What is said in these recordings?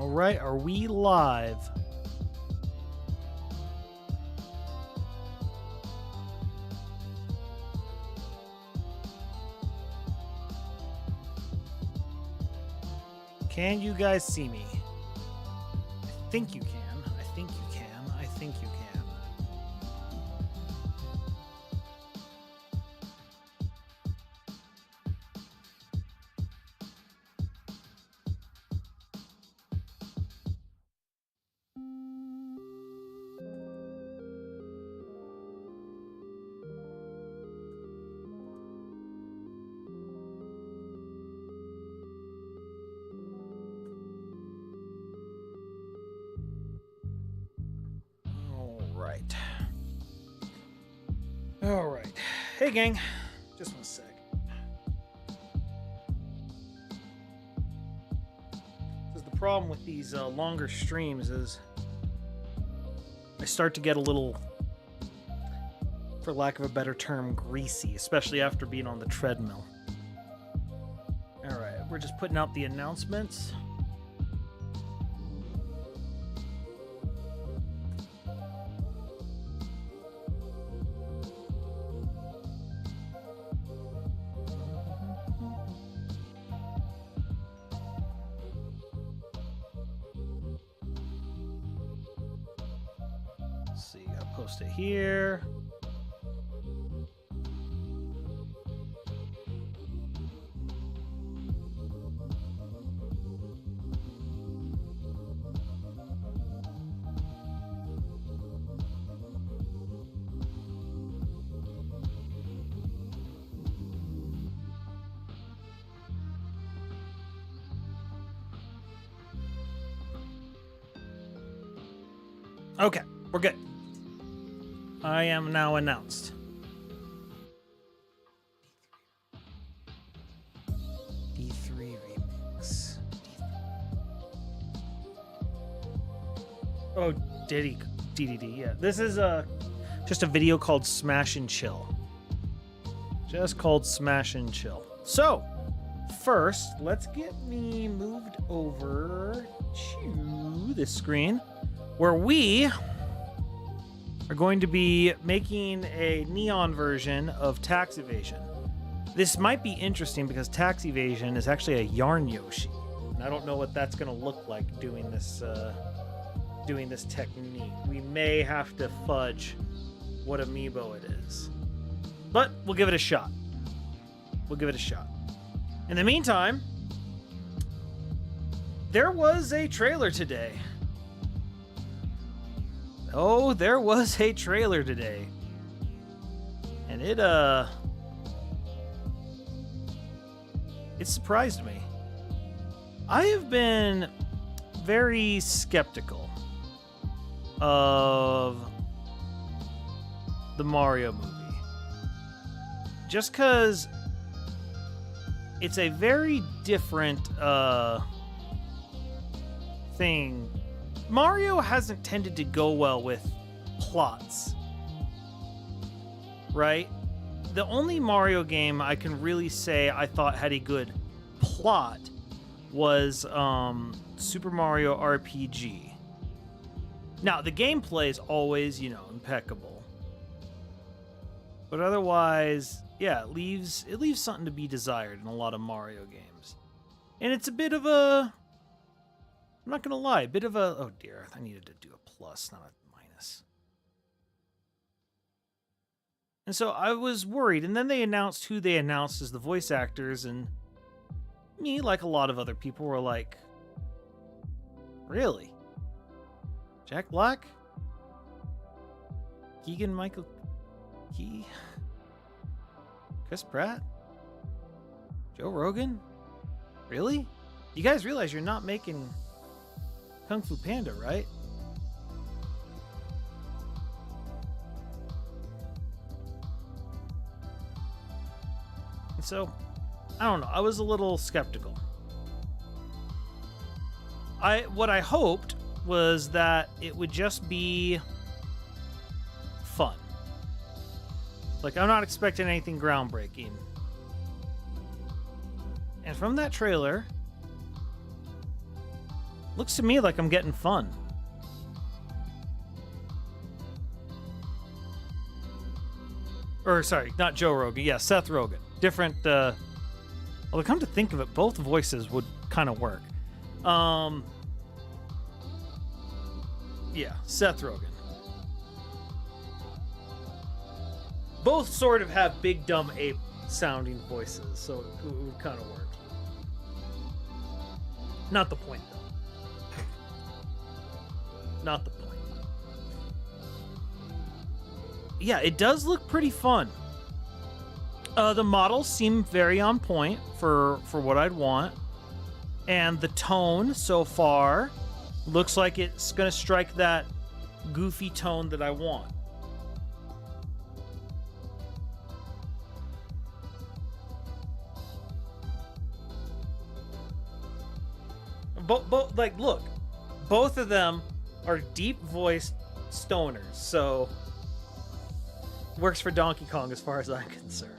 All right, are we live? Can you guys see me? I think you can. I think you can. I think you can. All right. Hey, gang. Just one sec. Because the problem with these longer streams is I start to get a little, for lack of a better term, greasy, especially after being on the treadmill. All right. We're just putting out the announcements. Post it here. Okay, we're good. I am now announced. D3 remix. Oh, DDD, yeah. This is just a video called Smash and Chill. Just called Smash and Chill. So, first, let's get me moved over to this screen where we are going to be making a neon version of Tax Evasion. This might be interesting because Tax Evasion is actually a yarn Yoshi, and I don't know what that's going to look like doing this technique. We may have to fudge what amiibo it is, but we'll give it a shot. We'll give it a shot. In the meantime, there was a trailer today. Oh, there was a trailer today. And it surprised me. I have been very skeptical of the Mario movie. Just because it's a very different thing. Mario hasn't tended to go well with plots, right? The only Mario game I can really say I thought had a good plot was Super Mario RPG. Now, the gameplay is always, impeccable. But otherwise, yeah, it leaves something to be desired in a lot of Mario games. And it's a bit of a... I'm not going to lie, a bit of a... Oh, dear. I needed to do a plus, not a minus. And so I was worried. And then they announced who they announced as the voice actors. And me, like a lot of other people, were like, really? Jack Black? Keegan-Michael Key? Chris Pratt? Joe Rogan? Really? You guys realize you're not making Kung Fu Panda, right? And so, I don't know. I was a little skeptical. What I hoped was that it would just be fun. Like, I'm not expecting anything groundbreaking. And from that trailer, Looks to me like I'm getting fun. Or, sorry, not Joe Rogan. Yeah, Seth Rogen. Different, although come to think of it, both voices would kind of work. Yeah, Seth Rogen. Both sort of have big dumb ape sounding voices, so it would kind of work. Not the point, though. Not the point. Yeah, it does look pretty fun. The models seem very on point for what I'd want. And the tone so far looks like it's going to strike that goofy tone that I want. Like, look, both of them are deep-voiced stoners, so works for Donkey Kong as far as I'm concerned.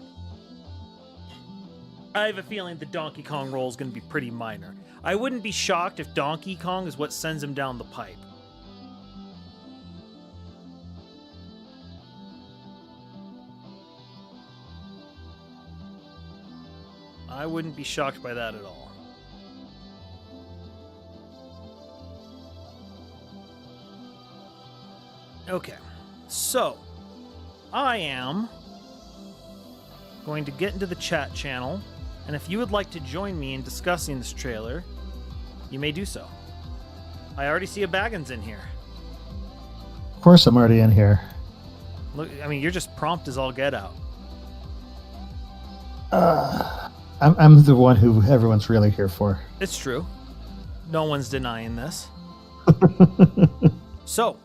I have a feeling the Donkey Kong role is going to be pretty minor. I wouldn't be shocked if Donkey Kong is what sends him down the pipe. I wouldn't be shocked by that at all. Okay, so I am going to get into the chat channel, and if you would like to join me in discussing this trailer, you may do so. I already see a Baggins in here. Of course I'm already in here. Look, I mean, you're just prompt as all get out. I'm the one who everyone's really here for. It's true. No one's denying this. So,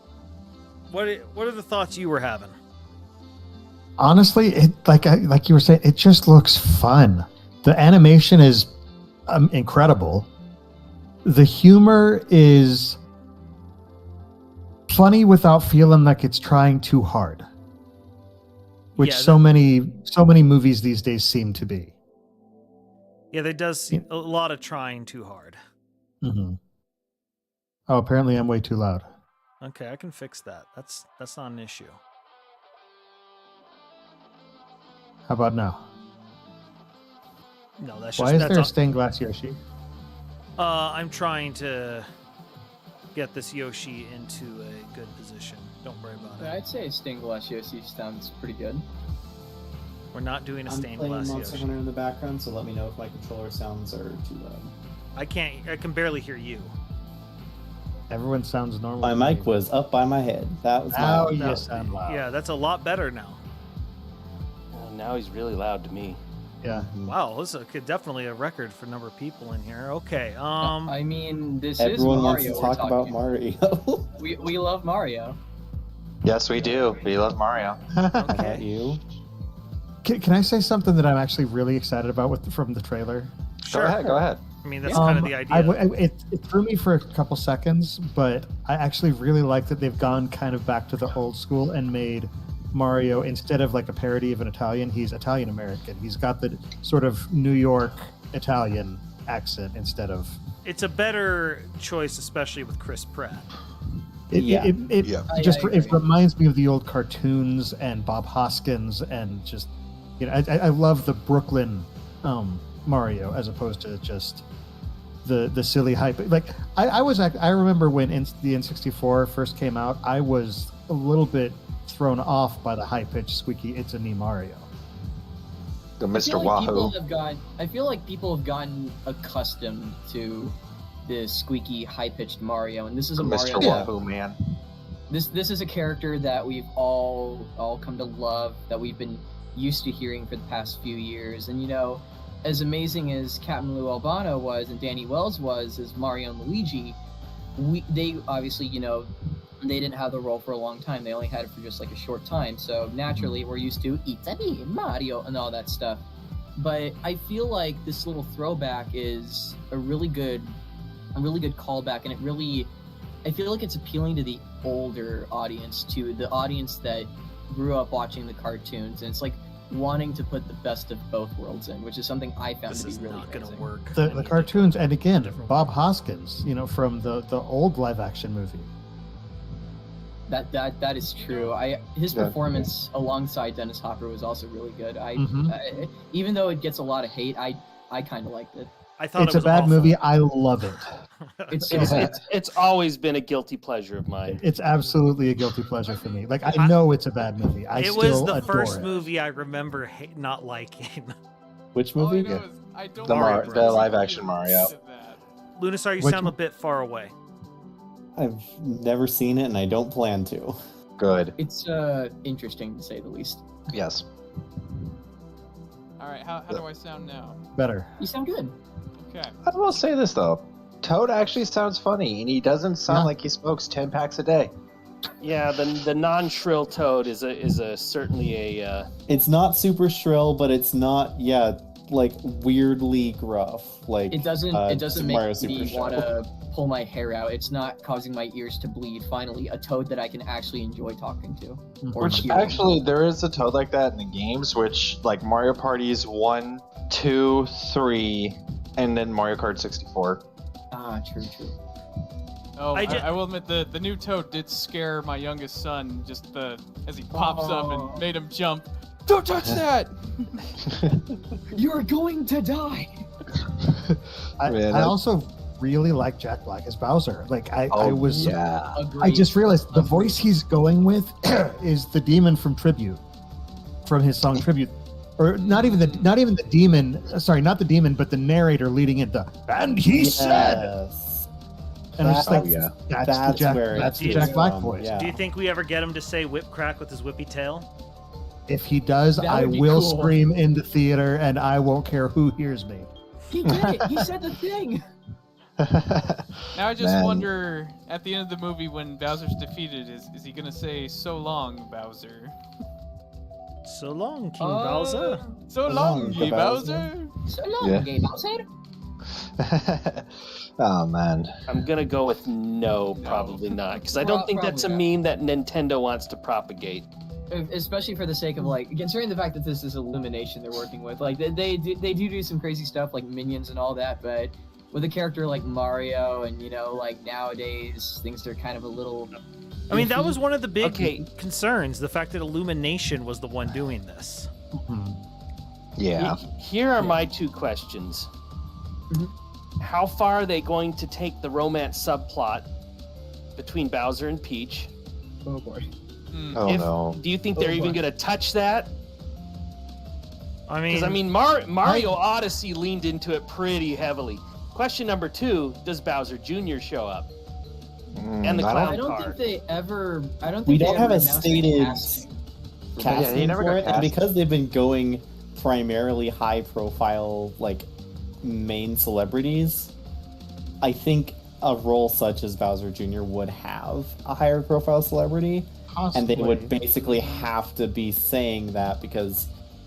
what are the thoughts you were having? Honestly, it like you were saying, it just looks fun. The animation is incredible. The humor is funny without feeling like it's trying too hard, which so many movies these days seem to be. Yeah, there does seem a lot of trying too hard. Mm-hmm. Oh, apparently I'm way too loud. Okay, I can fix that. That's not an issue. How about now? No, that's Why just... is there a stained glass Yoshi? I'm trying to get this Yoshi into a good position. Don't worry about it. I'd say stained glass Yoshi sounds pretty good. We're not doing a stained I'm glass playing Monster Yoshi. Hunter in the background, so let me know if my controller sounds are too loud. I can barely hear you. Everyone sounds normal. My mic was up by my head. That was now my you sound loud. Yeah, that's a lot better now. Now he's really loud to me. Yeah. Wow, this is definitely a record for number of people in here. Okay, I mean, this Everyone is wants Mario. to talk about Mario. We love Mario. Yes, we do. We love Mario. okay. You? Can I say something that I'm actually really excited about from the trailer? Sure. Go ahead. I mean, that's kind of the idea. It threw me for a couple seconds, but I actually really like that they've gone kind of back to the old school and made Mario, instead of like a parody of an Italian, he's Italian American. He's got the sort of New York Italian accent instead of... It's a better choice, especially with Chris Pratt. It reminds me of the old cartoons and Bob Hoskins, and just, you know, I love the Brooklyn Mario as opposed to just the silly hype. Like I remember when the N64 first came out, I was a little bit thrown off by the high-pitched squeaky "It's a me Mario." The Mr. Wahoo. I feel like people have gotten accustomed to the squeaky, high-pitched Mario, and this is a Mario. Mr. Wahoo, man. This is a character that we've all come to love, that we've been used to hearing for the past few years. And you know, as amazing as Captain Lou Albano was and Danny Wells was as Mario and Luigi, they obviously, you know, they didn't have the role for a long time. They only had it for just like a short time. So naturally, we're used to "It's a me, Mario" and all that stuff. But I feel like this little throwback is a really good callback, and I feel like it's appealing to the older audience, to the audience that grew up watching the cartoons. And it's like wanting to put the best of both worlds in, which is something I found This to be is really not going to amazing. work. The cartoons, and again, Bob Hoskins, from the old live action movie. That is true. His performance alongside Dennis Hopper was also really good. Even though it gets a lot of hate, I kind of liked it. I thought It's it a was bad awful. movie. I love it. It's always been a guilty pleasure of mine. It's absolutely a guilty pleasure for me. Like, I know it's a bad movie. It still was the adore first it. movie I remember not liking. Which All I movie? know is I don't The remember the any live-action Mario. of that. Lunisar, you Which sound a one? bit far away. I've never seen it, and I don't plan to. Good. It's interesting to say the least. Yes. All right, how do I sound now? Better. You sound good. Okay. I will say this though. Toad actually sounds funny, and he doesn't sound like he smokes 10 packs a day. Yeah, the non-shrill Toad is certainly a. It's not super shrill, but it's not, like weirdly gruff. Like It doesn't Super Mario make Super me Show. want to pull my hair out. It's not causing my ears to bleed. Finally, a Toad that I can actually enjoy talking to. Or Which hearing. actually, there is a Toad like that in the games, which like Mario Parties 1, 2, 3, and then Mario Kart 64. Ah, true. Oh, I I, ju- I will admit the new Toad did scare my youngest son. Just as he pops up Oh. and made him jump. Don't touch that! You're going to die. Man, I also really like Jack Black as Bowser. Like, I was. yeah. Agreed. I just realized the Agreed. voice he's going with is the demon from Tribute, from his song Tribute, or not even the demon. Sorry, not the demon, but the narrator leading it. And he said, Yes. and I was just like, yeah. that's the where Jack, that's it the is Jack Black from, voice. yeah. Do you think we ever get him to say whip crack with his whippy tail? If he does, That I would be will cool. scream in the theater, and I won't care who hears me. He did it. He said the thing. Now I just Man. wonder, at the end of the movie when Bowser's defeated, is he gonna say, "So long, Bowser"? So long, King Bowser. So long, long, ye Bowser." Bowser. So long, Yeah. Gay Bowser. Oh man. I'm gonna go with no, probably not, because I don't think that's a Probably meme that Nintendo wants to propagate. Especially for the sake of, like, considering the fact that this is Illumination they're working with. Like, they do some crazy stuff like Minions and all that, but with a character like Mario and, like, nowadays things are kind of a little... I mean, that was one of the big Okay. concerns, the fact that Illumination was the one doing this. Yeah. Here are my two questions. Mhm. How far are they going to take the romance subplot between Bowser and Peach? Oh, boy. Hmm. Oh no. Do you think they're Oh, even boy. going to touch that? I mean, Because, Mario Odyssey leaned into it pretty heavily. Question number 2, does Bowser Jr. show up? And the I clown I don't car. think they ever... I don't think We they don't ever have a announced the stated casting. casting he never for got it, and cast. because they've been going primarily high profile, like main celebrities, I think a role such as Bowser Jr. would have a higher profile celebrity, and they would basically have to be saying that because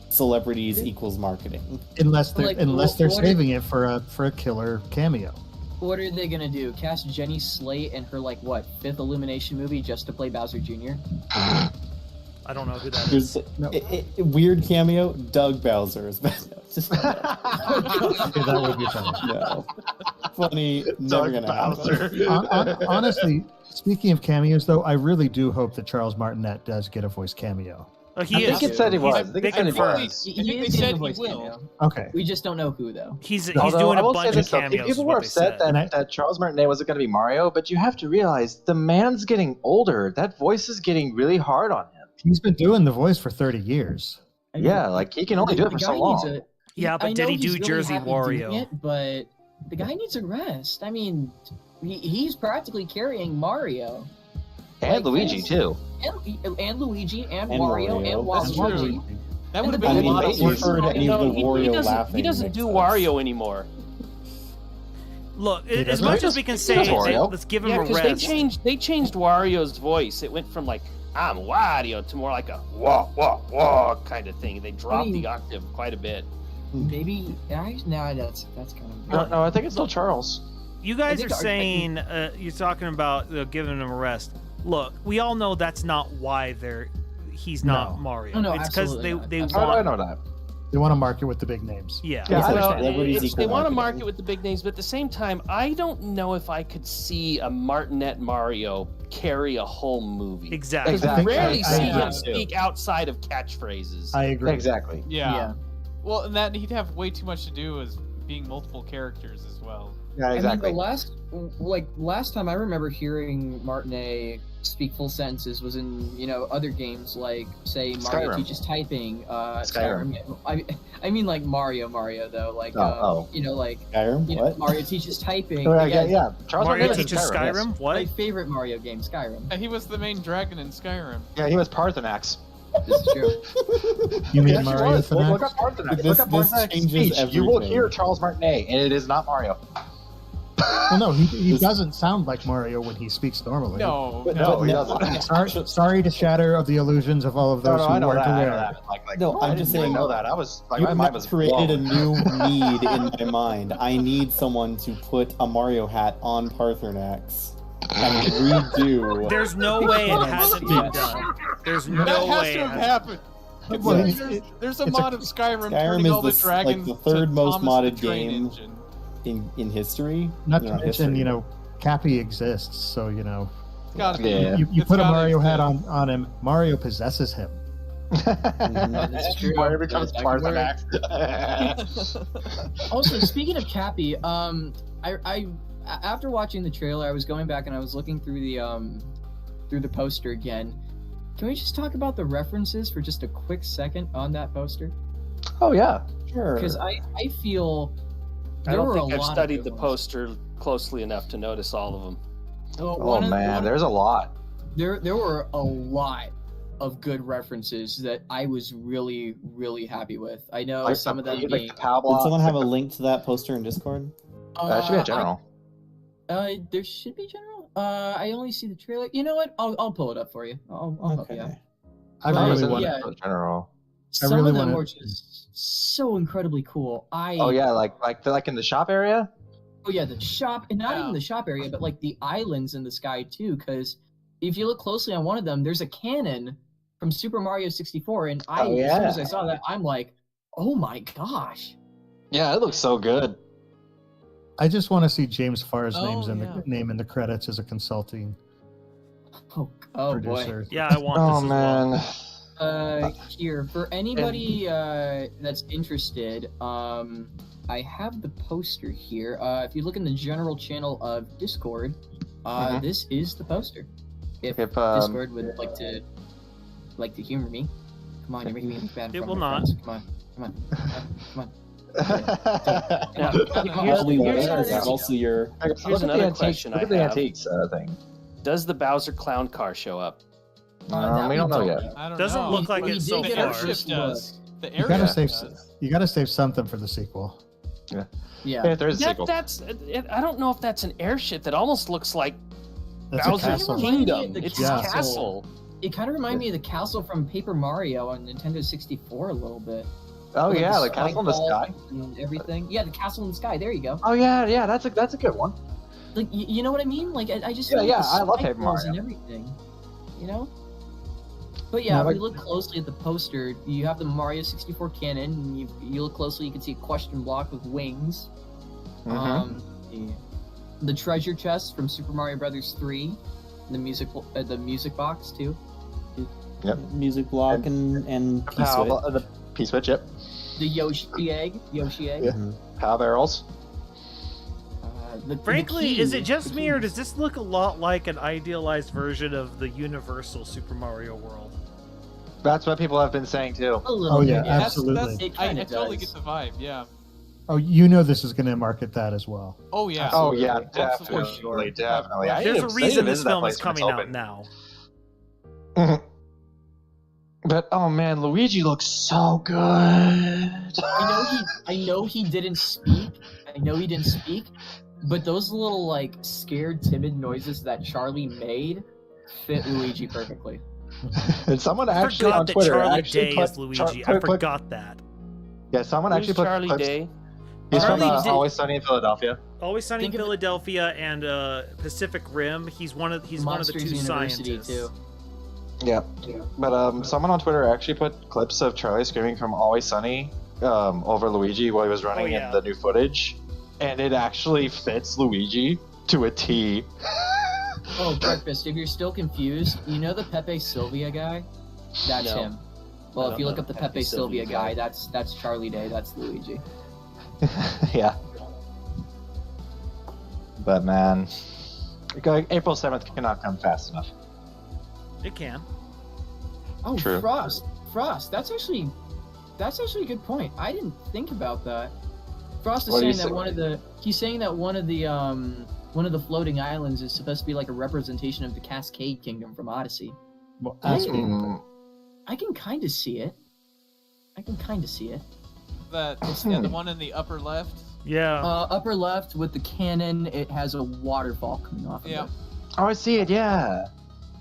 celebrities equals marketing. unless they're Like, unless they're what saving it for a killer cameo. What are they gonna do? Cast Jenny Slate in her, like, what, 5th Illumination movie just to play Bowser Jr.? I don't know who that is. There's No. weird cameo. Doug Bowser is bad. Just Okay, that would be funny. no. Funny. Never Doug gonna happen. Bowser. Honestly, speaking of cameos, though, I really do hope that Charles Martinet does get a voice cameo. Oh, he I is. think it said he He's was. I think big it said he confirmed. was. He I think is they getting said a voice he will. cameo. Okay. We just don't know who, though. He's Although, doing I a will say bunch of this, though, cameos. people is were what they upset said. that Charles Martinet wasn't going to be Mario, but you have to realize the man's getting older. That voice is getting really hard on him. He's been doing the voice for 30 years. I mean, Yeah, like he can only do it the for guy so needs long. a- Yeah, but I did know he do he's really Jersey happy doing Wario? it, but the guy needs a rest. I mean, he's practically carrying Mario. And Like, Luigi, yes. too. And Luigi and, And Mario Mario. and That's Waluigi. true. That would have And been the a I lot mean, of if you've heard any of the Wario laughing. he doesn't makes do sense. Wario anymore. Look, He as doesn't? much as we can say, does Wario. let's give him Yeah, a because rest. they changed Wario's voice. It went from like I'm Wario to more like a wah wah wah kind of thing. They dropped the octave quite a bit. Maybe that's kind of No, I think it's still Charles. You guys I are think saying you're talking about giving him a rest. Look, we all know that's not why he's not No. Mario. Oh, no, It's because absolutely not. they Absolutely. want. I know that. They want to market with the big names. Yeah. Yeah, It's I like know, celebrities they equal want to marketing. market with the big names, but at the same time, I don't know if I could see a Martinet Mario carry a whole movie. Exactly. Because we rarely I see agree. him speak outside of catchphrase. I agree. Exactly. Yeah. Well, and that he'd have way too much to do as being multiple characters as well. Yeah, exactly. I mean, the last time I remember hearing Martinet speak full sentences was in other games like say Mario Skyrim. teaches typing. Skyrim. I mean like Mario though like Oh. like Skyrim? What? Mario teaches typing. Yeah. Charles Mario Martinet is teaches yes. Skyrim. What? My favorite Mario game, Skyrim. He was the main dragon in Skyrim. Yeah, he was Parthenax. This is true. You mean He actually Mario was. Look Thanax? up Parthenax. This- Look up this Parthenax changes speech. You will everything. hear Charles Martinet, and it is not Mario. Well, no, he This- doesn't sound like Mario when he speaks normally. No, No, he no. doesn't. Sorry to shatter of the illusions of all of those I who know weren't that. I know aware. that. Like, No, I I'm just didn't saying- know that. I was like, You my mind was created a blown. new need in my mind. I need someone to put a Mario hat on Parthenax and redo. There's no way it hasn't been done. There's no that has way. to it have hasn't. happened. Well, There's a it's a- mod of Skyrim, Skyrim turning is all the the dragons like the third to most Thomas modded the Train game Engine. in history. Not to No, mention, history. Cappy exists, so Gotta be. Yeah. you It's put a gotta Mario hat exist. on him. Mario possesses him. That's true. Mario becomes That could work. Parthenax. Also, speaking of Cappy, I after watching the trailer, I was going back and I was looking through the poster again. Can we just talk about the references for just a quick second on that poster? Oh yeah. Sure. Because I feel I there don't were think a I've lot of studied good the ones. poster closely enough to notice all of them. Oh man, there's a lot. There were a lot of good references that I was really, really happy with. I know Like some of them like being. the POW Did block. someone have a link to that poster in Discord? That should be a general. There should be general. I only see the trailer. You know what? I'll pull it up for you. I'll help you out. I Well, really yeah. want. yeah. General. Some really of them wanna- were just so incredibly cool. Oh yeah, like in the shop area. Oh yeah, the shop, and not Yeah. even the shop area, but like the islands in the sky too. Because if you look closely on one of them, there's a cannon from Super Mario 64, and as soon as I saw that, I'm like, oh my gosh. Yeah, it looks so good. I just want to see James Farr's Oh, name in the credits as a consulting Oh boy. producer. Yeah, I want this as well. Here for anybody that's interested, I have the poster here. If you look in the general channel of Discord, Mhm. this is the poster. If If, Discord would like to humor me, come on, you're making me look bad. in It front will of my not. friends. Come on. Now, Probably here's- there. here's- That's also your. Here's another question Look I at the have. antiques thing. Does the Bowser clown car show up? That We don't know yet. I don't Doesn't know. look like We it did so get The our far. first airship does. The You gotta airship save. does. You gotta save something for the sequel. Yeah. Yeah, there's a sequel. I don't know if that's an airship that almost looks like That's a Bowser's castle. Kingdom. The It's Yeah. a castle. It kind of reminded me of the castle from Paper Mario on Nintendo 64 a little bit. Oh Like yeah, the the castle in the spike sky. ball and everything. Yeah, the castle in the sky. There you go. Oh yeah, that's a good one. Like you know what I mean? Like I just Yeah, feel like yeah, the I love spike Paper balls Mario. and everything. You know. But yeah, No, if like- you look closely at the poster, you have the Mario 64 cannon. And you look closely, you can see a question block with wings. Mhm. The treasure chest from Super Mario Brothers 3, the music box too. Music block and P POW, switch. the P-switch, yep. The Yoshi egg. Yeah. Mhm. POW barrels. The Frankly, key- is it just the me, key. or does this look a lot like an idealized version of the Universal Super Mario World? That's what people have been saying too. A little Oh, bit, yeah, That's- absolutely. It I kinda totally does. get the vibe. Yeah. Oh, you know this is going to market that as well. Oh yeah. Oh yeah, Absolutely. definitely, Absolutely. definitely. I There's need a to- I need reason to this visit that film is place when it's coming out open. now. But oh man, Luigi looks so good. I know he didn't speak. But those little like scared, timid noises that Charlie made fit Luigi perfectly. And someone I actually forgot on that Twitter Charlie actually Day put, is Luigi. I forgot that. Yeah, someone Who's actually put Charlie clips. Day? He's from Charlie Day- Always Sunny in Philadelphia. Always Sunny in Think of it- Philadelphia and Pacific Rim. He's one of the two Monsters University scientists. too. Yeah. But someone on Twitter actually put clips of Charlie screaming from Always Sunny over Luigi while he was running yeah. in the new footage, and it actually fits Luigi to a T. Oh, breakfast. If you're still confused, you know the Pepe Sylvia guy? That's No. him. Well, I if you don't look know up the Pepe Sylvia guy. guy, that's Charlie Day. That's Luigi. Yeah. But man, April 7th cannot come fast enough. It can. Oh, True. Frost. That's actually a good point. I didn't think about that. Frost is What do you saying that say? he's saying that one of the floating islands is supposed to be like a representation of the Cascade Kingdom from Odyssey. Well, I ask me. Mm, can kind of see it. The one in the upper left. Yeah. Upper left with the cannon, it has a waterfall coming off of Yeah. it. Oh, I see it. Yeah.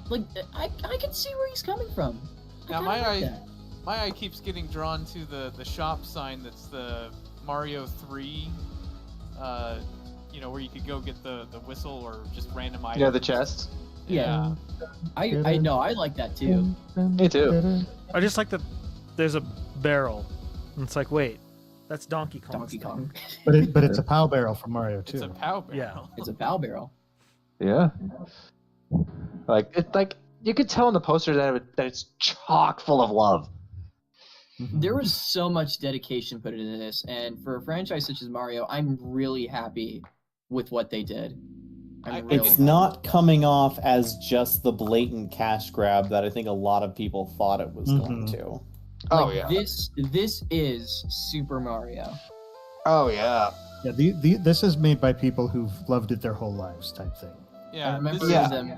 Like, I can see where he's coming from. I Now kinda my like eye, that. my eye keeps getting drawn to the shop sign that's the Mario 3. Where you could go get the whistle or just random items. Yeah, the chest. Yeah. I know, I like that too. Me too. I just like that there's a barrel. And it's like, wait, that's Donkey Kong. Donkey Kong. But it's a POW barrel from Mario too. It's a pow barrel. Yeah. It's a bow barrel. Yeah. Like you could tell in the poster that it's chock full of love. There was so much dedication put into this, and for a franchise such as Mario, I'm really happy with what they did. It's not coming off as just the blatant cash grab that I think a lot of people thought it was going to. Oh Like, yeah. This is Super Mario. Oh yeah. Yeah, this is made by people who've loved it their whole lives, type thing. Yeah. I remember Yeah. them.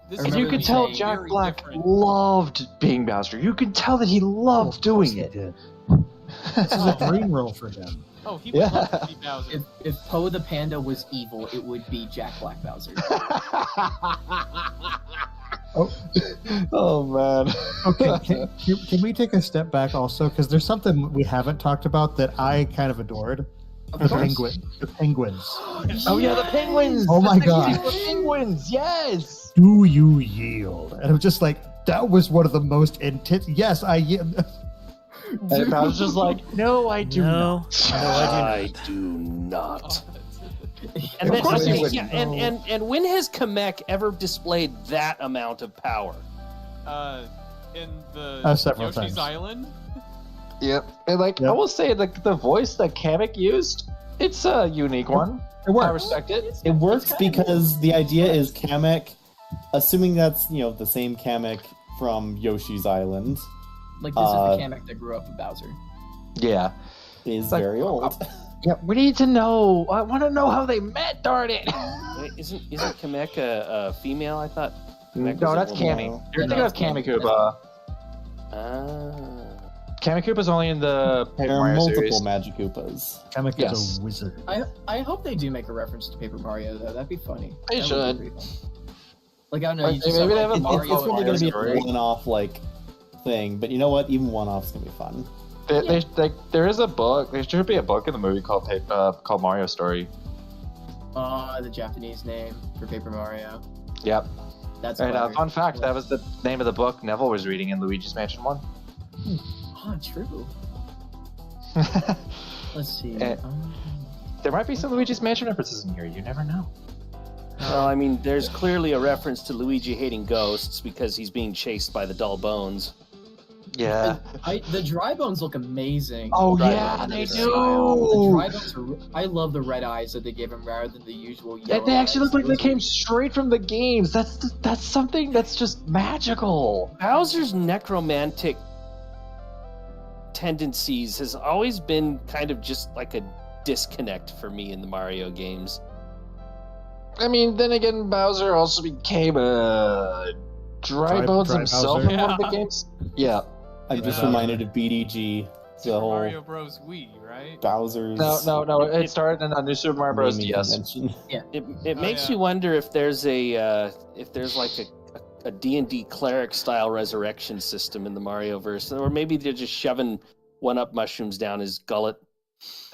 This I is And you remember could them tell saying Jack very Black different. loved being Bowser. You could tell that he loved doing it. This is a dream role for him. Oh, he would Yeah. love to be Bowser. If Poe the Panda was evil, it would be Jack Black Bowser. Oh man. Okay, can we take a step back also? Because there's something we haven't talked about that I kind of adored. The penguins. Oh yeah, the penguins. Oh my The God. penguins. Yes. Do you yield? And I'm just like, that was one of the most intense. Yes, I yield. And I was just like, no, I do No. not. No, I do not. And, Of then, course and, you wouldn't. yeah, and when has Kamek ever displayed that amount of power? In the Several Yoshi's times. Island. Yep. And like I Yep. will say, the voice that Kamek used, it's a unique one. It works. I respect it. It works because the idea is Kamek, assuming that's the same Kamek from Yoshi's Island, Like, this is the Kamek that grew up with Bowser. Yeah. is Like- very old. Yeah. We need to know. I want to know how they met. Darn it. Wait, isn't Kamek a female? I thought. Kamek No, was a that's woman. Cammy. You're No, thinking of it's Cammy. Kamikupa. Ah. Kamikupa's only in the Paper There are Mario multiple series. Magikoopas. Kamek Yes. is a wizard. I hope they do make a reference to Paper Mario, though. That'd be funny. They That would should. be pretty fun. Like, I don't know. Like, You just maybe have, they have a like, Mario It's probably going to be story. a one-off thing, but you know what? Even one-off's going to be fun. There is a book. There should be a book in the movie called Mario Story. the Japanese name for Paper Mario. Yep. That's And clever. fun fact, that was the name of the book Neville was reading in Luigi's Mansion 1. Oh, true. Let's see. Eh. There might be some Luigi's Mansion references in here. You never know. Well, I mean, there's clearly a reference to Luigi hating ghosts because he's being chased by the dull bones. Yeah. The dry bones look amazing. Oh Dry yeah, bones they are do. style. The dry bones are. I love the red eyes that they give him rather than the usual yellow. They actually eyes. look like they Those are- came straight from the games. That's something that's just magical. Bowser's necromantic tendencies has always been kind of just like a disconnect for me in the Mario games. I mean, then again, Bowser also became a dry bones Dry himself Bowser. in one of the Yeah. games. Yeah. I'm just Yeah. reminded of BDG, Super the whole Mario Bros. Wii, right? Bowser's No. It started in a New Super Mario Bros. naming DS. convention. It Oh, makes yeah. you wonder if there's like a D&D cleric style resurrection system in the Mario verse, or maybe they're just shoving one-up mushrooms down his gullet.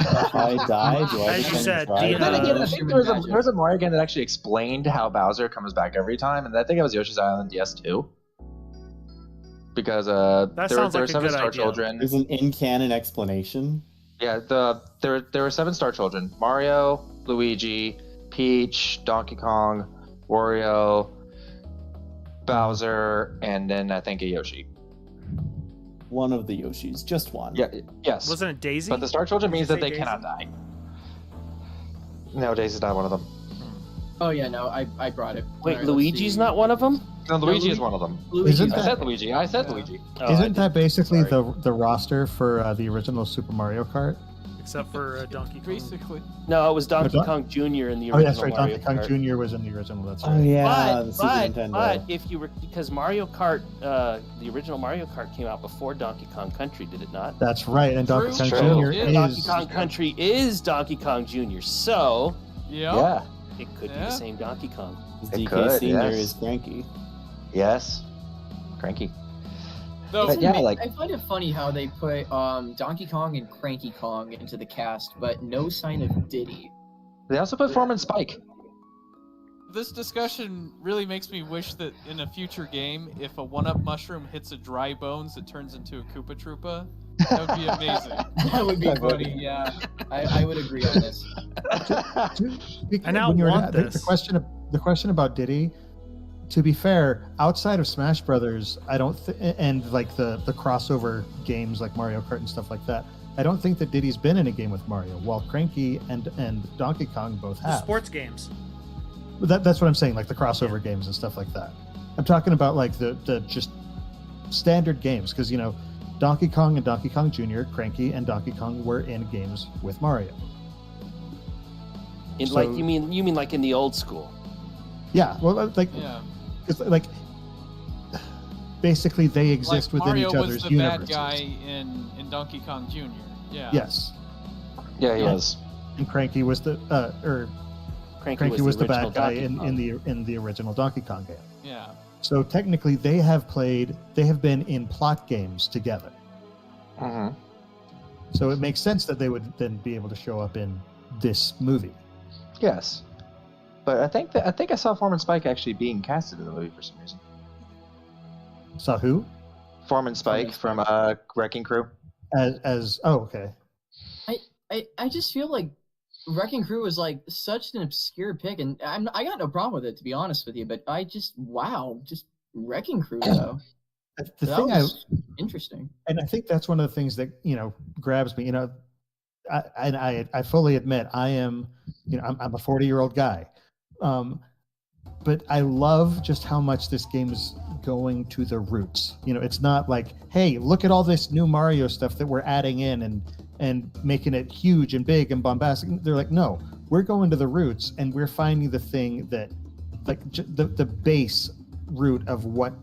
If I die, do I As you become said, dry? Dina- Then again, I Mushroom think and there magic. was a Mario game that actually explained how Bowser comes back every time, and I think it was Yoshi's Island DS2. because That there sounds were like a 7 good Star idea. Children. There's an in-canon explanation. Yeah, there were 7 Star Children: Mario, Luigi, Peach, Donkey Kong, Wario, Bowser, and then I think a Yoshi. One of the Yoshis, just one. Yeah, yes. Wasn't it Daisy? But the Star Children Did you means that say they Daisy? cannot die. No, Daisy's not one of them. Oh yeah, no, I brought it. Wait, Alright, let's Luigi's see. not one of them? No, Luigi Lu- is one of them. Luigi's Isn't I that- said Luigi. I said Yeah. Luigi. Oh, I Isn't that basically Sorry. the roster for the original Super Mario Kart? Except for Donkey Kong. Basically. No, it was Donkey Don- Kong Jr. in the Oh, original that's right. Mario Donkey Kong Kart. Jr. was in the original. That's Oh right. yeah, the Super but Nintendo. if you were, because Mario Kart, the original Mario Kart came out before Donkey Kong Country, did it not? That's right. And Donkey True, Kong true. Jr. Yeah, is Donkey Kong Country is Donkey Kong Jr., so Yeah. Yeah. it could be Yeah. the same Donkey Kong. DK could, Senior yes. is Cranky. Yes. Cranky. Though, But yeah, I like- find it funny how they put Donkey Kong and Cranky Kong into the cast, but no sign of Diddy. They also put Foreman Spike. this discussion really makes me wish that in a future game, if a 1-up mushroom hits a dry bones, it turns into a Koopa Troopa. That would be amazing. That would be funny. Yeah, I would agree on this. I now when you were- want the this. the question about Diddy. To be fair, outside of Smash Brothers, I don't and like the crossover games like Mario Kart and stuff like that. I don't think that Diddy's been in a game with Mario, while Cranky and Donkey Kong both The have. sports games. That's what I'm saying, like the crossover games and stuff like that. I'm talking about like the just standard games, because Donkey Kong and Donkey Kong Jr., Cranky and Donkey Kong were in games with Mario. In, So- like you mean like in the old school? Yeah, well, like Yeah. it's like basically they exist Like within Mario each other's was the universes. bad guy in Donkey Kong Jr. Yeah. Yes, Yeah, he Yeah. was. and Cranky was the Cranky was the original bad guy Donkey Kong. in the original Donkey Kong game. Yeah. So technically, they have been in plot games together. hmm So it makes sense that they would then be able to show up in this movie. Yes. But I think I saw Foreman Spike actually being casted in the movie for some reason. So who? Foreman Spike from Wrecking Crew. As oh, okay. I just feel like Wrecking Crew was like such an obscure pick, and I got no problem with it, to be honest with you. But just Wrecking Crew though. The That thing was interesting. and I think that's one of the things that grabs me. I fully admit I am, I'm a 40-year-old guy, but I love just how much this game is going to the roots. It's not like, hey, look at all this new Mario stuff that we're adding in and making it huge and big and bombastic. They're like, no, we're going to the roots and we're finding the thing that, like, the base root of what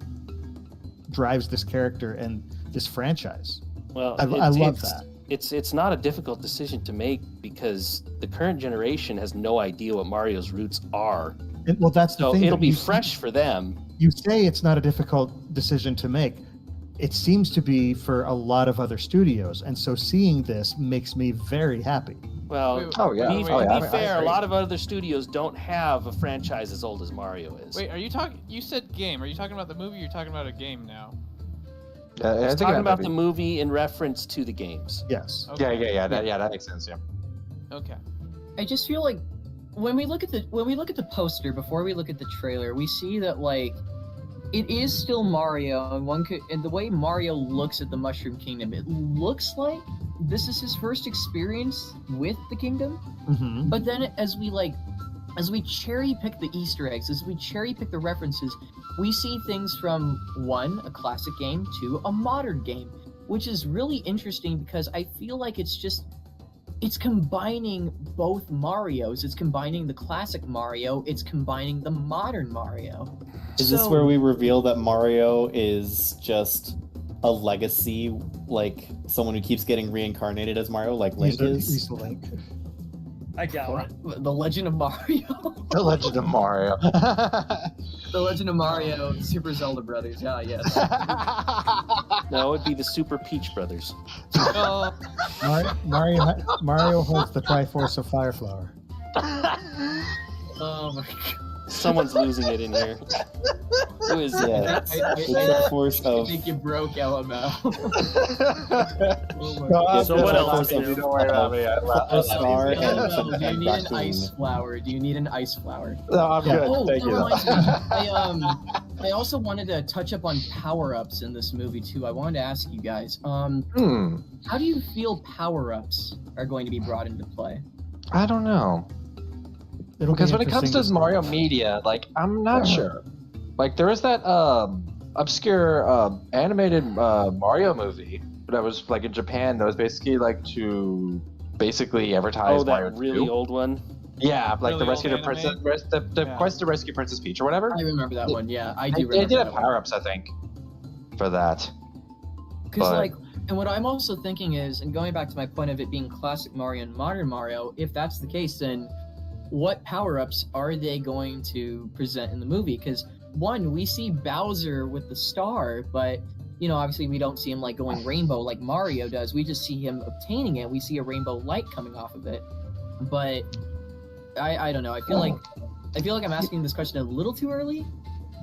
drives this character and this franchise. Well, I love that. It's not a difficult decision to make because the current generation has no idea what Mario's roots are. And, well, that's the So thing. it'll that be you- fresh for them. You say it's not a difficult decision to make. It seems to be for a lot of other studios, and so seeing this makes me very happy. Well, Wait, Oh, yeah. to be, Oh, to yeah. be I fair, a agree. lot of other studios don't have a franchise as old as Mario is. Wait, are you talking? You said game. Are you talking about the movie? Or you're talking about a game now. I I was think talking that about might the be- movie in reference to the games. Yes. Yeah, Okay. that makes sense. Yeah. Okay. I just feel like when we look at the poster before we look at the trailer, we see that like it is still Mario, and the way Mario looks at the Mushroom Kingdom, it looks like this is his first experience with the kingdom. hmm But then as we cherry pick the Easter eggs, as we cherry pick the references, we see things from a classic game to a modern game, which is really interesting because I feel like it's combining both Marios. It's combining the classic Mario, it's combining the modern Mario. Is this where we reveal that Mario is just a legacy, like someone who keeps getting reincarnated as Mario, like Link is? He's the Link. I doubt it. The Legend of Mario? The Legend of Mario. The Legend of Mario, Super Zelda Brothers, yes. No, it'd be the Super Peach Brothers. Oh, Mario holds the Triforce of Fireflower. Oh my god. Someone's losing it in here. Who is it? Yeah, I it's the force I of. think you broke LML. No, So I'm what good. else, You don't worry about me. A star and LML, do you need an raccoon. ice flower? Do you need an ice flower? No, I'm Yeah. good. Oh, Thank that you. reminds me. I also wanted to touch up on power-ups in this movie too. I wanted to ask you guys, how do you feel power-ups are going to be brought into play? I don't know. It'll be Because when it comes interesting to Mario media, like I'm not sure. Like there is that obscure animated Mario movie that was like in Japan that was basically like to basically advertise Oh, Mario that really 2. old one. Yeah, like Really the Rescue old of Princess, anime? the Yeah. Quest to Rescue Princess Peach or whatever. I remember that one. Yeah, I do They remember did that have one. power-ups, I think, for that. Because But- like, and what I'm also thinking is, and going back to my point of it being classic Mario and modern Mario, if that's the case, then what power-ups are they going to present in the movie? Because one, we see Bowser with the star, but obviously we don't see him like going rainbow like Mario does. We just see him obtaining it. We see a rainbow light coming off of it. But I don't know. I feel like I'm asking this question a little too early.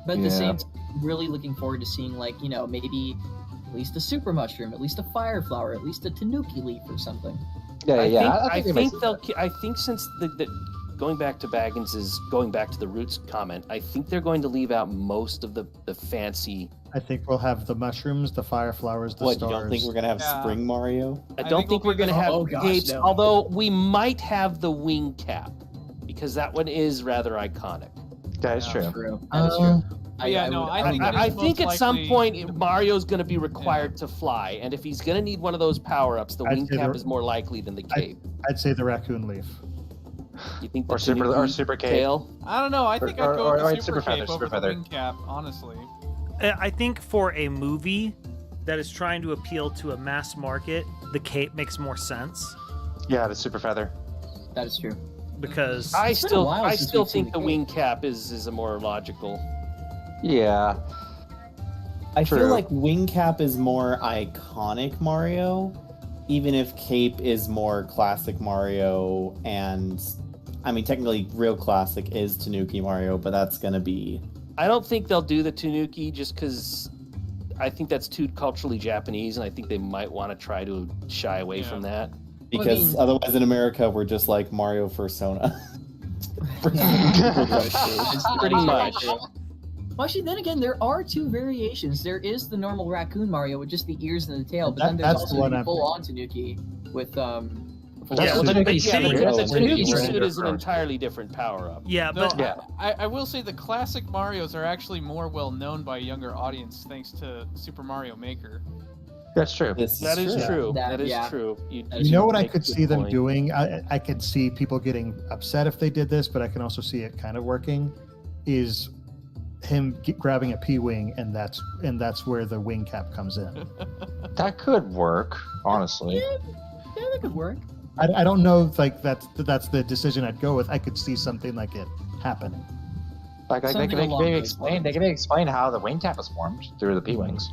But at the same time, I'm really looking forward to seeing like maybe at least a super mushroom, at least a fire flower, at least a tanuki leaf or something. Yeah, I they think might- they'll. I think since the going back to Baggins's going back to the roots comment, I think they're going to leave out most of the fancy. I think we'll have the mushrooms, the fire flowers, the What, stars. you don't think we're gonna have Yeah. Spring Mario? I I don't think think we'll we're be going to the- have oh, gosh, Gabe's, no. although we might have the wing cap because that one is rather iconic. That is true. True. That is true. I think it I is think most at some likely- point Mario's going to be required to fly, and if he's going to need one of those power-ups, the I'd wing say cap the- is more likely than the cape. I'd say the raccoon leaf. You think Or super cape. tail? I don't know. I think I'd go or with the it's super super feather, cape super over the feather. wing cap, honestly. I think for a movie that is trying to appeal to a mass market, the cape makes more sense Yeah, the super feather. That is true. because I It's been a still, while I since still we've seen think the the cape. wing cap is a more logical. Yeah. I True. feel like Wing Cap is more iconic Mario, even if Cape is more classic Mario. And I mean, technically, real classic is Tanuki Mario, but that's gonna be. I don't think they'll do the Tanuki just because I think that's too culturally Japanese, and I think they might want to try to shy away Yeah. from that. Because mean- otherwise, in America, we're just like Mario Persona. It's Pretty much. Well, actually, then again, there are two variations. There is the normal raccoon Mario with just the ears and the tail, but then there's That's the also one the I'm full-on Tanuki with full That's Yeah, the the Tanuki Tanuki suit. the That's the Tanuki Tanuki suit is an suit. entirely different power-up. yeah, No, but Yeah. I will say the classic Marios are actually more well known by a younger audience thanks to Super Mario Maker. That's true. That is Yeah. true. That- That is yeah. true. That You know what I make a could good see them point. doing? I could see people getting upset if they did this, but I can also see it kind of working. Is him grabbing a P-wing, and that's where the wing cap comes in. That could work, honestly. Yeah, that could work. I don't know if like that's the decision I'd go with. I could see something like it happening. Like they Something can along maybe those explain. lines. They can maybe explain how the wing cap is formed through the P-wings.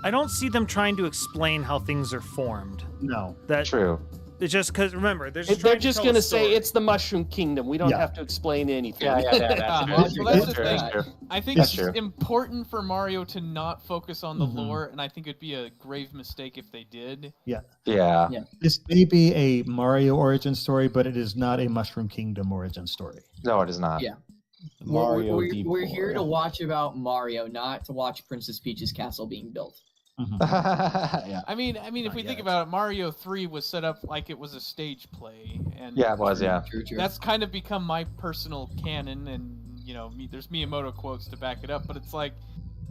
I don't see them trying to explain how things are formed. No, That True. it's just because remember, they're just, They're trying just to going tell to a say story. it's the Mushroom Kingdom. We don't Yeah. have to explain anything. Yeah. Well, that's That's the true. thing. That's true. I think That's it's true. important for Mario to not focus on the Mhm. lore, and I think it'd be a grave mistake if they did. Yeah. this may be a Mario origin story, but it is not a Mushroom Kingdom origin story. No, it is not. Yeah. Mario We're here to D4. watch about Mario, not to watch Princess Peach's castle being built. Mhm. Yeah. I mean, if we think about it, Mario 3 was set up like it was a stage play, and Yeah, it was. Yeah. True. that's kind of become my personal canon, and there's Miyamoto quotes to back it up. But it's like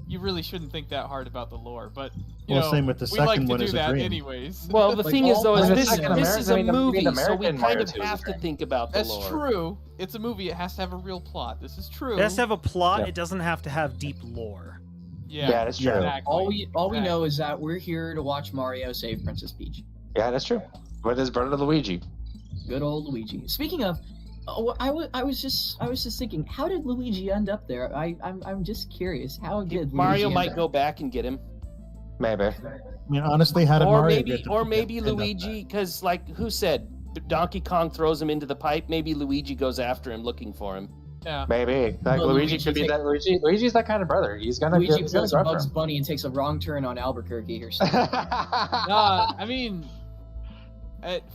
you really shouldn't think that hard about the lore. But Well, same with the we like second to one do is a that dream. anyways. Well, the Like thing is, all though, is Mario this, Second this is a American- movie, the so we American kind Mario of 2 is a have to dream. think about the That's lore. true. It's a movie. It has to have a real plot. This is true. It has to have a plot. Yeah. It doesn't have to have deep lore. Yeah, Yeah, that's true. Exactly. All we Exactly. know is that we're here to watch Mario save Princess Peach. Yeah, that's true. With his brother Luigi. Good old Luigi. Speaking of, I was just thinking, how did Luigi end up there? I'm just curious. How did Mario Luigi might end up? go back and get him, Maybe. I mean, honestly, how did or Mario maybe, get to or maybe end up there? Luigi, because like who said Donkey Kong throws him into the pipe? Maybe Luigi goes after him, looking for him. Yeah. Maybe like Well, Luigi Luigi could be take- that. Luigi's that kind of brother. He's gonna Luigi he's gonna pulls go for Bugs him. Bunny and takes a wrong turn on Albuquerque or something. I mean,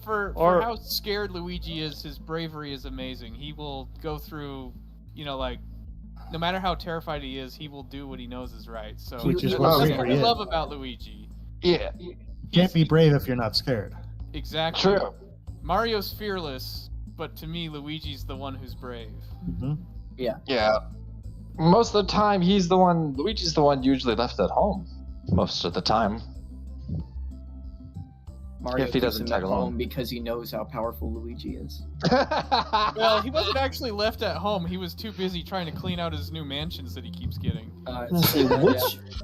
for Or- how scared Luigi is, his bravery is amazing. He will go through, like, no matter how terrified he is, he will do what he knows is right. So Which is He- what he- that's he- what bravery I is. love about Luigi. Yeah, You can't be brave if you're not scared. Exactly. true. Mario's fearless, but to me, Luigi's the one who's brave. Hmm. Yeah. Most of the time, Luigi's the one usually left at home. Most of the time. Mario If he keeps doesn't him tag at along. home because he knows how powerful Luigi is. Well, he wasn't actually left at home. He was too busy trying to clean out his new mansions that he keeps getting. It's-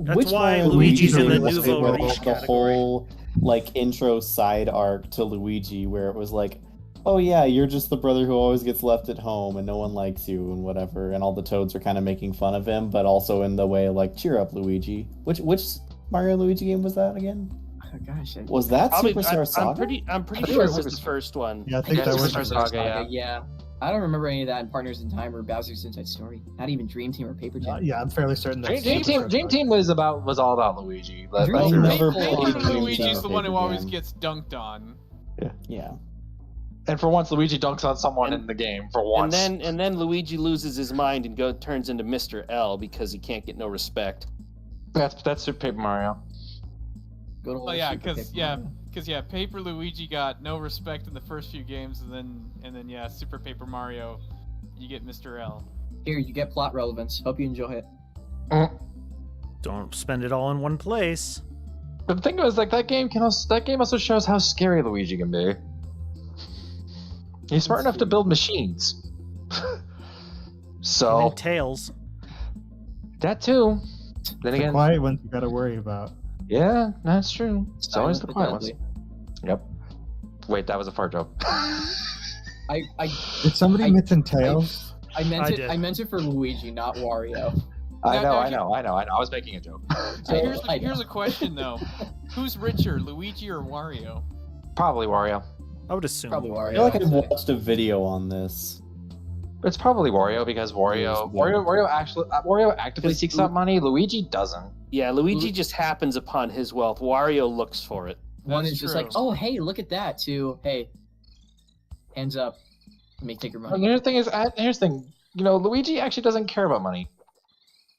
That's why Luigi's in the nouveau riche the category. whole like intro side arc to Luigi, where it was like, oh yeah, you're just the brother who always gets left at home and no one likes you and whatever, and all the Toads are kind of making fun of him, but also in the way like, cheer up, Luigi. Which Mario and Luigi game was that again? Oh, gosh, Was that Probably, Superstar Saga? I'm pretty I think sure it it was was the Superstar. first one. Yeah, I think Yeah, that was Superstar Saga, yeah. I don't remember any of that in Partners in Time or Bowser's Inside Story. Not even Dream Team or Paper Jam. Yeah, I'm fairly certain that Dream Team was all about Luigi. Let's Dream be Team real. never Paper played Dream Luigi's Team the or one who Paper always Jam. gets dunked on. Yeah. And for once, Luigi dunks on someone And- in the game. For once. And then Luigi loses his mind and turns into Mr. L because he can't get no respect. That's Super Paper Mario. Good old Oh yeah, Super because Paper Mario. Paper Luigi got no respect in the first few games, and then Super Paper Mario, you get Mr. L. Here, you get plot relevance. Hope you enjoy it. Don't spend it all in one place. But the thing is, like that game also shows how scary Luigi can be. He's smart enough to build machines. And So then Tails. that too. Then The again, quiet ones you got to worry about. yeah, that's true. It's always the Silent but quiet ones. deadly. Yep. Wait, that was a fart joke. I Did somebody I- mention Tails? meant I it. did. I meant it for Luigi, not Wario. I Now, know. I was making a joke. So I know. here's a question though: who's richer, Luigi or Wario? Probably Wario. I would assume. Probably I Wario. feel like I've watched a video on this. It's probably Wario because Wario actively Because seeks out money. Luigi doesn't. Yeah, Luigi just happens upon his wealth. Wario looks for it. One That's is just true. like, oh hey, look at that. Two, hey, hands up, let me take your And money. here's the thing here's the thing. Luigi actually doesn't care about money.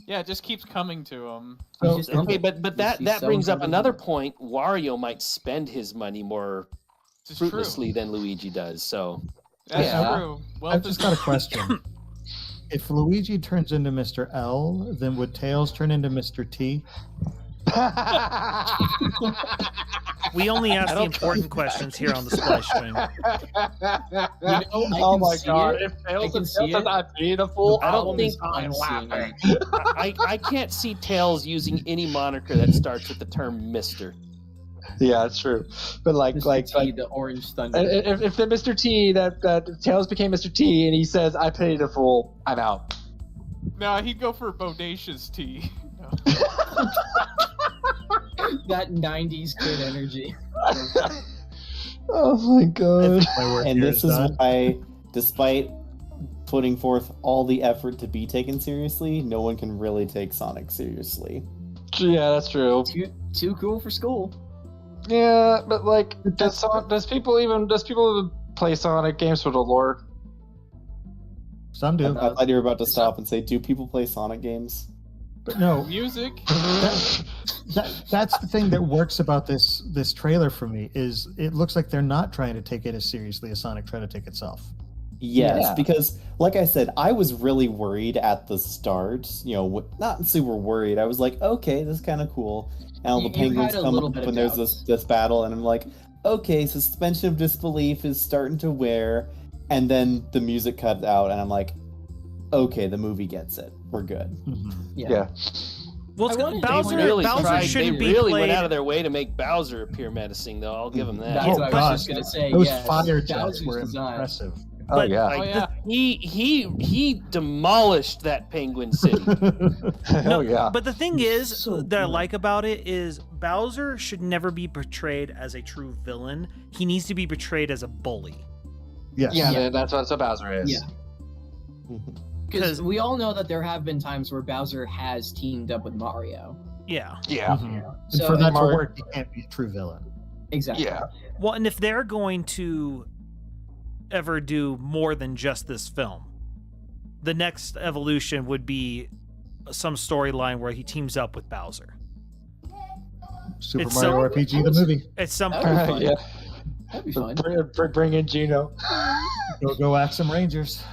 Yeah, it just keeps coming to him. So, He's just Okay, humble. but that He's so brings up humble. another point. Wario might spend his money more It's fruitlessly true. than Luigi does. So That's Yeah. true. I've Wealth just is got a question. If Luigi turns into Mr. L, then would Tails turn into Mr. T? We only ask the don't- important questions here on the Splice stream. I oh can my see god! it. If I Tails can is see it. I paid a fool, I don't Problem think is I'm seeing it. I can't see Tails using any moniker that starts with the term Mister. Yeah, that's true. But Mr. T, the Orange Thunder. if the Mr. T that Tails became Mr. T and he says I paid a fool, I'm out. No, he'd go for bodacious tea. No. That 90s kid energy. Oh my god! My work And here this is done. why, despite putting forth all the effort to be taken seriously, no one can really take Sonic seriously. Yeah, that's true. Too cool for school. Yeah, but like, does people even play Sonic games for the lore? Some I do, thought you were about to stop and say, do people play Sonic games? but no. Music. That's the thing that works about this trailer for me is it looks like they're not trying to take it as seriously as Sonic tried to take itself. Yes, Yeah. because like I said, I was really worried at the start. Not super worried. I was like, okay, this is kind of cool. And all the You penguins had a come little up bit of and there's doubts. this battle, and I'm like, okay, suspension of disbelief is starting to wear. And then the music cut out, and I'm like, okay, the movie gets it. We're good. Yeah. Well, I wanted to Bowser, point out- Bowser They shouldn't be really played. went out of their way to make Bowser appear menacing, though. I'll give him that. That's Oh, what I was God. just gonna say. Those yes. fire jets Bowser's were design. impressive. Oh But, yeah. Oh yeah. He demolished that Penguin City. Oh yeah. But the thing is, so that I good. like about it is Bowser should never be portrayed as a true villain. He needs to be portrayed as a bully. Yes. Yeah, that's what Bowser is. Yeah. Because we all know that there have been times where Bowser has teamed up with Mario. Yeah. Yeah. Mhm. And So for that to Mario- work, he can't be a true villain. exactly. Yeah. Well, and if they're going to ever do more than just this film, the next evolution would be some storyline where he teams up with Bowser. Super It's Mario so- RPG, the movie. At some That point. would be fun. Yeah. That'd be fun. Bring in Gino. Go Axum Rangers.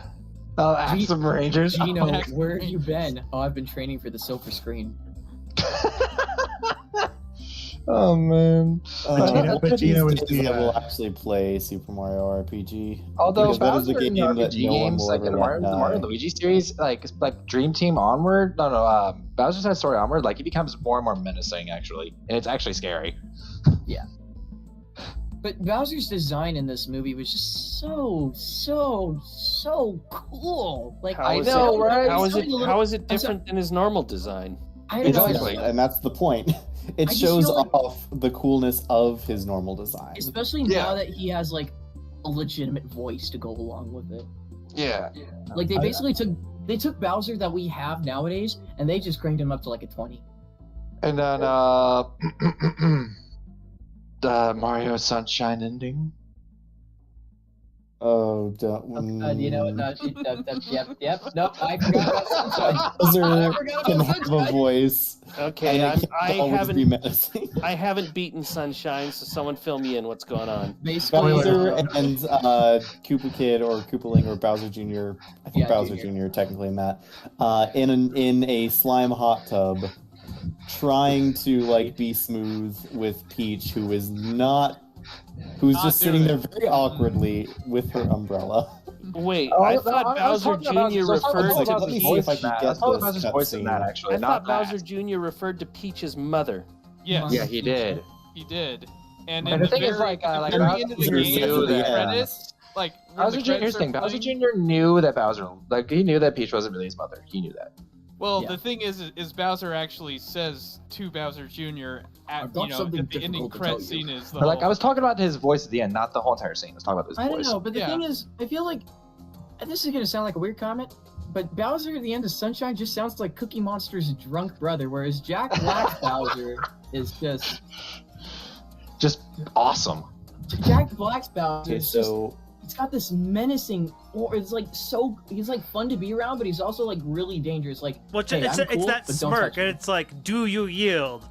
Oh, Axum Rangers. Gino, Next where have you been? Oh, I've been training for the silver screen. Oh man. But Gino is I the, will actually play Super Mario RPG. Although Because that is Bowser the in game that RPG no one games, will like ever in the let Mario die. Luigi series, like Dream Team Onward, Bowser's Side Story Onward, like he becomes more and more menacing actually, and it's actually scary. But Bowser's design in this movie was just so cool. Like How I is know, it, right? How is it? Something a little- How is it I'm sorry. different than his normal design? I don't know. Exactly. And that's the point. It I just shows feel like- off the coolness of his normal design. Especially Yeah. now that he has like a legitimate voice to go along with it. Yeah. Like they basically took Bowser that we have nowadays and they just cranked him up to like a 20. And then the Mario Sunshine ending. Oh, You know what? No, yep. Nope. I forgot about Sunshine. Bowser I forgot can about have a Sunshine. voice. Okay, And it I can't always be haven't menacing. I haven't beaten Sunshine, so someone fill me in. What's going on? Basically, Bowser and Koopa Kid or Koopaling or Bowser Jr. I think Yeah, Bowser Jr. Jr. technically in that. In a slime hot tub, trying to like be smooth with Peach, who's Not just sitting doing there very awkwardly with her umbrella. Wait, Oh, I no, thought I was Bowser talking about- Jr. I was talking referred about to Let me Bowser's see if voice I in can that. get I was talking this about his voice in cutscene. that actually, I not thought that. Bowser Jr. referred to Peach's mother. Yes. Yeah, he did. He did. And And in the the thing is, very, like, at the like, very Bowser end of the Jr. game, knew the that- credits, like when Bowser the Jr. credits Here's the are thing. Bowser playing- Jr. knew that Bowser, like, he knew that Peach wasn't really his mother. He knew that. Well, Yeah. the thing is Bowser actually says to Bowser Jr. at I've got something at the ending difficult to tell credit you. scene is the But like, whole- I was talking about his voice at the end, not the whole entire scene. I was talking about his I don't voice. know, but the Yeah. thing is, I feel like, and this is gonna sound like a weird comment, but Bowser at the end of Sunshine just sounds like Cookie Monster's drunk brother, whereas Jack Black's Bowser is Just awesome. Jack Black's Bowser Okay, is just, so it's got this menacing, or it's like he's like fun to be around, but he's also like really dangerous. Like, Well, hey, it's I'm cool, that but don't smirk, touch me. and it's like, do you yield?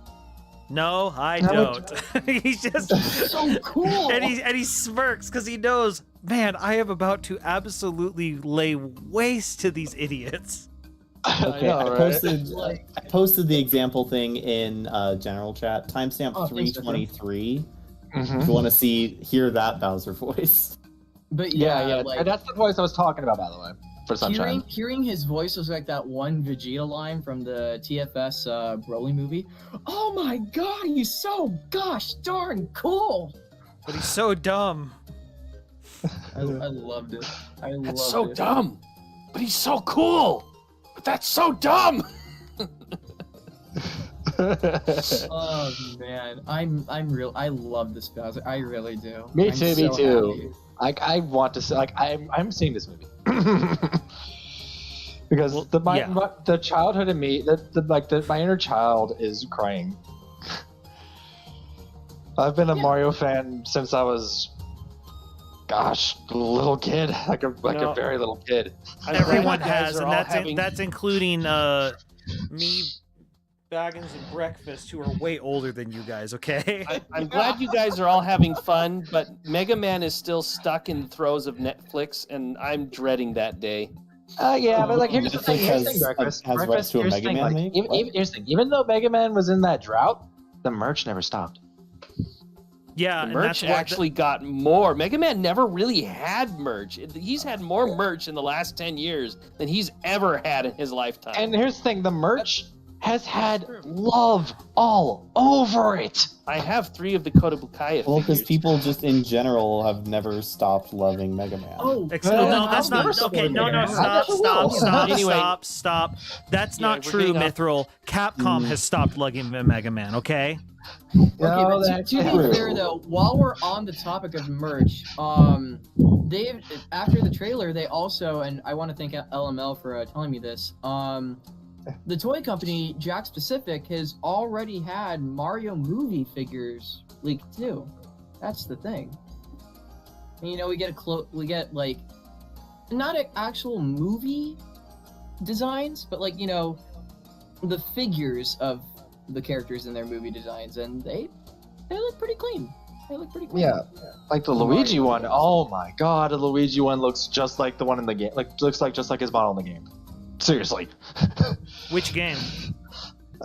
No, I No, don't. He's just so cool. and he smirks because he knows, man, I am about to absolutely lay waste to these idiots. okay, know, I right? posted the example thing in general chat. Timestamp Oh, thanks, 323. Mhm. If you want to hear that Bowser voice. But Yeah, like, and that's the voice I was talking about, by the way, for Sunshine. Hearing his voice was like that one Vegeta line from the TFS Broly movie. Oh my god, he's so gosh darn cool. But he's so dumb. I loved it. I loved That's so it. dumb. But he's so cool. But that's so dumb. Oh man, I love this Bowser. I really do. Me I'm too, me so too. happy. Like, I want to say, like, I'm seeing this movie. Because Well, the childhood in me, my inner child is crying. I've been a Mario fan since I was, gosh, a little kid, like a No. very little kid. I'm glad Everyone you guys has, are and all having- that's including me, Baggins, and Breakfast, who are way older than you guys. Okay. I'm glad you guys are all having fun, but Mega Man is still stuck in the throes of Netflix, and I'm dreading that day. Yeah, but like here's the Netflix thing, has rights to a here's the Mega thing, Man, like, maybe? here's the thing, even though Mega Man was in that drought, the merch never stopped. Yeah, The and merch that's what actually got more. Mega Man never really had merch. He's had more merch in the last 10 years than he's ever had in his lifetime. And here's the thing, the merch has had love all over it. I have 3 of the Kodabukaya Well, because figures. people just in general have never stopped loving Mega Man. Oh, No, that's I'll never not okay. No, no, support it. stop. Anyway. Stop. That's Yeah, not we're true, getting off- Mithril. Capcom has stopped lugging Mega Man. Okay. Okay, but to be fair though, while we're on the topic of merch, they after the trailer, they also, and I want to thank LML for telling me this. The toy company Jack Pacific has already had Mario movie figures leaked too. That's the thing. And, we get like not actual movie designs, but like the figures of the characters in their movie designs, and they look pretty clean. They look pretty clean. Yeah, like the Luigi one. Oh my god, the Luigi one looks just like the one in the game. Looks like just like his model in the game. Seriously. Which game?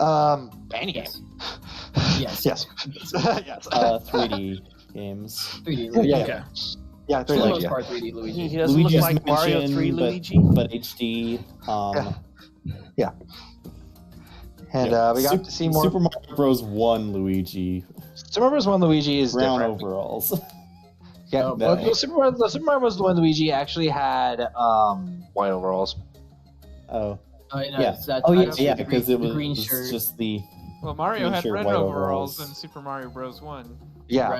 Any game. Yes. Yes. Yes. 3D games. 3D. Yeah. Okay. Yeah. For the 3D, most yeah. part, 3D Luigi. He doesn't Luigi's look like Mario mentioned, 3 but- Luigi. But HD. And we got to see more. Super Mario Bros. 1 Luigi. Super Mario Bros. 1 Luigi is Brown different. overalls. Yeah, Oh, well, no. the Super Mario Bros. 1 Luigi actually had white overalls. Oh. Oh, yeah. Yeah. It's that Oh, time yeah, of the because green- it the was green shirt. just the. Well, Mario Green had shirt, red white overalls overalls. in Super Mario Bros. 1. Yeah.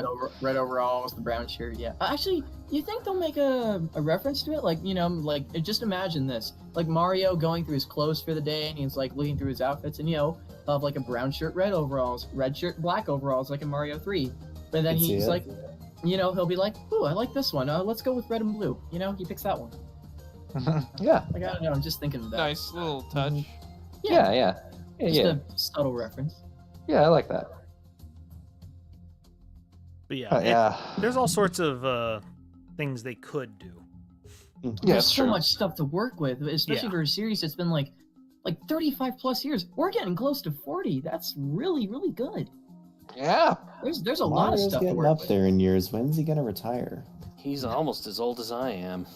Red overalls, the brown shirt. Yeah. Actually, you think they'll make a reference to it? Like, just imagine this: like Mario going through his clothes for the day, and he's like looking through his outfits, and he'll have like a brown shirt, red overalls, red shirt, black overalls, like in Mario 3. But then Could see he's it. like, he'll be like, "Ooh, I like this one. Let's go with red and blue." He picks that one. Yeah. Like, I don't know. I'm just thinking of that. Nice little touch. Yeah. Just a subtle reference. Yeah, I like that. But yeah, Yeah. there's all sorts of things they could do. Yeah, There's it's so true. much stuff to work with, especially Yeah. for a series that's been like 35 plus years. We're getting close to 40. That's really, really good. Yeah. There's a lot of Mario's stuff to getting work up with. there in years. When's he gonna retire? He's almost as old as I am.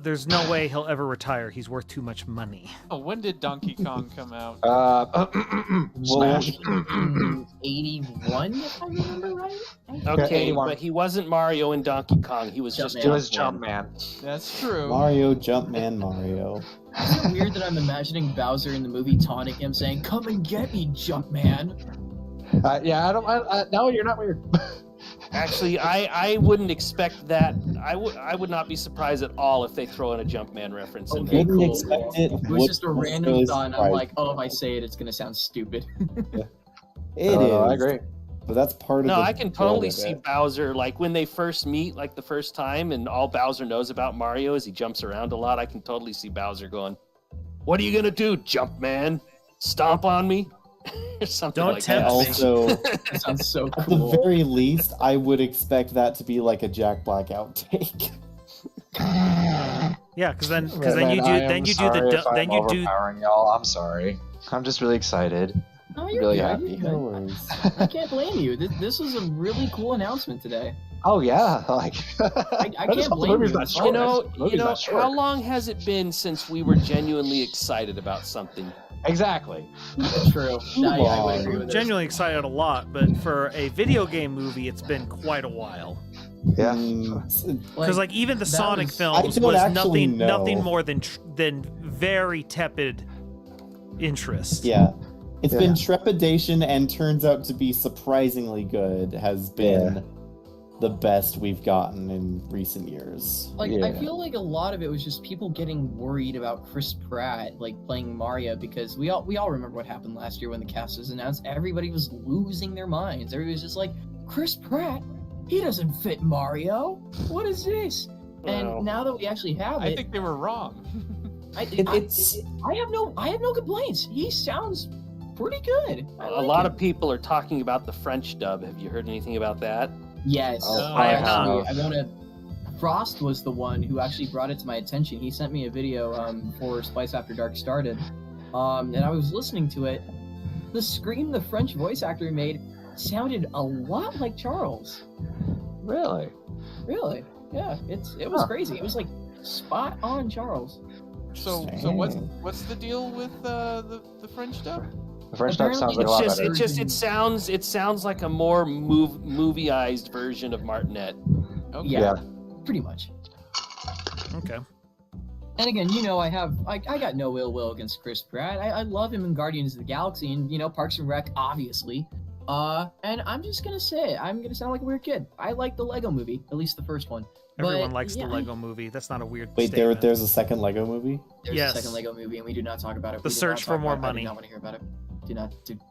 There's no way he'll ever retire. He's worth too much money. Oh, when did Donkey Kong come out? Smash. 81, if I remember right. Okay, 81. but he wasn't Mario in Donkey Kong. He was just Jumpman. It was Jumpman. Jumpman. That's true. Mario, Jumpman, Mario. Isn't it weird that I'm imagining Bowser in the movie taunting him, saying, "Come and get me, Jumpman"? Yeah, no, you're not weird. Actually, I wouldn't expect that. I would not be surprised at all if they throw in a Jumpman reference in Okay, there. Wouldn't cool. expect it. It was just a Wouldn't random really thought. And I'm surprise like, oh, if I say it, it's gonna sound stupid. It is. I agree. But that's part of No, the I can fun totally of see it. Bowser, like when they first meet, like the first time, and all Bowser knows about Mario is he jumps around a lot. I can totally see Bowser going, "What are you gonna do, Jumpman? Stomp on me?" or something Don't like tempt that. me. Also, That sounds so at the cool. very least, I would expect that to be like a Jack Black outtake. Yeah, because then you Overpowering y'all. I'm sorry. I'm just really excited. No, you're Really good, happy. you're No good. worries. I can't blame you. This was a really cool announcement today. Oh yeah, like I can't blame movie's you. not It's short. You know, The movie's not short. how long has it been since we were genuinely excited about something? Exactly. True. Yeah, I would agree with this. genuinely excited a lot, but for a video game movie, it's been quite a while. Yeah. Because like even the that Sonic was- films I don't was actually nothing know. more than very tepid interest. Yeah. It's Yeah. been trepidation and turns out to be surprisingly good, has been the best we've gotten in recent years. Like, Yeah. I feel like a lot of it was just people getting worried about Chris Pratt, like, playing Mario, because we all remember what happened last year when the cast was announced. Everybody was losing their minds. Everybody was just like, Chris Pratt? He doesn't fit Mario. What is this? Well, And now that we actually have I it, think they were wrong. I have no complaints. He sounds pretty good. I a like lot him. of people are talking about the French dub. Have you heard anything about that? Yes, Oh, I wow. want to. Frost was the one who actually brought it to my attention. He sent me a video before Splice After Dark started, and I was listening to it. The scream the French voice actor made sounded a lot like Charles. Really? Really? Yeah, it was Huh. crazy. It was like spot on Charles. So what's the deal with the French dub? The French dub sounds like a Apparently lot it's better. It sounds like a more movieized version of Martinet. Okay. Yeah, pretty much. Okay. And again, I got no ill will against Chris Pratt. I love him in Guardians of the Galaxy, and Parks and Rec, obviously. And I'm just gonna say, I'm gonna sound like a weird kid. I like the Lego Movie, at least the first one. Everyone But, likes yeah, the Lego Movie. That's not a weird Wait, statement. there's a second Lego movie? There's Yes. a second Lego Movie, and we do not talk about it. The We do Search not for talk More about it. Money. I do not want to hear about it.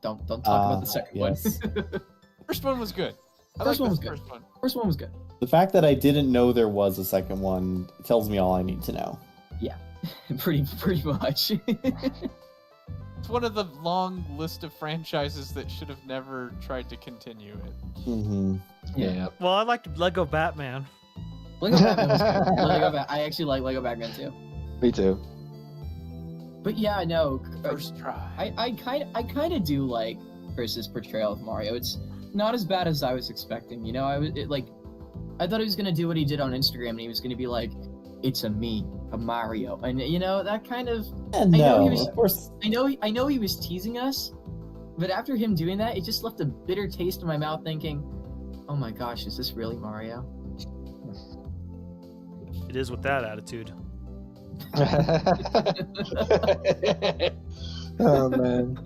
Don't talk about the second yes. one. First one was good. I First like one the was good. first one. First one was good. The fact that I didn't know there was a second one tells me all I need to know. pretty much. It's one of the long list of franchises that should have never tried to continue it. Mm-hmm. Yeah. Well, I liked Lego Batman. Lego Batman was good. I actually like Lego Batman too. Me too. But yeah, no. First try. I kind of do like Chris's portrayal of Mario. It's not as bad as I was expecting. You know, I thought he was gonna do what he did on Instagram, and he was gonna be like, "It's a Mario," and you know that kind of. No, he was- of course. I know he was teasing us, but after him doing that, it just left a bitter taste in my mouth, thinking, "Oh my gosh, is this really Mario?" It is with that attitude. Oh man.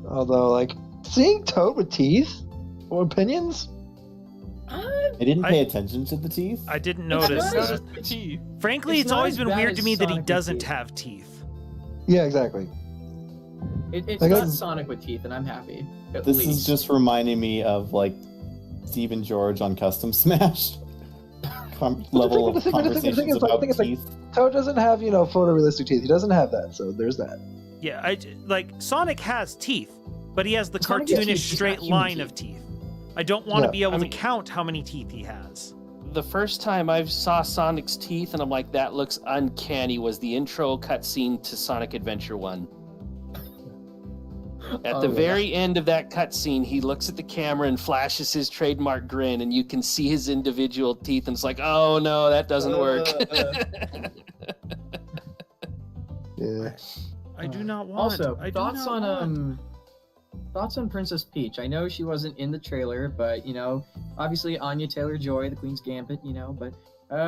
Although, like, seeing Toad with teeth or opinions? I didn't pay attention to the teeth. I didn't It's notice not that. as- The teeth. Frankly, it's it's not always as been bad weird as to me that he Sonic with doesn't teeth. have teeth. Yeah, exactly. It's Like, not I- Sonic with teeth, and I'm happy. At This least. is just reminding me of like Steve and George on Custom Smash. Level the of thing is, conversations like, about the thing is, like, teeth. Toad doesn't have, photorealistic teeth. He doesn't have that, so there's that. Yeah, like Sonic has teeth, but he has the Sonic has teeth, cartoonish he's not straight human line teeth. of teeth. I don't want to Yeah, be able I to mean- count how many teeth he has. The first time I saw Sonic's teeth and I'm like, that looks uncanny, was the intro cutscene to Sonic Adventure 1. At Oh, the yeah. very end of that cutscene, he looks at the camera and flashes his trademark grin, and you can see his individual teeth, and it's like, oh no, that doesn't work. Yeah. I do not want. Also, I do thoughts not on want. thoughts on Princess Peach. I know she wasn't in the trailer, but obviously Anya Taylor-Joy, the Queen's Gambit. But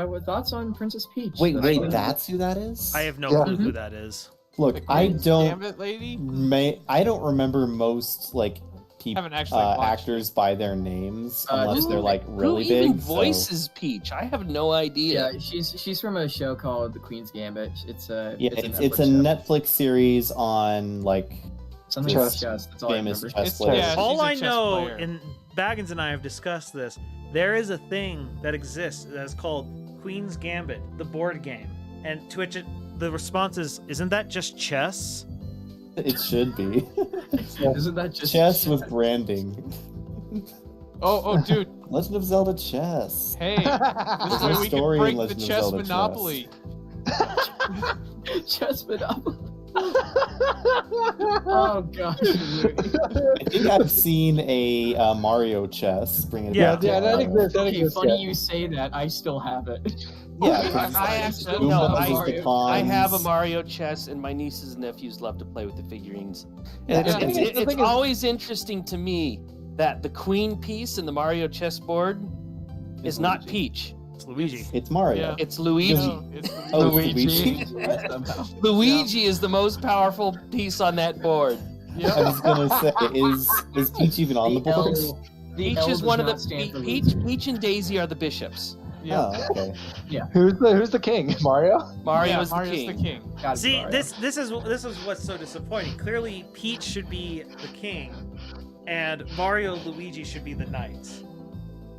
what thoughts on Princess Peach? Wait, The Queen- that's who that is? I have no Yeah. clue who that is. Look, The I Queen's don't. Gambit lady. I don't remember most people, Haven't actually watched actors by their names unless who- they're like really Who even big. so- voices Peach? I have no idea. Yeah, she's from a show called The Queen's Gambit. It's a Yeah, it's a show. Netflix series on like Something Chess. with chess. That's all I famous remember. chess It's- players. yeah, All she's a I chess know, player. and Baggins and I have discussed this, there is a thing that exists that's called Queen's Gambit, the board game. And to which the response is, isn't that just chess? It should be Isn't that just chess with branding. Oh, dude. Legend of Zelda chess. Hey, this There's way a we story can in break the Legend of chess Zelda monopoly. chess monopoly? Oh gosh. I think I've seen a Mario chess. Bring it Yeah. back. Yeah, that exists. That Okay, exists. funny Yeah. you say that. I still have it. Yeah, 'cause I it's actually- Goombas no, as I- the I have a pawns. Mario chess, and my nieces and nephews love to play with the figurines. Yeah, And the thing is- the it's thing is- always interesting to me that the queen piece in the Mario chessboard is not Peach. It's Luigi. It's Mario. Yeah. It's Luigi. No, it's Oh, Luigi. Luigi. Somehow. Luigi is the most powerful piece on that board. Yep. I was gonna say, is Peach even on the board? The Peach L is does one of not the stand for Peach. losing. Peach and Daisy are the bishops. Yeah. Oh, okay. Who's the king? Mario? Mario Yeah, is the Mario's king. the king. Gotta be See, Mario. this is what's so disappointing. Clearly, Peach should be the king, and Mario Luigi should be the knights.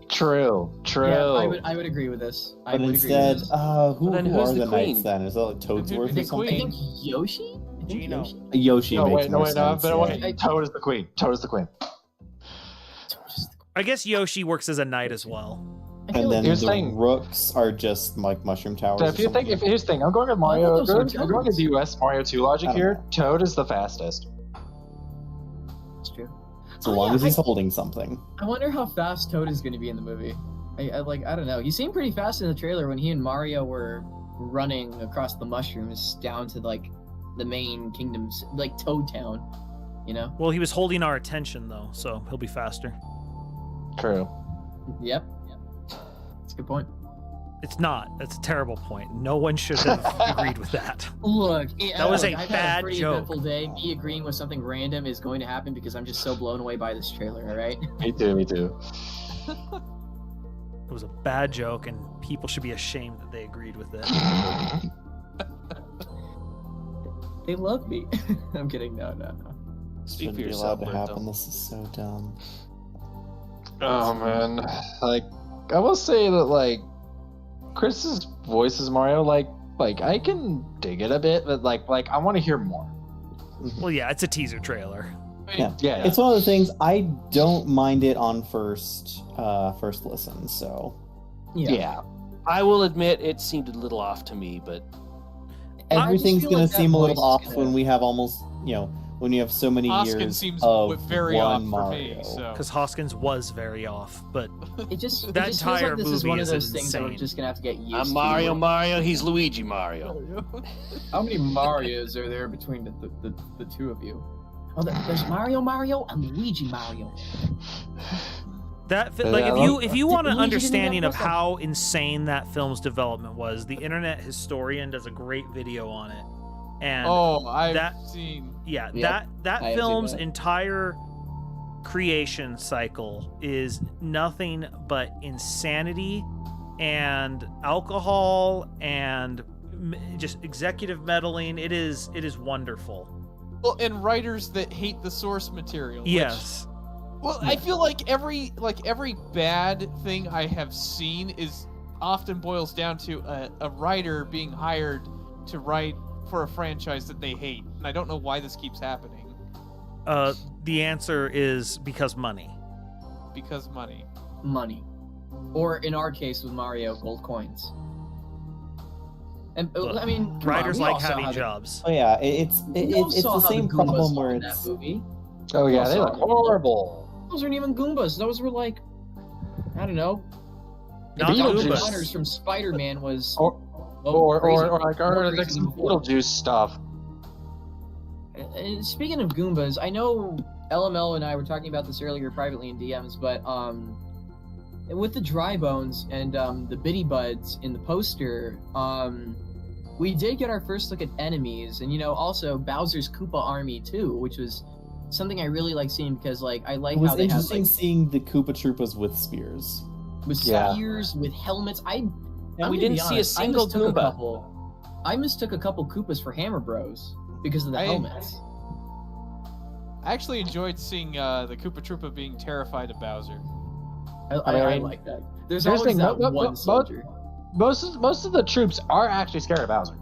True. Yeah, I would agree with this. I But would instead, agree with this. who Then are who's the the queen? knights then? Is that like Toadsworth The or I something? queen. think Yoshi. I think Gino. Yoshi. Yoshi No, makes wait, no, more wait, no, sense. but yeah. wait. Toad is the queen. Toad is the queen. I guess Yoshi works as a knight as well. I feel And like then Here's the the thing. rooks are just like mushroom towers. So or if you think, something. here's the thing, I'm going with I Mario. thought those were I'm going with toads. US Mario 2 logic I don't here. know. Toad is the fastest. it's true. so Oh, long yeah, as he's holding something. I wonder how fast Toad is going to be in the movie. I don't know. He seemed pretty fast in the trailer when he and Mario were running across the mushrooms down to like the main kingdoms, like Toad Town. Well, he was holding our attention though, so he'll be faster. True. Yep. That's a good point. It's not. That's a terrible point. No one should have agreed with that. Look, That was a I've had bad a pretty joke. eventful day. Me agreeing with something random is going to happen because I'm just so blown away by this trailer. All right. Me too. Me too. It was a bad joke, and people should be ashamed that they agreed with it. They love me. I'm kidding. No. Speak Shouldn't for be yourself, allowed to happen. Berto. This is so dumb. Oh man, like I will say that like Chris's voice as Mario, like I can dig it a bit, but like I want to hear more. Well, yeah, it's a teaser trailer. Yeah. Yeah, It's one of the things I don't mind it on first listen. So yeah. I will admit it seemed a little off to me, but everything's feel gonna like that seem a little voice off is gonna- when we have almost when you have so many Hoskin years seems of very one off for Mario. me. So Because Hoskins was very off, but It just That feels entire like this is movie one of is those things that we're insane. just gonna have to get used I'm to. Mario Mario, he's Luigi Mario. How many Marios are there between the two of you? Oh, there's Mario and Luigi Mario. that Yeah, like I if you want an Luigi didn't understanding have of muscle. how insane that film's development was, the Internet Historian does a great video on it, and oh, I've that- seen. yeah, Yep, that I have seen film's that. entire creation cycle is nothing but insanity and alcohol and just executive meddling. It is wonderful. Well, and writers that hate the source material. which- Yes. well, I feel like every bad thing I have seen is often boils down to a writer being hired to write for a franchise that they hate, and I don't know why this keeps happening. The answer is because money. Because money. Money, or in our case with Mario, gold coins. And Look, I mean, come Writers on, we all like saw having how jobs. Oh yeah, it's We all it's saw the how same Goombas problem were where in it's that movie. Oh yeah, they Also- look horrible. Those weren't even Goombas. Those were like, I don't know. Not Dr. Goombas. Connors from Spider-Man was. Or oh, crazy. or like More or crazy like than some before. Beetlejuice stuff. And speaking of Goombas, I know LML and I were talking about this earlier privately in DMs, but with the dry bones and the bitty buds in the poster, we did get our first look at enemies, and also Bowser's Koopa army too, which was something I really like seeing because like I like it was how they have interesting like seeing the Koopa Troopas with spears. with Yeah. spears, with helmets. And I'm we gonna didn't be see a honest, single Goomba. I mistook a couple Koopas for Hammer Bros because of the I- helmets. I actually enjoyed seeing the Koopa Troopa being terrified of Bowser. I mean, like that. There's here's the always thing, that mo- one mo- soldier. Most of the troops are actually scared of Bowser.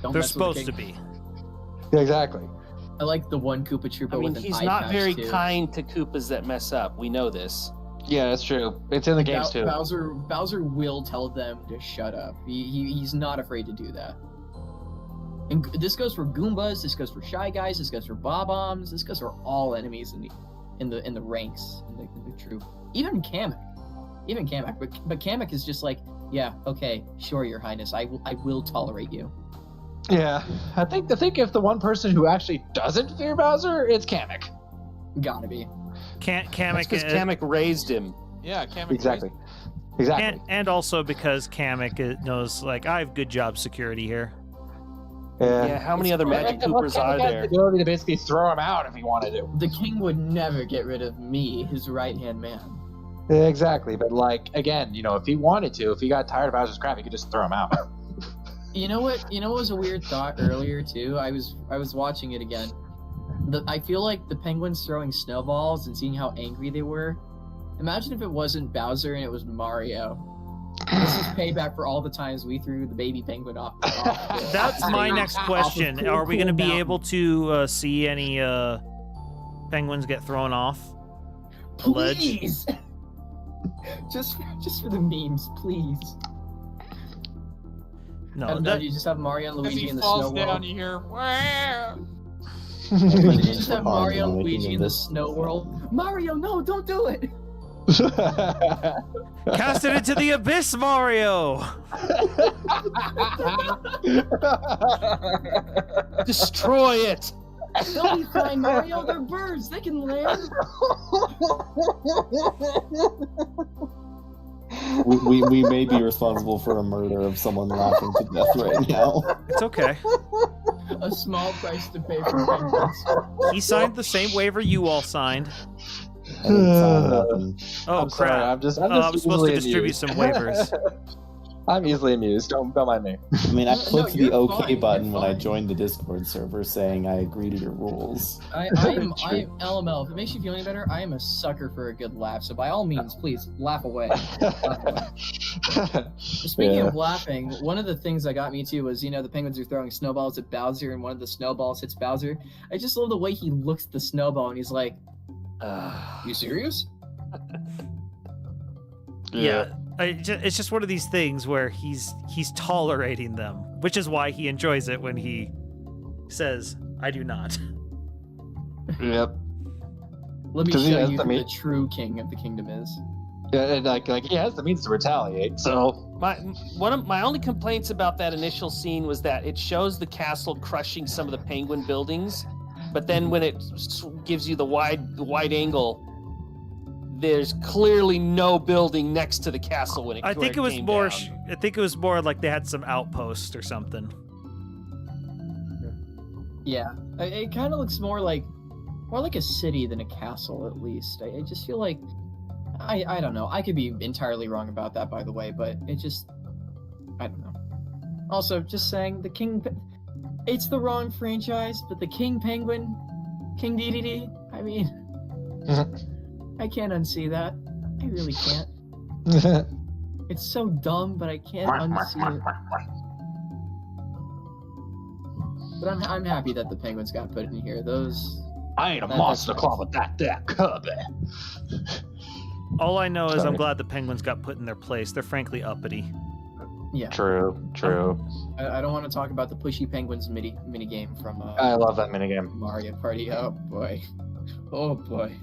Don't They're mess with the supposed to king. be. Yeah, exactly. I like the one Koopa Troopa I mean, with an he's eye not patch, very too. kind to Koopas that mess up. We know this. Yeah, that's true. It's in the games too. Bowser will tell them to shut up. He's not afraid to do that. And this goes for Goombas. This goes for Shy Guys. This goes for Bob-Ombs. This goes for all enemies in the ranks in the troop. Even Kamek. But Kamek is just like, yeah, okay, sure, Your Highness, I will tolerate you. Yeah, I think if the one person who actually doesn't fear Bowser, it's Kamek. Gotta be. Kamek Because Kamek raised him. Yeah, Kamek. Exactly. and also because Kamek knows, like, I have good job security here. Yeah, how many other Magic Koopas are Kamek has there? the ability to basically throw him out if he wanted to. The king would never get rid of me, his right-hand man. Yeah, exactly, but like again, if he wanted to, if he got tired of Bowser's crap, he could just throw him out. You know what was a weird thought earlier too? I was watching it again. I feel like the penguins throwing snowballs and seeing how angry they were. Imagine if it wasn't Bowser and it was Mario. This is payback for all the times we threw the baby penguin off. That's my next question. Cool, Are we going to cool be mountain. able to see any penguins get thrown off? the ledge? Please, just for the memes, please. No, And that, you just have Mario and As Luigi he in the falls snow down, world. you hear. "Wah!" You just have Hard Mario to and make Luigi in the this. snow world. Mario, no, don't do it. cast it into the abyss, Mario. Destroy it! They'll be fine, Mario. They're birds. They can land. we may be responsible for a murder of someone laughing to death right now. It's okay. A small price to pay for penguins. He signed the same waiver you all signed. I didn't sign nothing. Oh, I'm crap. sorry, I'm just I was supposed to easily distribute amused. some waivers. I'm easily amused. Don't mind me. I mean, I No, clicked the you're OK fine, button you're when I fine. joined the Discord server saying I agree to your rules. I am LML. If it makes you feel any better, I am a sucker for a good laugh. So by all means, please laugh away. Speaking Yeah. of laughing, one of the things that got me too was the penguins are throwing snowballs at Bowser, and one of the snowballs hits Bowser. I just love the way he looks at the snowball and he's like, "You serious?" Yeah. It's just one of these things where he's tolerating them, which is why he enjoys it when he says, "I do not." Yep. Let me 'Cause he show has you the who mean- the true king of the kingdom is. Yeah, and like he has the means to retaliate. So One of my only complaints about that initial scene was that it shows the castle crushing some of the penguin buildings, but then when it gives you the wide angle, there's clearly no building next to the castle when it. I think it was came more. down. I think it was more like they had some outposts or something. Yeah, it kind of looks more like a city than a castle, at least. I just feel like I don't know. I could be entirely wrong about that, by the way, but it just I don't know. Also, just saying it's the wrong franchise, but the King Penguin, King DDD. I mean, I can't unsee that. I really can't. It's so dumb, but I can't unsee it. But I'm happy that the penguins got put in here. Those. I ain't a That's monster nice. claw with that cubby. All I know is I'm Sorry. glad the penguins got put in their place. They're frankly uppity. Yeah. True. I don't want to talk about the pushy penguins mini game from I love that minigame. Mario Party. Oh boy. Oh boy.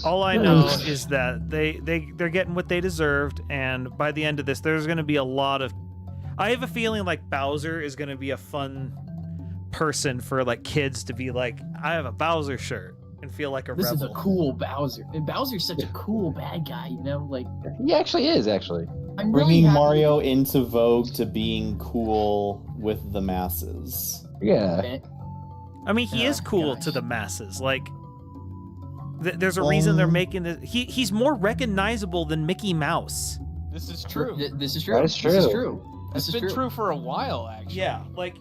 All I know is that they're getting what they deserved, and by the end of this, there's going to be a lot of. I have a feeling like Bowser is going to be a fun person for like kids to be like, I have a Bowser shirt and feel like a This rebel. is a cool Bowser. And Bowser's such a cool bad guy, Like He actually is, actually. I'm really Bringing happy- Mario into vogue to being cool with the masses. Yeah. I mean, he Oh, is cool gosh. to the masses. Like, there's a reason they're making this. He's more recognizable than Mickey Mouse. This is true. This is true. That is This is true. true. It's This is been true for a while, actually. Yeah, like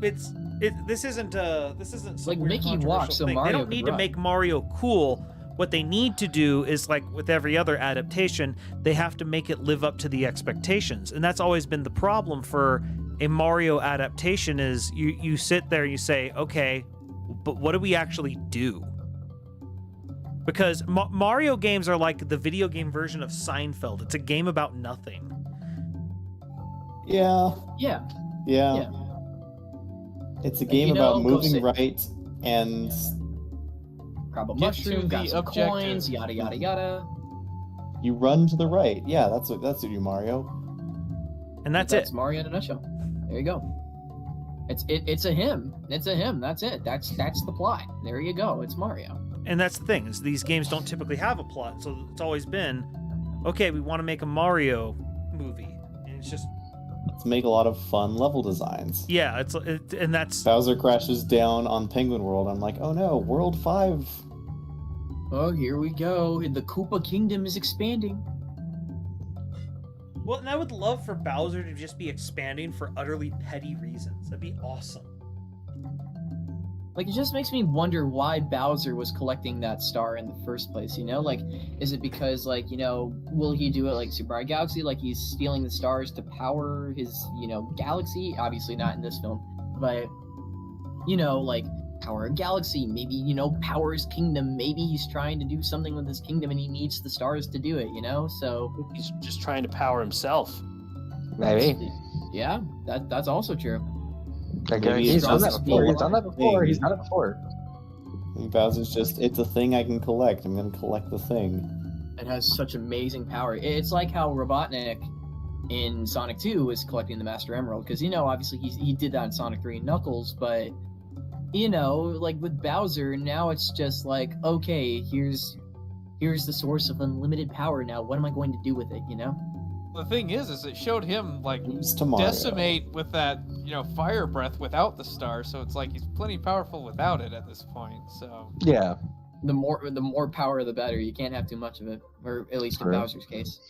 this isn't some Like weird Mickey controversial walks, so thing. They Mario don't can need to run. make Mario cool. What they need to do is, like with every other adaptation, they have to make it live up to the expectations, and that's always been the problem for a Mario adaptation. Is you sit there and you say, okay, but what do we actually do? Because Mario games are like the video game version of Seinfeld. It's a game about nothing. Yeah, Yeah. yeah. It's a game you know, about go moving sit- right and Grab a Get mushroom, to got the some objective. coins, yada yada yada. you run to the right. Yeah, that's what you, Mario. And that's it. Mario in a nutshell. There you go. It's a him. It's a him. That's it. That's the plot. There you go. It's Mario. And that's the thing, is these games don't typically have a plot, so it's always been, okay, we want to make a Mario movie, and it's just, Let's make a lot of fun level designs. yeah, and that's, Bowser crashes down on Penguin World. I'm like, oh no, World 5. Oh, here we go. The Koopa Kingdom is expanding. well, and I would love for Bowser to just be expanding for utterly petty reasons. That'd be awesome. Like, it just makes me wonder why Bowser was collecting that star in the first place, Like, is it because, like, will he do it like Super Mario Galaxy? Like, he's stealing the stars to power his, galaxy? Obviously not in this film. But, like, power a galaxy. Maybe, power his kingdom. Maybe he's trying to do something with his kingdom and he needs the stars to do it, So, He's just trying to power himself. Maybe. yeah, that's also true. Okay, Maybe he's it's done that just before. a He's done that before. thing. He's done it before. And Bowser's just, it's a thing I can collect. I'm going to collect the thing. It has such amazing power. It's like how Robotnik in Sonic 2 was collecting the Master Emerald, because obviously he did that in Sonic 3 and Knuckles, but like with Bowser, now it's just like, okay, here's here's the source of unlimited power. Now, what am I going to do with it? You know? The thing is it showed him like Who's tomorrow? decimate with that, fire breath without the star. So it's like he's plenty powerful without it at this point. So Yeah. The more power, the better. You can't have too much of it, or at least in True. Bowser's case.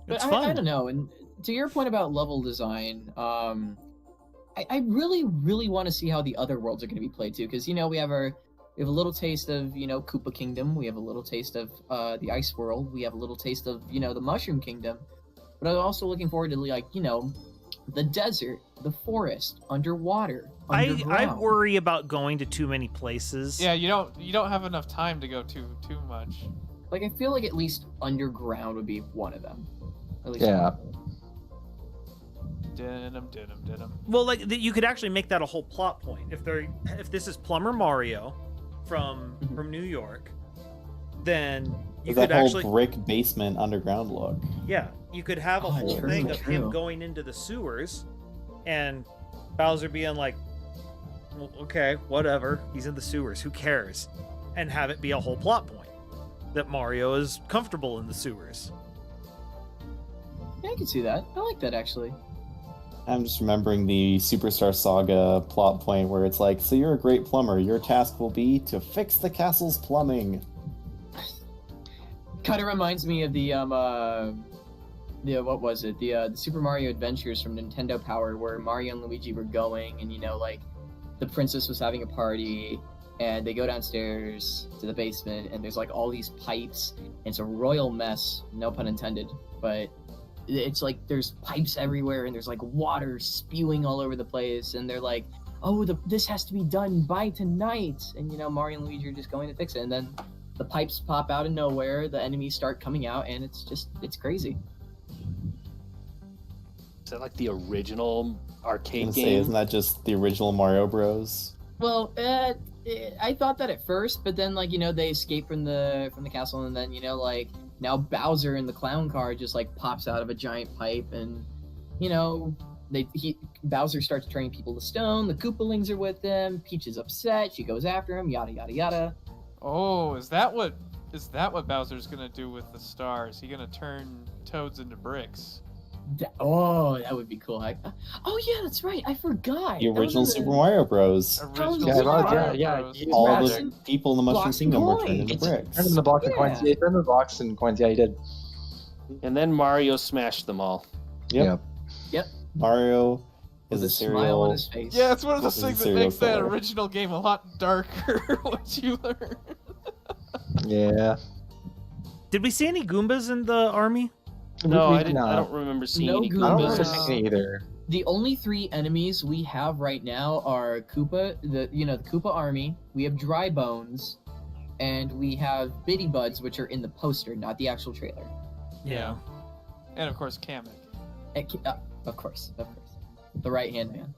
But It's I fun. don't know. And to your point about level design, I really, really want to see how the other worlds are going to be played too, because we have a little taste of Koopa Kingdom, we have a little taste of the Ice World, we have a little taste of the Mushroom Kingdom, but I'm also looking forward to the desert, the forest, underwater. I Underground. worry about going to too many places. yeah, you don't have enough time to go too much. Like, I feel like at least underground would be one of them. At least Yeah. Denim. Well, you could actually make that a whole plot point. If this is Plumber Mario from New York, then you That could whole actually brick basement underground look. yeah, you could have a Oh, whole true, thing of him true. going into the sewers, and Bowser being like, well, okay, whatever, he's in the sewers, who cares, and have it be a whole plot point that Mario is comfortable in the sewers. Yeah, I can see that. I like that, actually. I'm just remembering the Superstar Saga plot point where it's like, so you're a great plumber. Your task will be to fix the castle's plumbing. Kind of reminds me of the what was it? The Super Mario Adventures from Nintendo Power, where Mario and Luigi were going, and the princess was having a party, and they go downstairs to the basement, and there's all these pipes, and it's a royal mess, no pun intended, but it's there's pipes everywhere, and there's water spewing all over the place, and they're like, oh, this has to be done by tonight, and Mario and Luigi are just going to fix it, and then the pipes pop out of nowhere, the enemies start coming out, and it's crazy. Is that like the original I arcade was gonna say, game? isn't that just the original Mario Bros? Well, I thought that at first, but then they escape from the castle, and then now Bowser in the clown car just pops out of a giant pipe, and Bowser starts turning people to stone. The Koopalings are with him. Peach is upset. She goes after him. Yada yada yada. Oh, is that what Bowser's gonna do with the stars? He gonna turn toads into bricks? That would be cool. Oh yeah, that's right. I forgot. The That was original in the- Super Mario Bros. Original Yeah, Super right, Mario yeah, Bros. yeah. All Magic. the people in the Mushroom Blocks and Kingdom were turned into coins. bricks. Turn in the blocks and coins. Yeah. Yeah, turn in the blocks and coins. Yeah, he did. And then Mario smashed them all. Yep. Mario is With a a smile on serial. his face. Yeah, it's one of those This is things that serial makes that killer. original game a lot darker once you learn. Yeah. Did we see any Goombas in the army? No, We- I didn't. I no. don't remember seeing No any I don't Goombas. remember Goombas. seeing it either. The only three enemies we have right now are Koopa, the Koopa army. We have Dry Bones, and we have Bitty Buds, which are in the poster, not the actual trailer. Yeah. And of course, Kamek. Of course, the right hand man,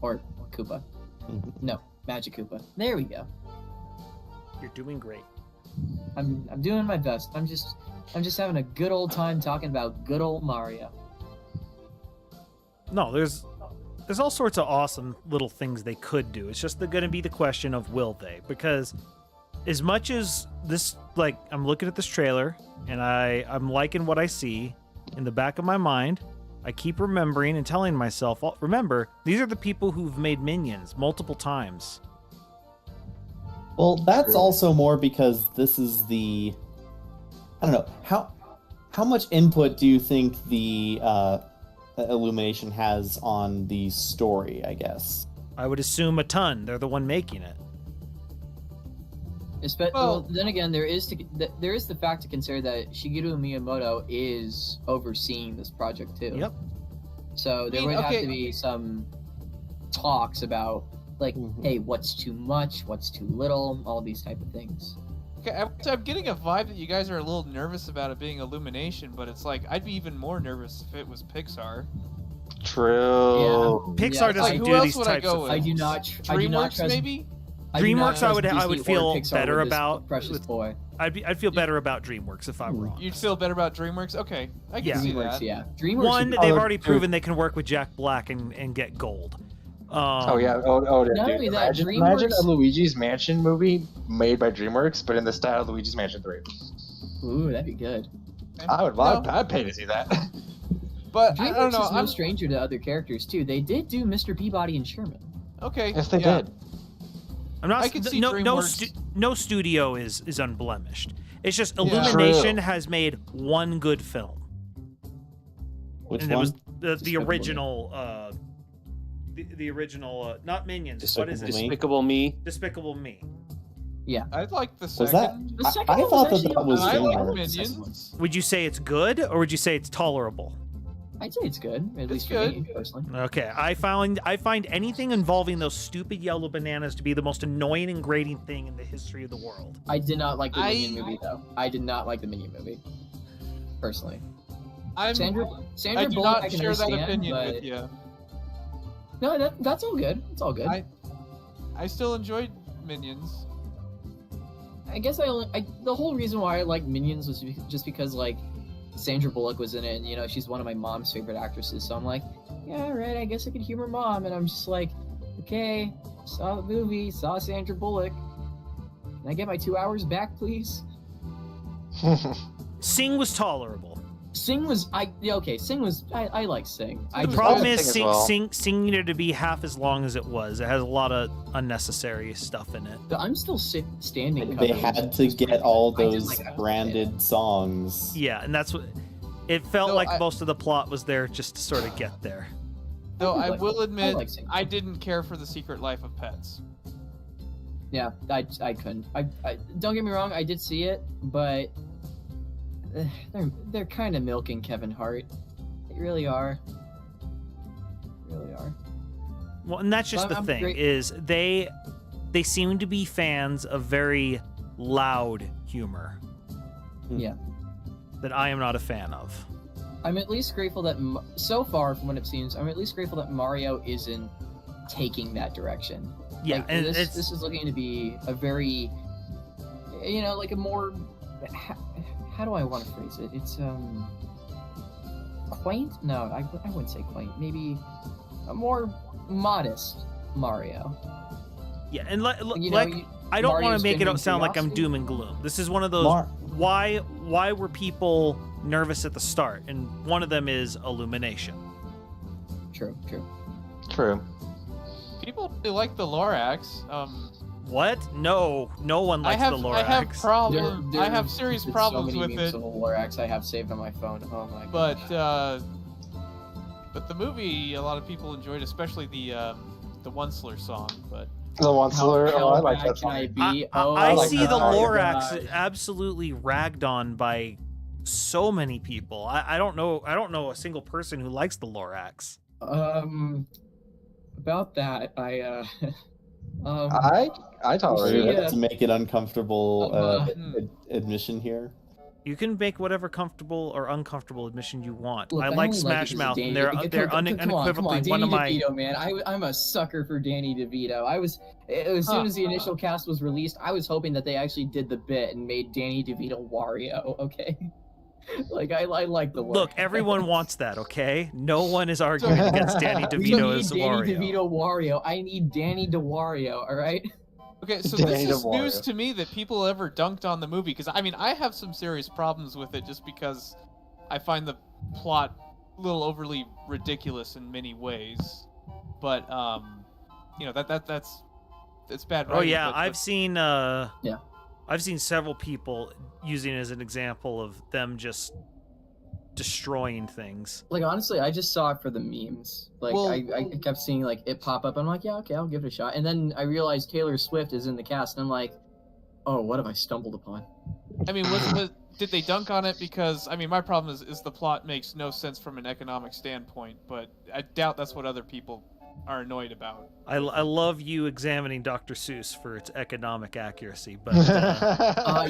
or Koopa. Mhm. No, Magic Koopa. There we go. You're doing great. I'm doing my best. I'm just having a good old time talking about good old Mario. No, there's all sorts of awesome little things they could do. It's just going to be the question of will they? Because as much as this, I'm looking at this trailer and I'm liking what I see, in the back of my mind, I keep remembering and telling myself, remember, these are the people who've made Minions multiple times. Well, that's also more because this is the. I don't know how much input do you think the Illumination has on the story? I guess. I would assume a ton. They're the one making it. Well, then again, there is the fact to consider that Shigeru Miyamoto is overseeing this project too. Yep. So there I mean, would have okay. to be some talks about Mhm. hey, what's too much, what's too little, all these type of things. Okay, I'm getting a vibe that you guys are a little nervous about it being Illumination, but it's I'd be even more nervous if it was Pixar. True. Pixar Yeah, doesn't who do else these would I types go of with? I things. do not. I do not DreamWorks, trust. maybe? I do not DreamWorks, trust I would Disney feel or Pixar better with this about- Precious with- boy. I'd feel better about DreamWorks if I were honest. You'd feel better about DreamWorks? Okay, I can Yeah. see DreamWorks, that. yeah. DreamWorks. One, would be- they've Oh, already true. proven they can work with Jack Black and get gold. Oh yeah, oh Not dude. only that, Imagine a DreamWorks- Luigi's Mansion movie made by DreamWorks, but in the style of Luigi's Mansion 3. Ooh, that'd be good. I'd pay to see that. But I DreamWorks don't know. is no I'm stranger to other characters too. They did do Mr. Peabody and Sherman. okay. Yes, they yeah. did. I'm not. I can see no DreamWorks. no studio is unblemished. It's just Yeah. Illumination True. has made one good film, Which and one? it was the Despicable Me. original. The original, not Minions. What is it? Despicable Me. Despicable Me. Despicable Me. I like the Was second. that? The second I one thought was that actually that was I like DreamWorks. Minions. Would you say it's good, or would you say it's tolerable? I'd say it's good, at least for good. me personally. Okay, I find anything involving those stupid yellow bananas to be the most annoying and grating thing in the history of the world. I did not like the I- Minion movie though. I did not like the Minion movie, personally. I'm. Sandra I do Bullock, not I can share that understand, opinion but with you. no, that's all good. It's all good. I still enjoyed Minions. I guess the whole reason why I liked Minions was just because like Sandra Bullock was in it, and you know she's one of my mom's favorite actresses. So I'm like, yeah, all right, I guess I could humor mom, and I'm just like, okay, saw the movie, saw Sandra Bullock. Can I get my 2 hours back, please? Sing was tolerable. Sing was Sing was I like Sing. The was problem good. is Sing as well. Sing needed to be half as long as it was. It has a lot of unnecessary stuff in it. I'm still standing. They covers. had to get all I did those like it. branded songs. Yeah, and that's what it felt No, like. I- Most of the plot was there just to sort of get there. Though I I like- will I admit, like Sing. I didn't care for The Secret Life of Pets. Yeah, I couldn't. I don't get me wrong, I did see it, but they're kind of milking Kevin Hart. They really are. They really are. Well, and that's just Well, the I'm thing great- is they seem to be fans of very loud humor. Yeah. That I am not a fan of. I'm at least grateful that so far from what it seems, I'm at least grateful that Mario isn't taking that direction. Yeah, Like, and this is looking to be a very, like a more. How do I want to phrase it? It's quaint. No, I wouldn't say quaint. Maybe a more modest Mario. yeah, and You know, like I don't want Mario's to make it genuine sound like I'm curiosity. doom and gloom. This is one of those Mar- why were people nervous at the start? And one of them is Illumination. True. True. People really like the Lorax. What? No, no one likes the Lorax. I have problems. There- I have serious there's problems so many with memes it. of the Lorax I have saved on my phone. Oh my god. But the movie, a lot of people enjoyed, especially the Onceler song. But The Onceler. Oh, I like bad that can I song. be? I like see that the song. Lorax absolutely ragged on by so many people. I don't know a single person who likes the Lorax. About that, I I tolerate Yeah. it. To make it uncomfortable Um, admission here. You can make whatever comfortable or uncomfortable admission you want. Look, I only like it Smash 'cause of Mouth, Danny- and they're come on, unequivocally Danny one of my. DeVito, man. I'm a sucker for Danny DeVito. As soon as the initial cast was released, I was hoping that they actually did the bit and made Danny DeVito Wario. Okay, like I like the Look, Lorax. everyone wants that, okay? No one is arguing against Danny We DeVito need as Danny Wario. DeVito Wario. I need Danny DeWario. All right. okay, so Danny this is DeVito. news to me that people ever dunked on the movie because I mean I have some serious problems with it just because I find the plot a little overly ridiculous in many ways. But that's bad. Oh writing, yeah, but- I've but- seen Yeah. I've seen several people using it as an example of them just destroying things. Like honestly, I just saw it for the memes. Like Well- I kept seeing like it pop up. I'm like, yeah, okay, I'll give it a shot. And then I realized Taylor Swift is in the cast, and I'm like, oh, what have I stumbled upon? I mean, did they dunk on it? Because I mean, my problem is the plot makes no sense from an economic standpoint, but I doubt that's what other people are annoyed about. I love you examining Dr. Seuss for its economic accuracy, but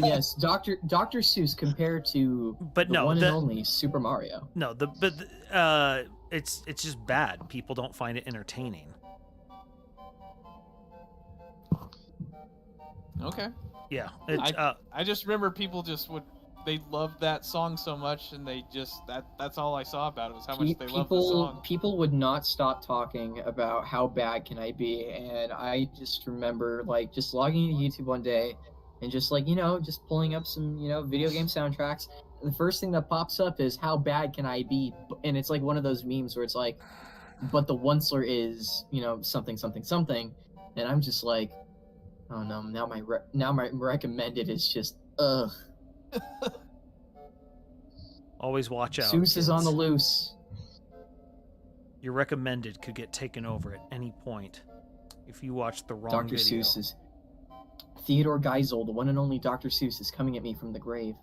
Yes, Dr. Seuss compared to but the no, one and only Super Mario. no, it's just bad. People don't find it entertaining. Okay. Yeah, I just remember people just would they loved that song so much, and they just that's all I saw about it was how much they loved the song. People would not stop talking about how bad can I be, and I just remember like just logging into YouTube one day and just like just pulling up some video game soundtracks. And the first thing that pops up is how bad can I be, and it's like one of those memes where it's like, but the Onceler is something something something, and I'm just like, oh no, now my recommended is just ugh. Always watch out. Seuss is on kids. the loose. Your recommended could get taken over at any point if you watch the wrong Dr. video. Seuss is Theodore Geisel, the one and only Dr. Seuss, is coming at me from the grave.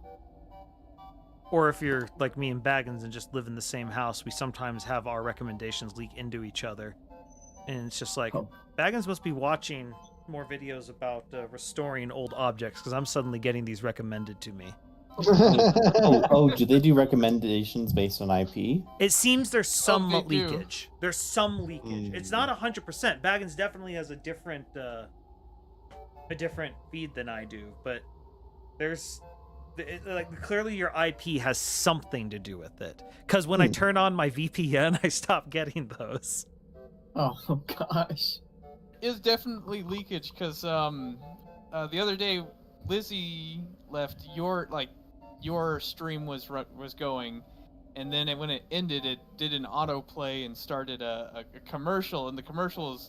Or if you're like me and Baggins and just live in the same house, we sometimes have our recommendations leak into each other. And it's just like, Baggins must be watching more videos about restoring old objects because I'm suddenly getting these recommended to me. Do they do recommendations based on IP? It seems there's some they do. leakage. There's some leakage. It's not 100%. Baggins definitely has a different feed than I do, but there's clearly your IP has something to do with it. Because when I turn on my VPN, I stop getting those. Oh gosh. Is definitely leakage because the other day Lizzie left your stream was going, and then when it ended, it did an autoplay and started a commercial, and the commercial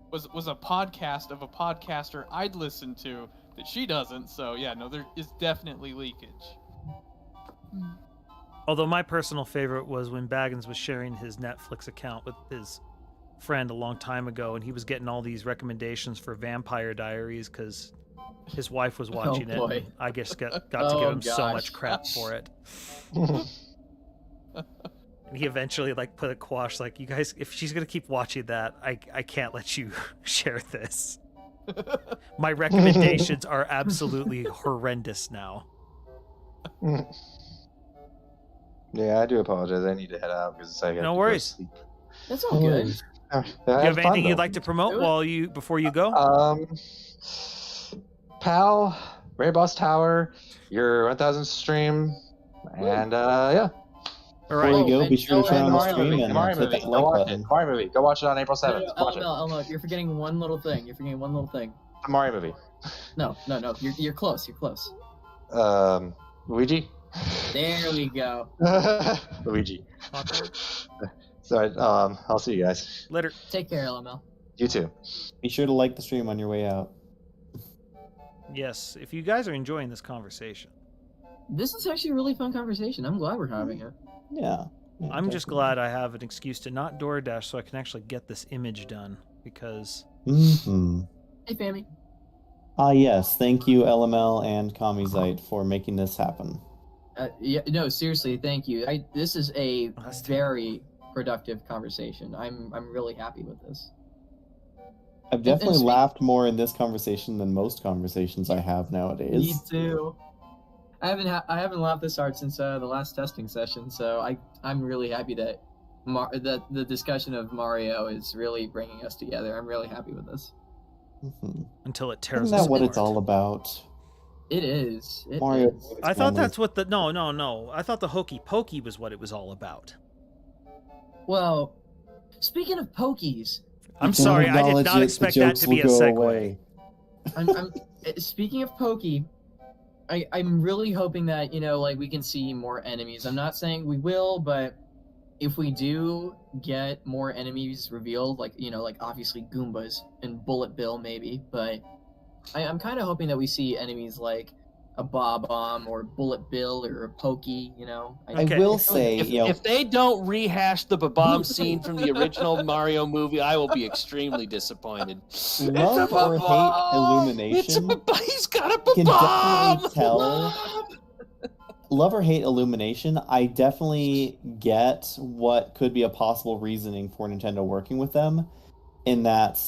was a podcast of a podcaster I'd listen to that she doesn't. So yeah, no, there is definitely leakage. Although my personal favorite was when Baggins was sharing his Netflix account with his friend a long time ago, and he was getting all these recommendations for Vampire Diaries because his wife was watching it. Boy. I guess got to give him so much crap for it. And he eventually put a quash you guys, if she's gonna keep watching that, I can't let you share this. My recommendations are absolutely horrendous now. Yeah, I do apologize. I need to head out because I got No to worries. Go sleep. That's all good. Do you have anything you'd like to promote before you go? Pal, Ray Boss Tower, your 1000 stream, and yeah. All right. Before you go, and be sure to turn on the Mario stream movie, and Mario hit movie. that Go like watch button. it. Mario movie. Go watch it on April 7th. Watch it. Elmo, you're forgetting one little thing. The Mario movie. No. You're close. Luigi. There we go. Luigi. Sorry. I'll see you guys. Later. Take care, LML. You too. Be sure to like the stream on your way out. Yes, if you guys are enjoying this conversation. This is actually a really fun conversation. I'm glad we're having it. Yeah. I'm just glad I have an excuse to not DoorDash so I can actually get this image done, because... Mm-hmm. Hey, Fammy. Yes. Thank you, LML and Kamizite, for making this happen. Yeah, no, seriously, thank you. This is a That's very productive conversation. I'm really happy with this. I've definitely laughed more in this conversation than most conversations I have nowadays. Me too. I haven't laughed this hard since the last testing session, so I'm really happy that the discussion of Mario is really bringing us together. I'm really happy with this. Mm-hmm. Until it tears Isn't us that what apart. it's all about? It is. Mario. is. I thought that's what the... No. I thought the Hokey Pokey was what it was all about. Well, speaking of pokies, I'm sorry, I did not expect that to be a segue. I'm speaking of pokey, I'm really hoping that we can see more enemies. I'm not saying we will, but if we do get more enemies revealed, like obviously Goombas and Bullet Bill maybe, but I'm kind of hoping that we see enemies like a Bob-omb or Bullet Bill or a Pokey, Okay. I will say, If they don't rehash the Bomb scene from the original Mario movie, I will be extremely disappointed. love or hate Illumination. He's got a can bomb. definitely tell. Love or hate Illumination, I definitely get what could be a possible reasoning for Nintendo working with them, in that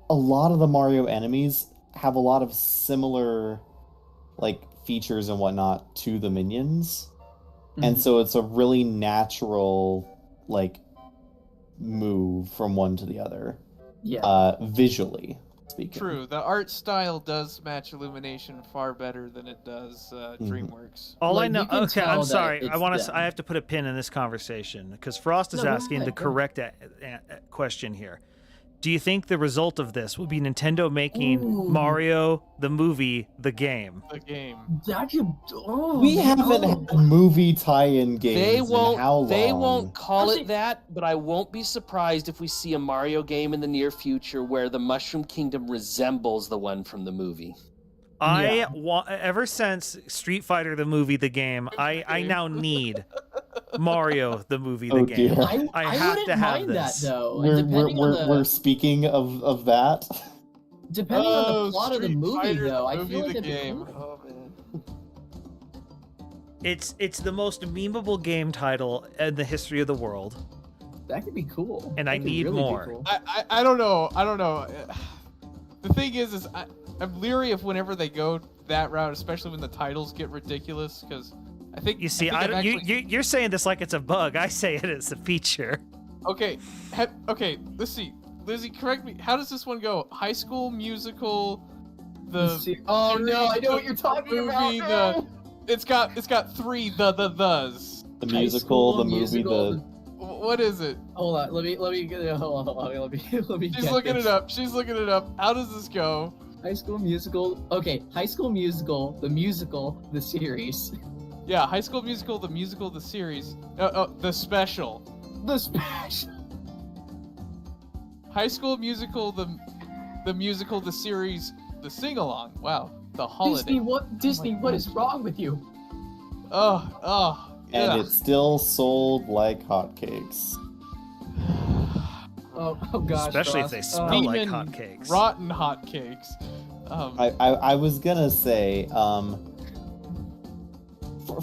a lot of the Mario enemies have a lot of similar features and whatnot to the minions. And so it's a really natural move from one to the other. Yeah. Visually. speaking. True, the art style does match Illumination far better than it does DreamWorks. All Like, I know. you can Okay, tell I'm that sorry. it's them. I have to put a pin in this conversation because Frost is No, go asking the ahead, go correct question here. Do you think the result of this will be Nintendo making Ooh. Mario the movie the game? The game. That could. Oh, We no. haven't had movie tie-in games They in how long? won't call Actually- it that, but I won't be surprised if we see a Mario game in the near future where the Mushroom Kingdom resembles the one from the movie. Ever since Street Fighter the movie the game, I now need Mario the movie the Oh, game. dear. I I have wouldn't to have mind this. that though. We're, depending on the we're speaking of that. depending on the plot of the Street movie, Fighter, though, I movie, feel like the it'd be game. cool. Oh man. It's the most memeable game title in the history of the world. That could be cool. And That I could need really be more. cool. I don't know. I don't know. The thing is I'm leery of whenever they go that route, especially when the titles get ridiculous. Because I think You see, I think I've you're saying this like it's a bug. I say it as a feature. Okay, okay. Let's see. Lizzie, correct me. How does this one go? High School Musical, Oh no, I know what the you're talking movie, about. No! It's got three thes. The High musical, School the movie, Musical, the What is it? Hold on, let me hold on, let me. She's get looking this. it up. She's looking it up. How does this go? High School Musical. Okay, High School Musical, the series, Yeah, High School Musical, the series. The special. the special. High School Musical, the musical, the series, the sing-along. Wow, the holiday. Disney, what is wrong with you? Oh, yeah. and it still sold like hotcakes. Oh gosh. Especially if Frost. they smell like Demon hotcakes. Rotten hotcakes. I was gonna say,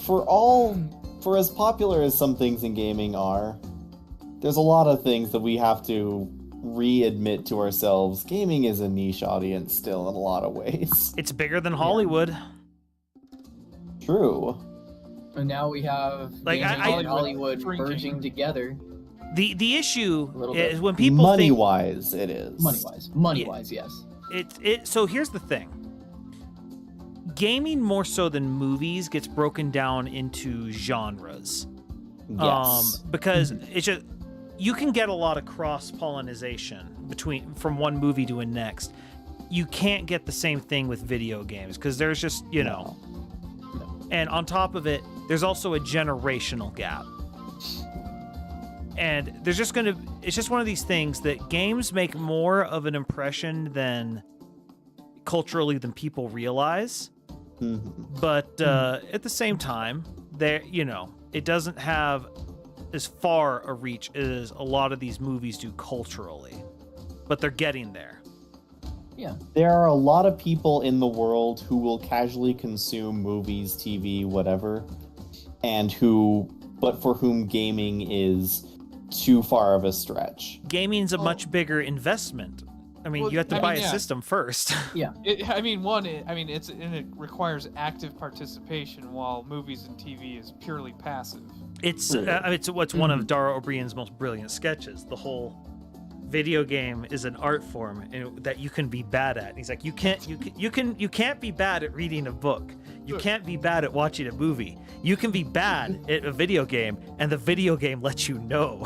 for as popular as some things in gaming are, there's a lot of things that we have to readmit to ourselves. Gaming is a niche audience still in a lot of ways. It's bigger than Hollywood. True. And now we have Like, gaming I- and Hollywood Drinking. merging together. The issue A little bit. is when people Money think wise, it is. Money wise, yes. So here's the thing. Gaming more so than movies gets broken down into genres. Yes. Because it's just you can get a lot of cross-pollination from one movie to a next. You can't get the same thing with video games because there's just, No. and on top of it, there's also a generational gap. And there's just it's just one of these things that games make more of an impression culturally than people realize. Mhm. But at the same time, it doesn't have as far a reach as a lot of these movies do culturally. But they're getting there. There are a lot of people in the world who will casually consume movies, TV, whatever, but for whom gaming is too far of a stretch. Gaming's a much bigger investment. I mean, Well, you have to I buy mean, a yeah. system first. it requires active participation, while movies and TV is purely passive. It's one of Dara O'Brien's most brilliant sketches. The whole video game is an art form that you can be bad at. And he's like, you can't be bad at reading a book. You can't be bad at watching a movie. You can be bad at a video game, and the video game lets you know.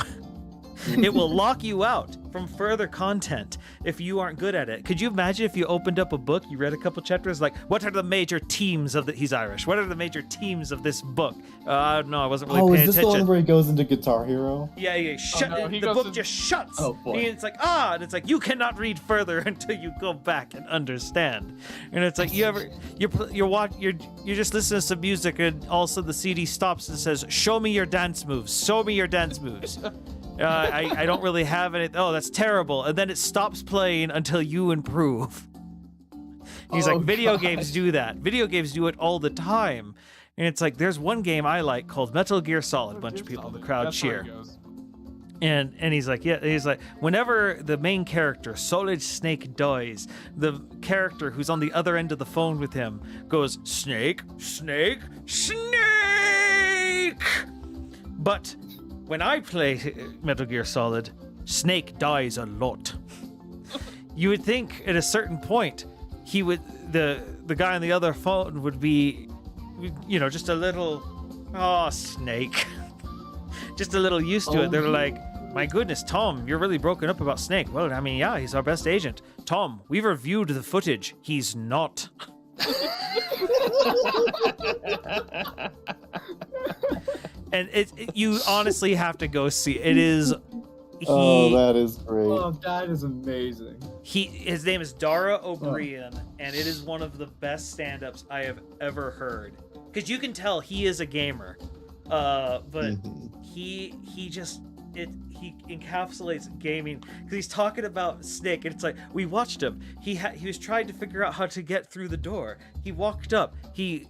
It will lock you out from further content if you aren't good at it. Could you imagine if you opened up a book, you read a couple chapters, like, what are the major themes of he's Irish. What are the major themes of this book? No, I wasn't really paying Is this attention. the one where he goes into Guitar Hero? Yeah, no, he the goes book in- just shuts. Oh, boy. And it's like, and it's like, you cannot read further until you go back and understand. And it's like, you're just listening to some music, and all of a sudden the CD stops and says, show me your dance moves. Show me your dance moves. I don't really have any. Oh, that's terrible. And then it stops playing until you improve. He's Oh, like, video gosh. games do that. Video games do it all the time. And it's like, there's one game I like called Metal Gear Solid. A bunch of people in the crowd That's where cheer. it goes. And he's like, whenever the main character, Solid Snake, dies, the character who's on the other end of the phone with him goes, Snake, Snake, Snake! But when I play Metal Gear Solid, Snake dies a lot. you would think at a certain point he would the guy on the other phone would be, just a little, Snake, just a little used to it. They're like, my goodness, Tom, you're really broken up about Snake. Well, I mean, yeah, he's our best agent. Tom, we've reviewed the footage. He's not. And you honestly have to go see it. It is. That is great. Oh, that is amazing. His name is Dara O'Brien, and it is one of the best stand-ups I have ever heard. Because you can tell he is a gamer, but he encapsulates gaming because he's talking about Snake, and it's like, we watched him. He was trying to figure out how to get through the door. He walked up. He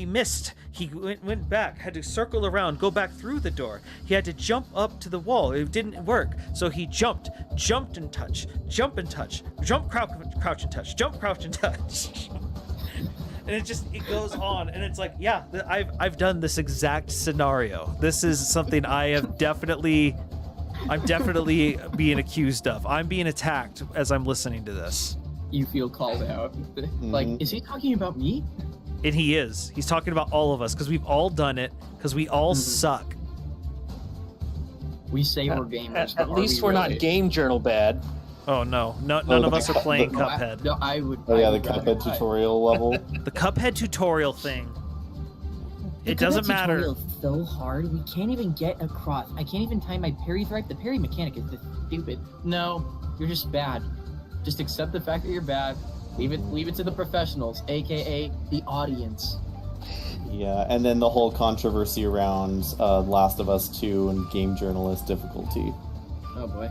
missed. He went back. Had to circle around, go back through the door. He had to jump up to the wall. It didn't work, so he jumped and touch, jump and touch, jump, crouch and touch, jump, crouch and touch. And it goes on, and it's like, yeah, I've done this exact scenario. This is something I'm definitely being accused of. I'm being attacked as I'm listening to this. You feel called out. Like, is he talking about me? And he is. He's talking about all of us, because we've all done it, because we all suck. We say we're gamers. At least we're not Game Journal bad. Oh no, none of us are playing Cuphead. No, I would. Oh yeah, the Cuphead tutorial level. The Cuphead tutorial thing. It doesn't matter. The tutorial is so hard, we can't even get across. I can't even time my parries right. The parry mechanic is just stupid. No, you're just bad. Just accept the fact that you're bad. Leave it to the professionals, aka the audience. Yeah, and then the whole controversy around Last of Us 2 and game journalist difficulty. Oh boy.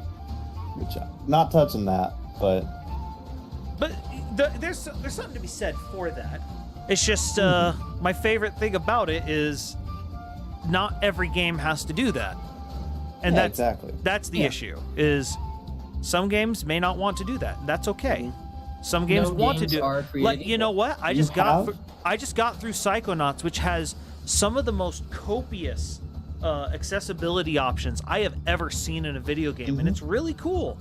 Which, not touching that, but there's something to be said for that. It's just my favorite thing about it is not every game has to do that, and that's the issue. Is some games may not want to do that. That's okay. Some games want to do. Like, you know what? I just got through Psychonauts, which has some of the most copious accessibility options I have ever seen in a video game, and it's really cool.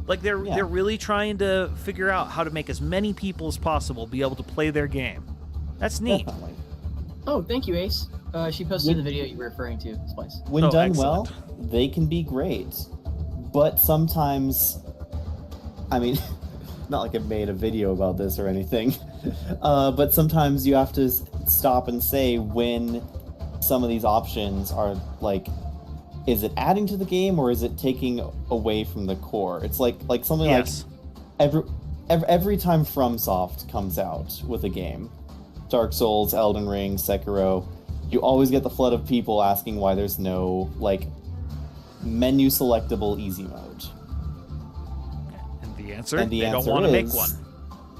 Like they're really trying to figure out how to make as many people as possible be able to play their game. That's neat. Definitely. Oh, thank you, Ace. She posted the video you were referring to, Splice. When done excellent. well, they can be great, but sometimes, I mean, not like I've made a video about this or anything, but sometimes you have to stop and say when some of these options are like, is it adding to the game or is it taking away from the core? It's like something like every time FromSoft comes out with a game, Dark Souls, Elden Ring, Sekiro, you always get the flood of people asking why there's no like menu selectable easy mode. And the answer, they don't want to make one.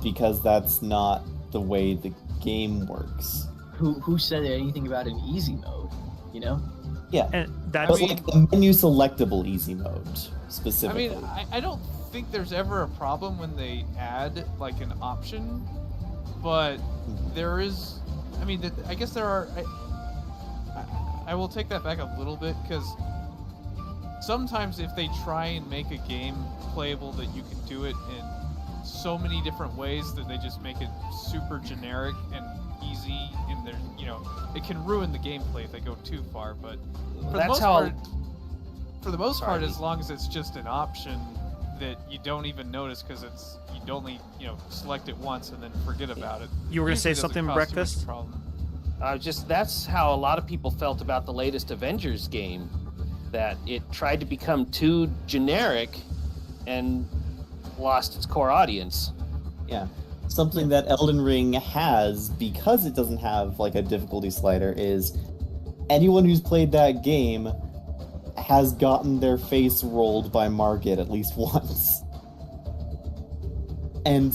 Because that's not the way the game works. Who said anything about an easy mode? You know? Yeah, and that's like the menu selectable easy mode specifically. I mean, I don't think there's ever a problem when they add like an option, but there is. I mean, I guess there are. I will take that back a little bit because sometimes if they try and make a game playable, that you can do it in so many different ways that they just make it super generic and easy, and there's, it can ruin the gameplay if they go too far. But for the most part, as long as it's just an option that you don't even notice because you'd only select it once and then forget about it. You were gonna say something, Breakfast? That's how a lot of people felt about the latest Avengers game, that it tried to become too generic and lost its core audience. Yeah. Something that Elden Ring has, because it doesn't have like a difficulty slider, is anyone who's played that game has gotten their face rolled by Margit at least once. And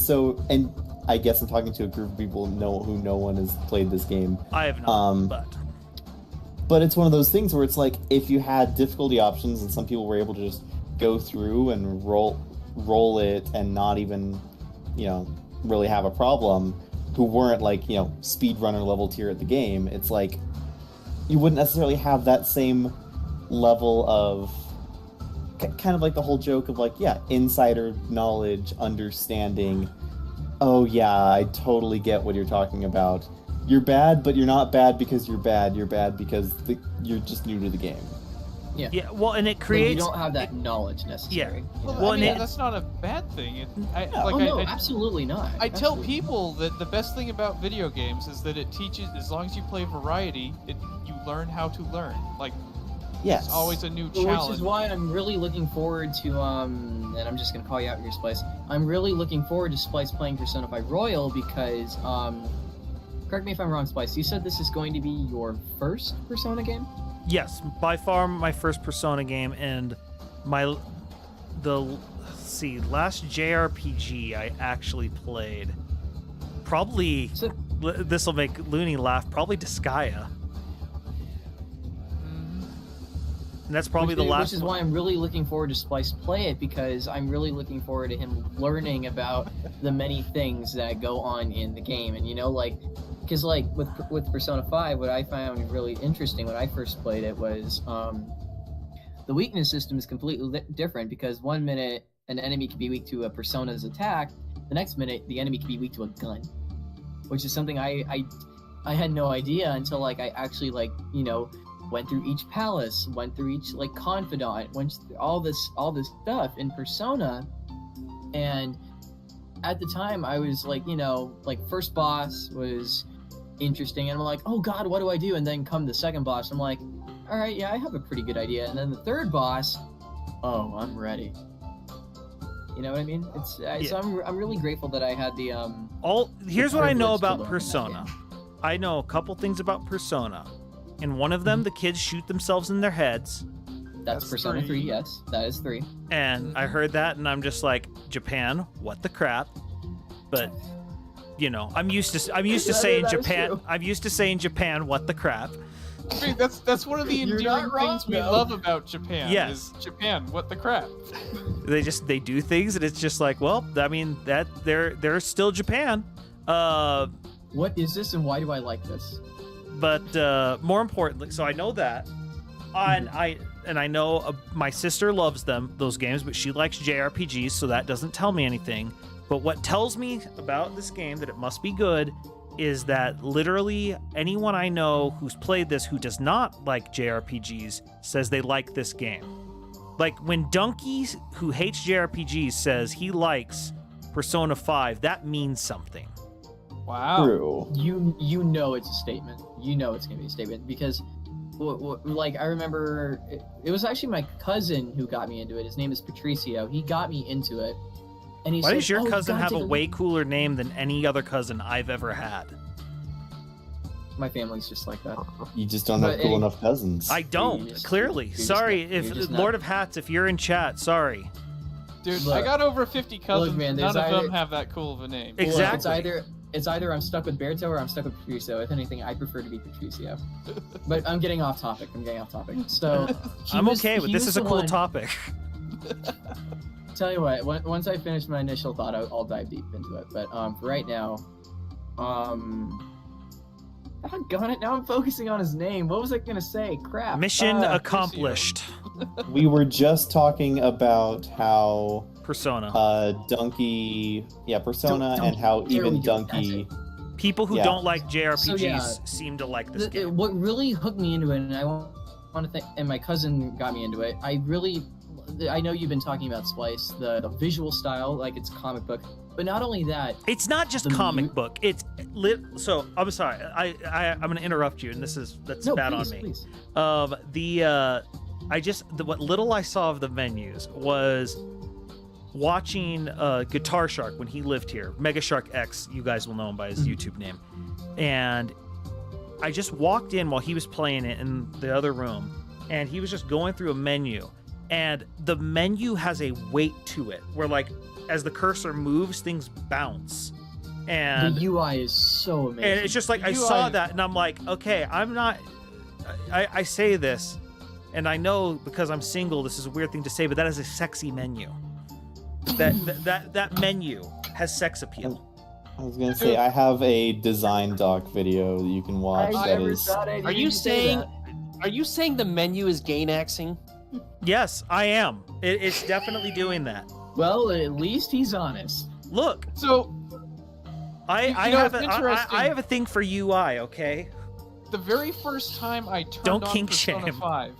I guess I'm talking to a group of people who no one has played this game. I have not, but it's one of those things where it's like, if you had difficulty options and some people were able to just go through and roll it and not even, really have a problem, who weren't like, speedrunner level tier at the game, it's like you wouldn't necessarily have that same level of kind of like the whole joke of like, yeah, insider knowledge, understanding. Oh yeah, I totally get what you're talking about. You're bad, but you're not bad because you're bad. You're bad because you're just new to the game. Yeah, well, and it Like, creates. you don't have that knowledge necessary. Well, Well, I mean, and that's not a bad thing. Absolutely not. I tell Absolutely. people that the best thing about video games is that it teaches, as long as you play variety, you learn how to learn. Like, Yes. it's always a new challenge. Which is why I'm really looking forward to, and I'm just gonna call you out here, Splice. I'm really looking forward to Splice playing Persona 5 Royal because, correct me if I'm wrong, Splice, you said this is going to be your first Persona game? Yes, by far my first Persona game, and last JRPG I actually played. Probably, So, this will make Looney laugh, probably Disgaea. And that's probably the last Which is one. why I'm really looking forward to Splice play it, because I'm really looking forward to him learning about the many things that go on in the game. And, because, with Persona 5, what I found really interesting when I first played it was the weakness system is completely different, because one minute an enemy can be weak to a Persona's attack, the next minute the enemy can be weak to a gun. Which is something I had no idea until, I actually, went through each palace, went through each confidant, went through all this stuff in Persona, and at the time I was first boss was interesting, and I'm like, oh god, what do I do? And then come the second boss, I'm like, all right, yeah, I have a pretty good idea. And then the third boss, oh, I'm ready. You know what I mean? So I'm really grateful that I had the Here's what I know privilege to about learn that Persona. game. I know a couple things about Persona. In one of them, the kids shoot themselves in their heads, That's Persona 3, yes, that is 3. and I heard that, and I'm just like, Japan, what the crap? But I'm used to saying that is Japan. true. I'm used to saying Japan, what the crap? I mean, that's one of the You're endearing not wrong, things we though. love about Japan. Yes. Is Japan, what the crap? They do things, and it's just like, well, I mean that they're still Japan. What is this, and why do I like this? But more importantly, so I know that, and I know my sister loves those games, but she likes JRPGs, so that doesn't tell me anything. But what tells me about this game that it must be good is that literally anyone I know who's played this who does not like JRPGs says they like this game. Like when Donkey, who hates JRPGs, says he likes Persona 5, that means something. Wow. True. You know it's a statement. You know it's gonna be a statement because, I remember it was actually my cousin who got me into it. His name is Patricio. He got me into it, and he Why said, does your "Oh, you cousin gotta have a take way cooler name than any other cousin I've ever had? My family's just like that. You just don't But have cool any- enough cousins. I don't, just- clearly. you're just Sorry, not- if you're just Lord not- of Hats, if you're in chat, sorry. Dude, Look. I got over 50 cousins. man, None of there's them either- have that cool of a name. Ex- Well, Exactly. it's either I'm stuck with Berto or I'm stuck with Patricio. If anything, I prefer to be Patricio. But I'm getting off topic. So I'm okay with he this. was Is a the cool one- topic. Tell you what, once I finish my initial thought, I'll dive deep into it. But for right now, doggone it, now I'm focusing on his name. What was I gonna say? Crap. Mission Ah, accomplished. We were just talking about how Persona. Donkey, Persona, Donkey. and how There we even go, Donkey. People who yeah. don't like JRPGs So, yeah. seem to like this game. What really hooked me into it, and I want to thank, and my cousin got me into it. I know you've been talking about Splice, the visual style, like it's comic book, but not only that. It's not just The comic mu- book. It's lit. So I'm sorry. I'm going to interrupt you, and that's No, bad please, on me. please. What little I saw of the menus was watching Guitar Shark when he lived here. Mega Shark X, you guys will know him by his YouTube name. And I just walked in while he was playing it in the other room, and he was just going through a menu. And the menu has a weight to it, where as the cursor moves, things bounce. And The UI is so amazing. and it's just like I UI saw that, and I'm like, okay, I'm not. I say this, and I know because I'm single, this is a weird thing to say, but that is a sexy menu. That menu has sex appeal. I was gonna say I have a design doc video that you can watch. I that never is thought I'd Are hear you say saying? that. Are you saying the menu is gainaxing? Yes, I am. It's definitely doing that. Well, at least he's honest. Look, So I You know, have it's a, I interesting. have a thing for UI. Okay. the very first time I turned Don't on kink Persona shame. 5,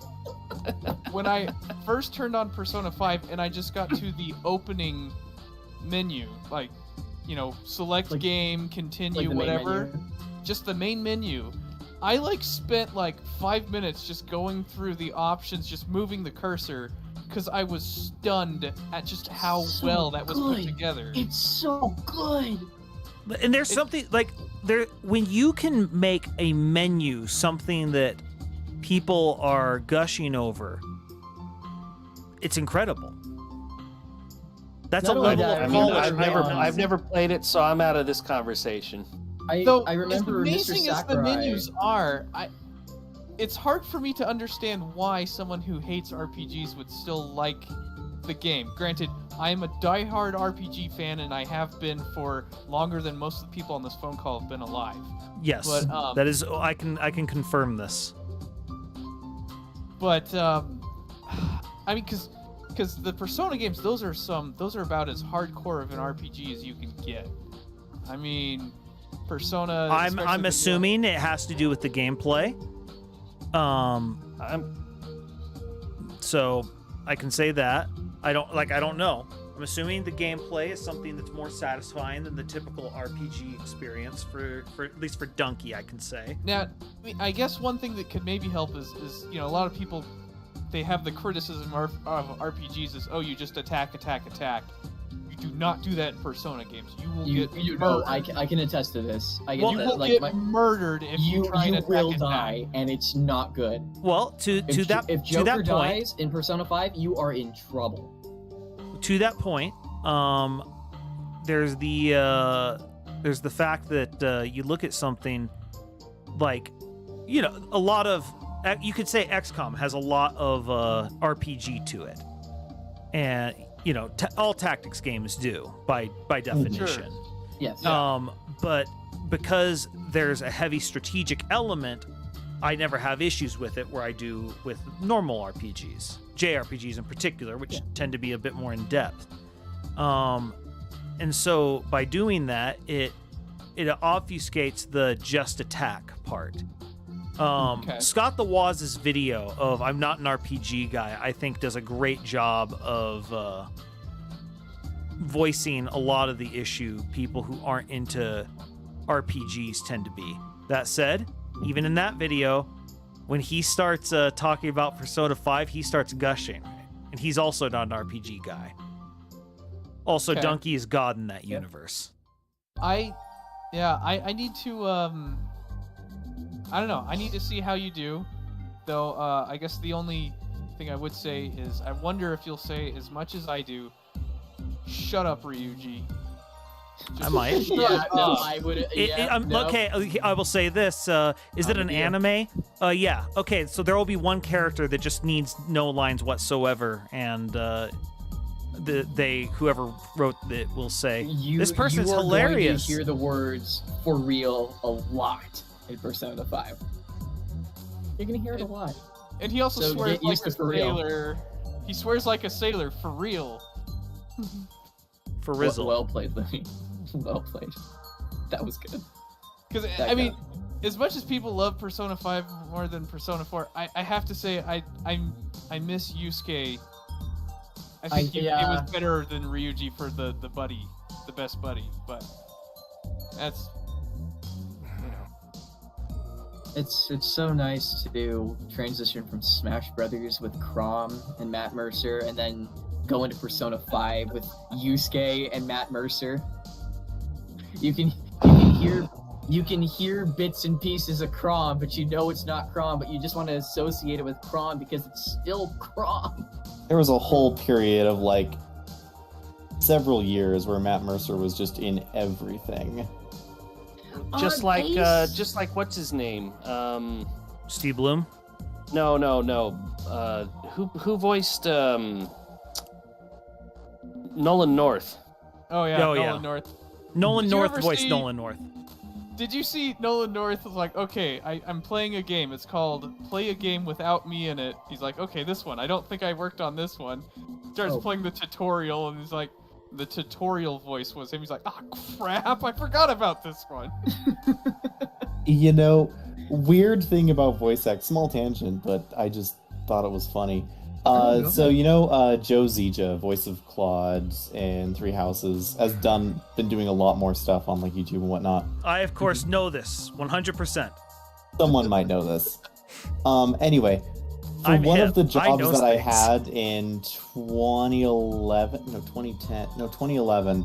when I first turned on Persona 5 and I just got to the opening menu, like, you know, select Like- game, continue, Like the main whatever, menu. just the main menu. I like spent like 5 minutes just going through the options, just moving the cursor, because I was stunned at just how So well that was put good. together. It's so good. And there's something like there when you can make a menu something that people are gushing over. It's incredible. That's Not a only level that, of I mean, polish. I've never played it, so I'm out of this conversation. Though, I remember as Mr. amazing as the Sakurai. menus are, it's hard for me to understand why someone who hates RPGs would still like the game. Granted, I am a diehard RPG fan, and I have been for longer than most of the people on this phone call have been alive. Yes, But, that is. I can confirm this. But I mean, because the Persona games, those are about as hardcore of an RPG as you can get. I mean, Persona. especially I'm the- assuming it has to do with the gameplay. So I can say that. I don't know. I'm assuming the gameplay is something that's more satisfying than the typical RPG experience for at least for Donkey, I can say. Now, I mean, I guess one thing that could maybe help is you know, a lot of people, they have the criticism of RPGs is, oh, you just attack. You do not do that in Persona games. You will get murdered. I can attest to this. I You get will like get murdered if you try and attack will it die, and it's not good. Well, to If that Joker point, dies in Persona 5, you are in trouble. to that point, there's the fact that you look at something like, you know, a lot of, you could say XCOM has a lot of RPG to it, and you know, all tactics games do by definition. Yes. But because there's a heavy strategic element, I never have issues with it where I do with normal RPGs, JRPGs in particular, which tend to be a bit more in depth. And so by doing that, it obfuscates the just attack part. Scott the Waz's video of "I'm not an RPG guy," I think does a great job of voicing a lot of the issue people who aren't into RPGs tend to be. That said, even in that video, when he starts talking about Persona 5, he starts gushing, and he's also not an RPG guy. Also, Okay. Donkey is God in that universe. I need to I don't know. I need to see how you do. Though I guess the only thing I would say is I wonder if you'll say as much as I do, shut up, Ryuji. I might. Shut Yeah, no, up. I would. Okay, I will say this. Is it an anime? Yeah. Okay, so there will be one character that just needs no lines whatsoever, and whoever wrote it will say, this person's you are hilarious. Going to hear the words "for real" a lot in Persona 5. You're gonna hear it a lot. And he also So swears get like used a to for real. sailor. He swears like a sailor for real. For Rizzle. Well played, Louis. Well played. That was good. Because That I mean, guy. as much as people love Persona 5 more than Persona 4, I have to say I miss Yusuke. I think it was better than Ryuji for the buddy, the best buddy. But that's, you know. It's so nice to transition from Smash Brothers with Chrom and Matt Mercer, and then go into Persona 5 with Yusuke and Matt Mercer. You can hear bits and pieces of Chrom, but you know it's not Chrom, but you just want to associate it with Chrom because it's still Chrom. There was a whole period of like several years where Matt Mercer was just in everything. Just like what's his name? Steve Bloom? No. Who voiced Nolan North? Oh yeah, Oh, Nolan yeah. North. Nolan Did you North ever voiced see- Nolan North. Did you see Nolan North was like, okay, I'm playing a game. It's called Play a Game Without Me in It. He's like, okay, this one. I don't think I worked on this one. Starts playing the tutorial, and he's like, the tutorial voice was him. He's like, oh, crap, I forgot about this one. You know, weird thing about voice act, small tangent, but I just thought it was funny. So you know, Joe Zija, voice of Claude in Three Houses, has been doing a lot more stuff on like YouTube and whatnot. I of course know this 100%. Someone might know this. Anyway, for I'm one hip. of the I jobs know that I things. had in 2011,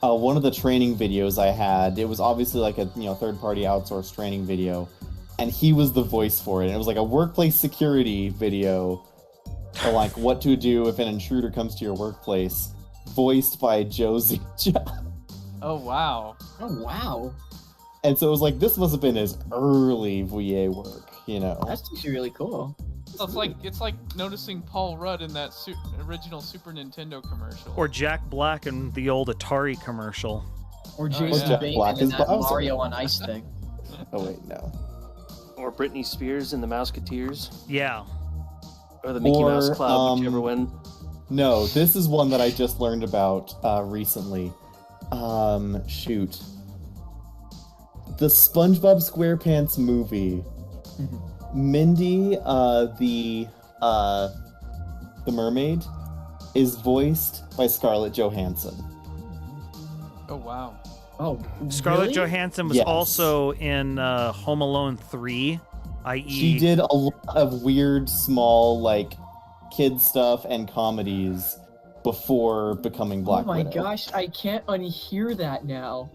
one of the training videos I had, it was obviously like a third-party outsourced training video, and he was the voice for it. And it was like a workplace security video. Or like what to do if an intruder comes to your workplace, voiced by Joe Zija. Oh, wow. Oh, wow. And so it was like, this must have been his early VA work, you know? That's actually really cool. So it's like noticing Paul Rudd in that original Super Nintendo commercial. Or Jack Black in the old Atari commercial. Or yeah. Jason Jack Bateman Black in is that Bowser. Mario on Ice thing. Oh wait, no. Or Britney Spears in the Mouseketeers. Yeah. Or the Mickey Mouse Or, Club, whichever one. No, this is one that I just learned about recently. Shoot. The SpongeBob SquarePants movie. Mindy, the mermaid, is voiced by Scarlett Johansson. Oh, wow. Oh, Scarlett really? Johansson was Yes. also in Home Alone 3, i.e. She did a lot of weird, small, like, kid stuff and comedies before becoming Black Oh my Widow. gosh, I can't unhear that now.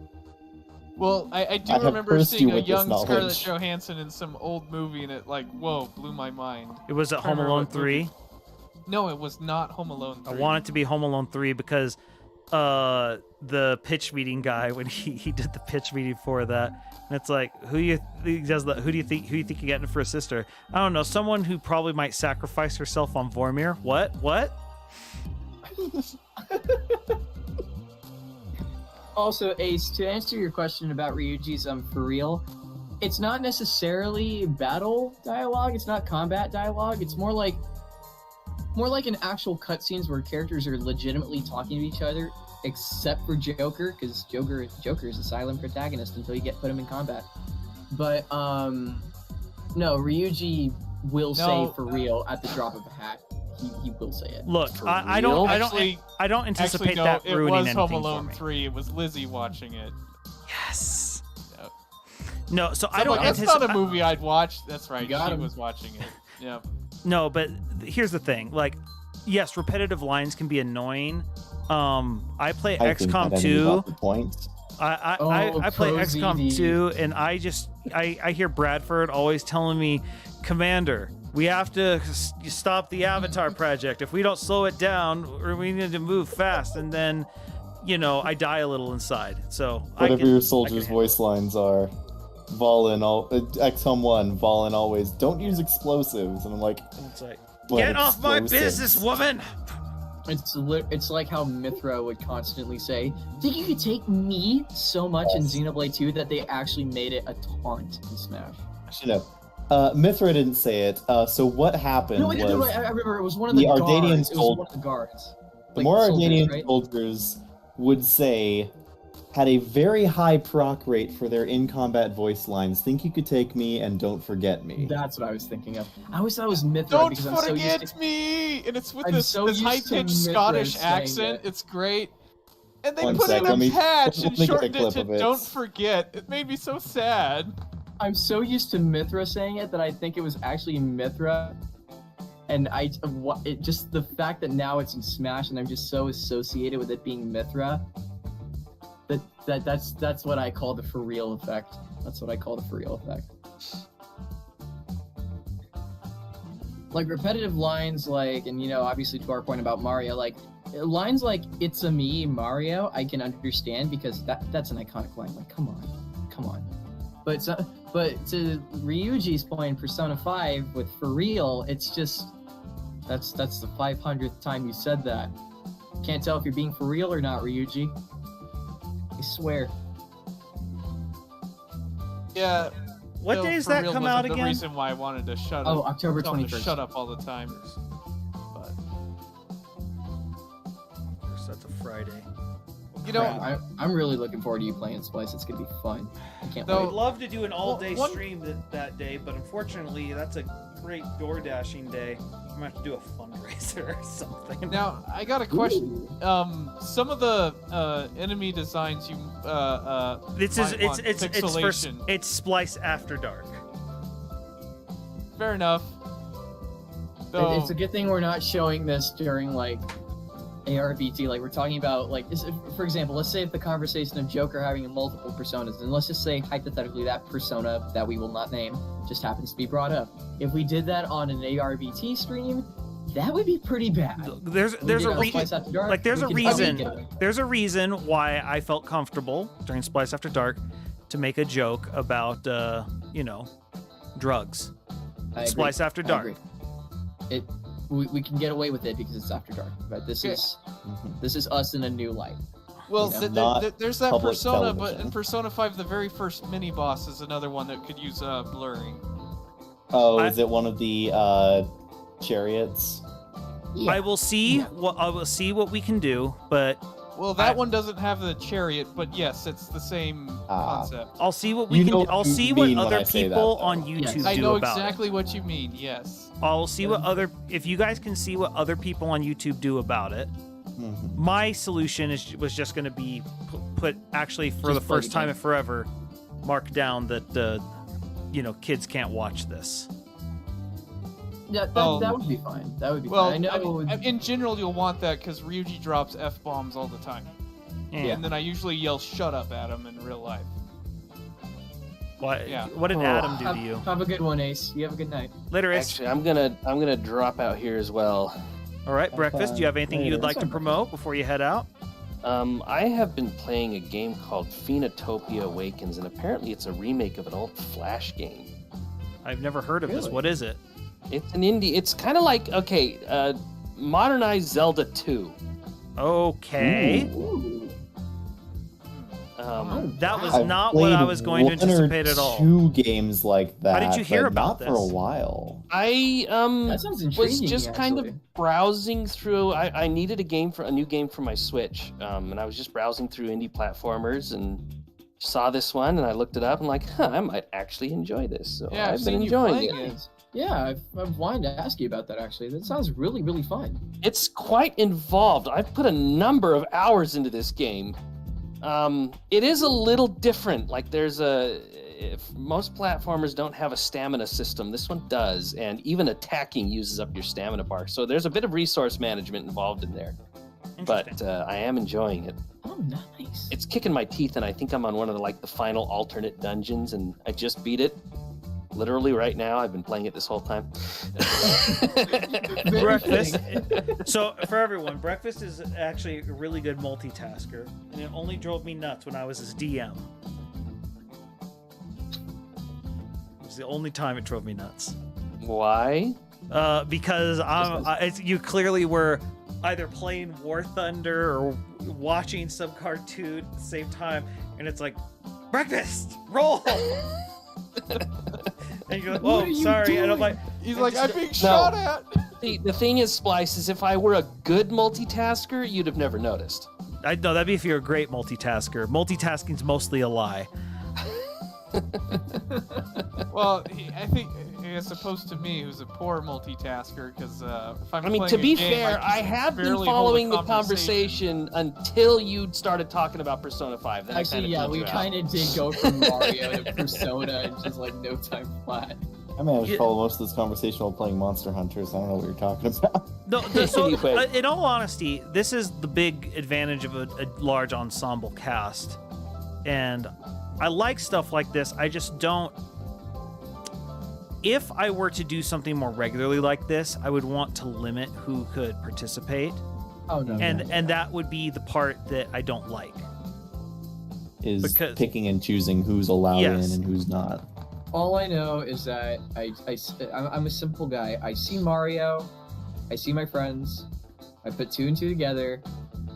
Well, I do I have remember cursed you seeing a with this young knowledge. Scarlett Johansson in some old movie, and it, like, whoa, blew my mind. It was at I can't Home remember Alone what movie. 3. No, it was not Home Alone 3. I want it to be Home Alone 3 because the pitch meeting guy, when he did the pitch meeting for that, and it's like, who do you think you're getting for a sister? I don't know, someone who probably might sacrifice herself on Vormir. What? Also, Ace, to answer your question about Ryuji's for real, it's not necessarily battle dialogue, it's not combat dialogue, it's more like an actual cutscenes where characters are legitimately talking to each other, except for Joker, because Joker is a silent protagonist until you put him in combat. But no, Ryuji will say for real at the drop of a hat. He will say it. Look, For I real? don't anticipate no, that it ruining was anything Home Alone for me. 3. It was Lizzie watching it. Yes. Yep. No, so I I'm don't like, that's anticipate. not a movie I'd watch. That's right. Got She him. was watching it. Yep. No, but here's the thing. Like, yes, repetitive lines can be annoying. I play I think that XCOM enemy 2. got the point. I play Pro XCOM ZD. 2, and I hear Bradford always telling me, Commander, we have to stop the Avatar project. If we don't slow it down, or we need to move fast, and then, I die a little inside. So Whatever your I soldiers' can voice lines are. Volin, XCOM 1, Volin always, don't use explosives. And I'm like, It's like, "What get off my explosives?" business, woman! It's like how Mithra would constantly say, "Think you could take me?" so much in Yes. Xenoblade 2 that they actually made it a taunt in Smash. Actually, no. Mithra didn't say it. So what happened No, wait, was I remember it was one of the the Ardanian guards. It was one of the guards. the Like, more soldiers, Ardanian right? soldiers would say, had a very high proc rate for their in-combat voice lines. Think you could take me and don't forget me. That's what I was thinking of. I always thought it was Mithra Don't because I'm so used forget to... me! And it's with I'm this, so this used to high-pitched Mithra Scottish saying accent. it. It's great. And they One put sec, in a let me patch and get a shortened it clip to of it. "Don't forget." It made me so sad. I'm so used to Mithra saying it that I think it was actually Mithra. And just the fact that now it's in Smash and I'm just so associated with it being Mithra. That's what I call the for real effect. That's what I call the for real effect. Like repetitive lines, like, and obviously to our point about Mario, like lines like "It's a me, Mario," I can understand because that's an iconic line. Like, come on. But to Ryuji's point in Persona 5 with for real, it's just that's the 500th time you said that. Can't tell if you're being for real or not, Ryuji. I swear. Yeah. What no, day does for that real come wasn't out the again? reason why I wanted to shut Oh, up. October tell him to 21st. Shut up all the time. But That's a Friday. you know, I'm really looking forward to you playing Splice. It's gonna be fun. I can't No. I'd wait. love to do an all-day One- stream that day, but unfortunately, that's a great door dashing day. I'm gonna have to do a fundraiser or something. now I got a question. Some of the enemy designs you it's might want it's pixelation. it's Splice After Dark. Fair enough. Though, It's a good thing we're not showing this during like ARBT. Like we're talking about like, for example, let's say if the conversation of Joker having multiple personas, and let's just say hypothetically that persona that we will not name just happens to be brought up. If we did that on an ARBT stream, that would be pretty bad. There's We a did it on reason. Splice After Dark, Like there's we a could reason. probably get it. There's a reason why I felt comfortable during Splice After Dark to make a joke about drugs. I agree. Splice After I Dark. agree. We can get away with it because it's After Dark, but this is us in a new light. well, you know, not there's that public persona, but television. in Persona 5, the very first mini boss is another one that could use blurring. Oh, is it one of the chariots? Yeah. I will see Yeah. what we can do, but Well, that I- one doesn't have the chariot, but yes, it's the same concept. I'll see what we You can. know Do. I'll what you see what mean when other I say that, people though. on YouTube Yes. I do know about exactly what you mean. Yes. it. I'll see what other. If you guys can see what other people on YouTube do about it, Mhm. my solution was just going to be put actually for Just the play first the time game. and forever, mark down that kids can't watch this. Yeah, that would be fine. That would be Well, fine. I know. in general, you'll want that because Ryuji drops f bombs all the time, Yeah. and then I usually yell "shut up" at him in real life. What? Yeah. What did Oh, Adam do to you? Have a good one, Ace. You have a good night. Later, Ace. Actually, I'm gonna drop out here as well. All right, breakfast. Do you have anything you'd Later. like to promote before you head out? I have been playing a game called Phoenotopia Awakens, and apparently it's a remake of an old Flash game. I've never heard of this. Really? What is it? It's an indie. It's kind of like modernized Zelda 2. Okay. Ooh. That was I've not what I played was going to one or anticipate at all. Two games like that. did you hear but about not for a this? while. I That sounds was intriguing. just kind of actually. browsing through. I needed a new game for my Switch, and I was just browsing through indie platformers and saw this one, and I looked it up and like, I might actually enjoy this. So Yeah, I've I've been seen you enjoying it. playing it. Yeah, I've wanted to ask you about that actually. That sounds really, really fun. It's quite involved. I've put a number of hours into this game. It is a little different. Like if most platformers don't have a stamina system, this one does, and even attacking uses up your stamina bar. So there's a bit of resource management involved in there. But Interesting. I am enjoying it. Oh, nice. It's kicking my teeth, and I think I'm on one of the final alternate dungeons, and I just beat it. Literally right now. I've been playing it this whole time. Very Breakfast. fitting. So for everyone, breakfast is actually a really good multitasker, and it only drove me nuts when I was his DM. It was the only time it drove me nuts. Why? Because you clearly were either playing War Thunder or watching some cartoon at the same time, and it's like, breakfast, roll. And you're like, What oh, are you sorry, and I'm doing? like, He's I'm like, just- I'm being shot at. The thing is, Splice, is if I were a good multitasker, you'd have never noticed. I know that'd be if you're a great multitasker. Multitasking's mostly a lie. Well, I think as opposed to me, who's a poor multitasker, because if I'm I mean, playing to a be game, fair, can I have been barely hold a following the conversation until you started talking about Persona 5. Then Actually, yeah, we kind of did go from Mario to Persona in just like no time flat. I managed Yeah. to follow most of this conversation while playing Monster Hunters. I don't know what you're talking about. No, so Anyway. in all honesty, this is the big advantage of a large ensemble cast, and I like stuff like this. I just don't. If I were to do something more regularly like this, I would want to limit who could participate, Oh no. and that would be the part that I don't like. Is Because- picking and choosing who's allowed Yes. in and who's not. All I know is that I'm a simple guy. I see Mario, I see my friends, I put two and two together,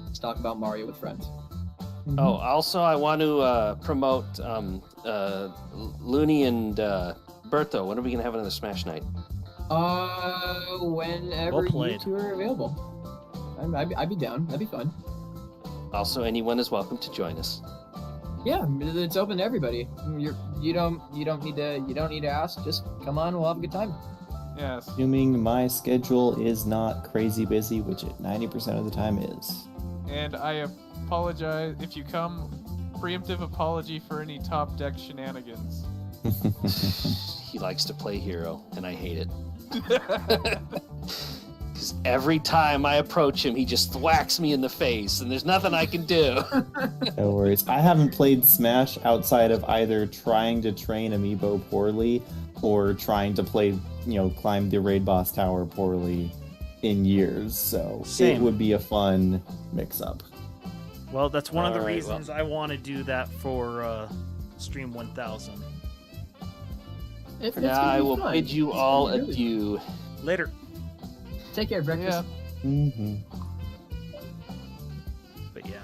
let's talk about Mario with friends. Oh, also, I want to promote Looney and Bertho. When are we going to have another Smash Night? Whenever Well you played. two are available. I'd be down. That'd be fun. Also, anyone is welcome to join us. Yeah, it's open to everybody. You don't need to ask. Just come on. We'll have a good time. Yes. Assuming my schedule is not crazy busy, which it 90% of the time is. And I apologize if you come. Preemptive apology for any top deck shenanigans. He likes to play hero, and I hate it. Because every time I approach him, he just thwacks me in the face, and there's nothing I can do. No worries. I haven't played Smash outside of either trying to train Amiibo poorly or trying to play, climb the raid boss tower poorly in years. So Same. It would be a fun mix-up. Well, that's one of the All right, reasons I want to do that for Stream 1000. For now, I will bid you all adieu. Later. Take care, breakfast. Yeah. Mm-hmm. But yeah.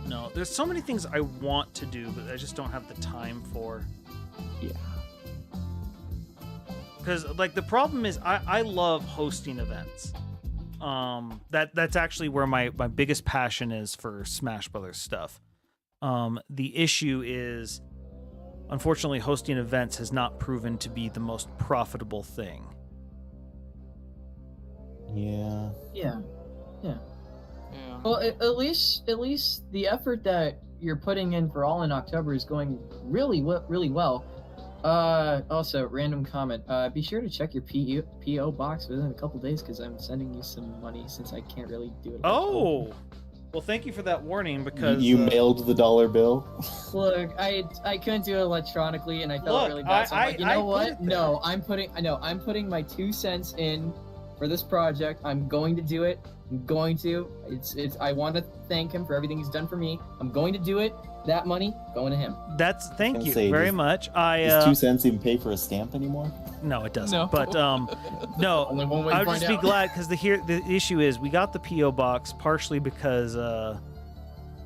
No, there's so many things I want to do, but I just don't have the time for. Yeah. Because, the problem is I love hosting events. That's actually where my biggest passion is for Smash Brothers stuff. The issue is, unfortunately, hosting events has not proven to be the most profitable thing. Yeah. Yeah. Yeah. Well, at least the effort that you're putting in for All in October is going really well. Also, random comment. Be sure to check your PO box within a couple days because I'm sending you some money since I can't really do it. Oh, well, thank you for that warning because You mailed the dollar bill? Look, I couldn't do it electronically, and I felt Look, really bad. So I'm like, you know I put what? it there. No, I'm putting my 2 cents in for this project. I'm going to do it. I'm going to. It's. I want to thank him for everything he's done for me. I'm going to do it. That money going to him. thank Gonna you say, very does- much. Does 2 cents even pay for a stamp anymore? No, it doesn't. No. But no, Only one way I to would find just be out. glad because the issue is we got the PO box partially because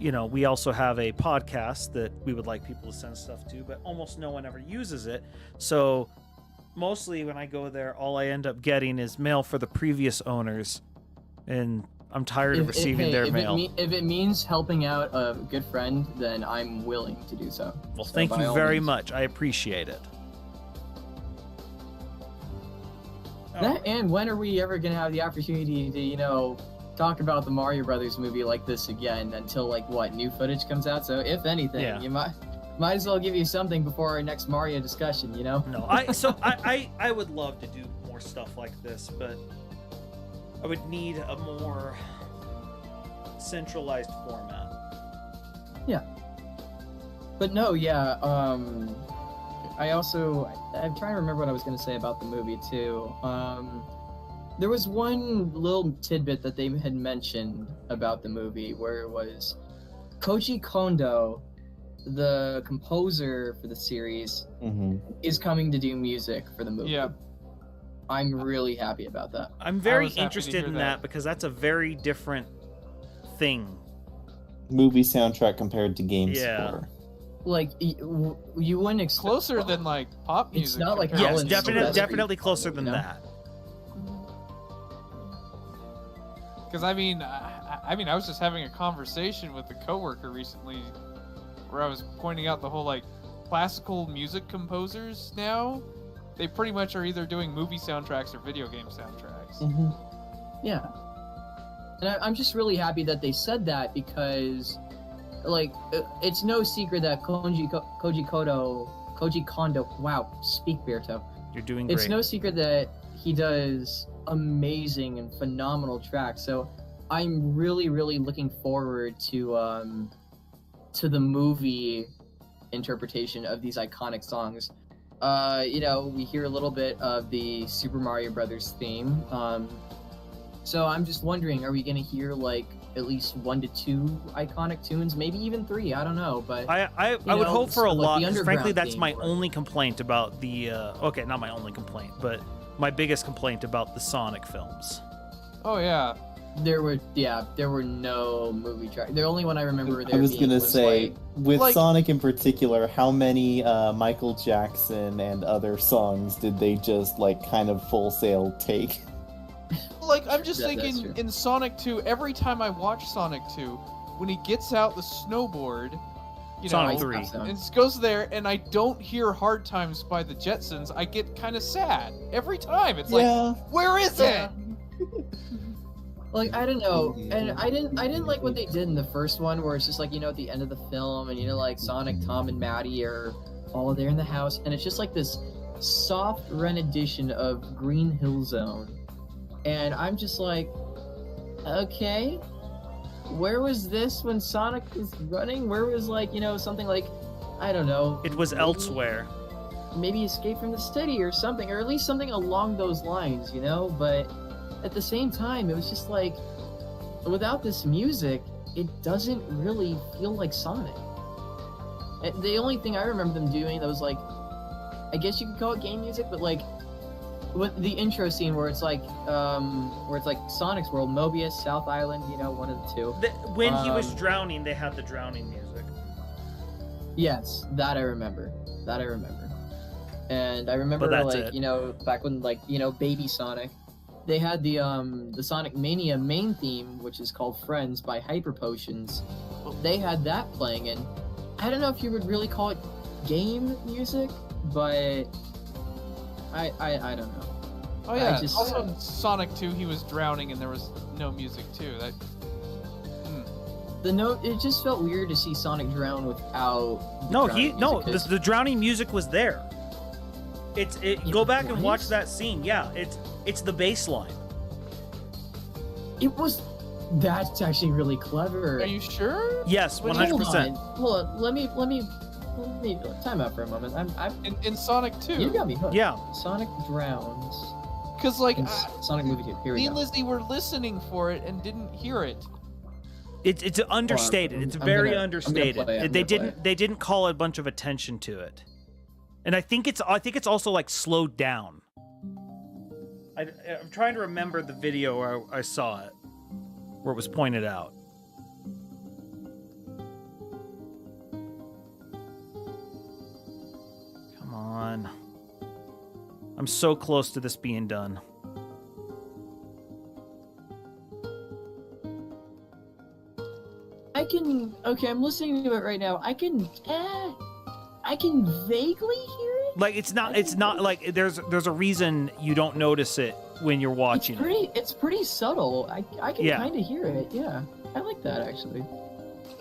we also have a podcast that we would like people to send stuff to, but almost no one ever uses it. So mostly when I go there, all I end up getting is mail for the previous owners, and I'm tired of receiving their mail. If it means helping out a good friend, then I'm willing to do so. Well, So thank by you all very means. much. I appreciate it. That, and when are we ever gonna have the opportunity to, talk about the Mario Brothers movie like this again until new footage comes out? So if anything, Yeah. you might as well give you something before our next Mario discussion. No, I would love to do more stuff like this, but I would need a more centralized format. But no, yeah. I'm trying to remember what I was going to say about the movie too. There was one little tidbit that they had mentioned about the movie where it was Koji Kondo, the composer for the series, Mm-hmm. is coming to do music for the movie. Yeah. I'm really happy about that. I'm very was happy to interested hear in that. that because that's a very different thing. Movie soundtrack compared to game Yeah. score. You wouldn't expect Closer than pop music. It's not like compared Alan Yes, to Silvestri. definitely closer than You know? that. Because I was just having a conversation with a coworker recently, where I was pointing out the whole classical music composers now. They pretty much are either doing movie soundtracks or video game soundtracks. Mm-hmm. Yeah. And I'm just really happy that they said that because, it's no secret that Koji Kondo, wow, speak Berto. You're doing It's great. no secret that he does amazing and phenomenal tracks. So I'm really, really looking forward to the movie interpretation of these iconic songs. We hear a little bit of the Super Mario Brothers theme. So I'm just wondering, are we going to hear at least 1 to 2 iconic tunes, maybe even 3? I don't know, but I would hope for a lot. the 'Cause frankly, underground that's theme my or- only complaint about the. Okay, not my only complaint, but my biggest complaint about the Sonic films. Oh yeah, There were no movie track. The only one I remember there I was being gonna was, say, like, with like- Sonic in particular, how many Michael Jackson and other songs did they just like kind of full sail take? Like, I'm just That's thinking true. in Sonic 2, every time I watch Sonic 2, when he gets out the snowboard, you Sonic know, 3. and goes there, and I don't hear Hard Times by the Jetsons, I get kind of sad. Every time. It's like, where is it? Like, I don't know, Mhm. and I didn't like what they did in the first one, where it's just like, you know, at the end of the film, and you know, like Sonic, Tom, and Maddie are all there in the house, and it's just like this soft rendition of Green Hill Zone, and I'm just like, okay, where was this when Sonic was running? Where was, like, you know, something like, I don't know, It was elsewhere. maybe Escape from the City or something, or at least something along those lines, you know, but at the same time, it was just like, without this music, it doesn't really feel like Sonic. The only thing I remember them doing that was like, I guess you could call it game music, but like, with the intro scene where it's like Sonic's World, Mobius, South Island, you know, one of the two. When he was Um, drowning, they had the drowning music. Yes, that I remember. And I remember, But that's like, it. you know, back when, like, you know, Baby Sonic, they had the Sonic Mania main theme, which is called Friends by Hyper Potions. They had that playing, and I don't know if you would really call it game music, but I don't know. Oh yeah. I just- Also in Sonic 2, he was drowning and there was no music too. That. It just felt weird to see Sonic drown without. The drowning music, 'cause the drowning music was there. Go back and watch was? that scene. Yeah, it's the bass line. it was. That's actually really clever. Are you sure? Yes, But 100%. Hold on. Let me time out for a moment. I'm In Sonic 2. you got me hooked. Yeah. Sonic drowns. Because like in Sonic movie 2. Here we me and go. Lizzie were listening for it and didn't hear it. It's understated. It's very I'm gonna understated. play it. I'm They gonna play didn't didn't call a bunch of attention to it, and I think it's also like slowed down. I'm trying to remember the video where I saw it, where it was pointed out. Come on, I'm so close to this being done. Okay, I'm listening to it right now. I can vaguely hear it. Like it's not like there's a reason you don't notice it when you're watching it. It's pretty subtle. I can Yeah. kind of hear it. Yeah, I like that actually.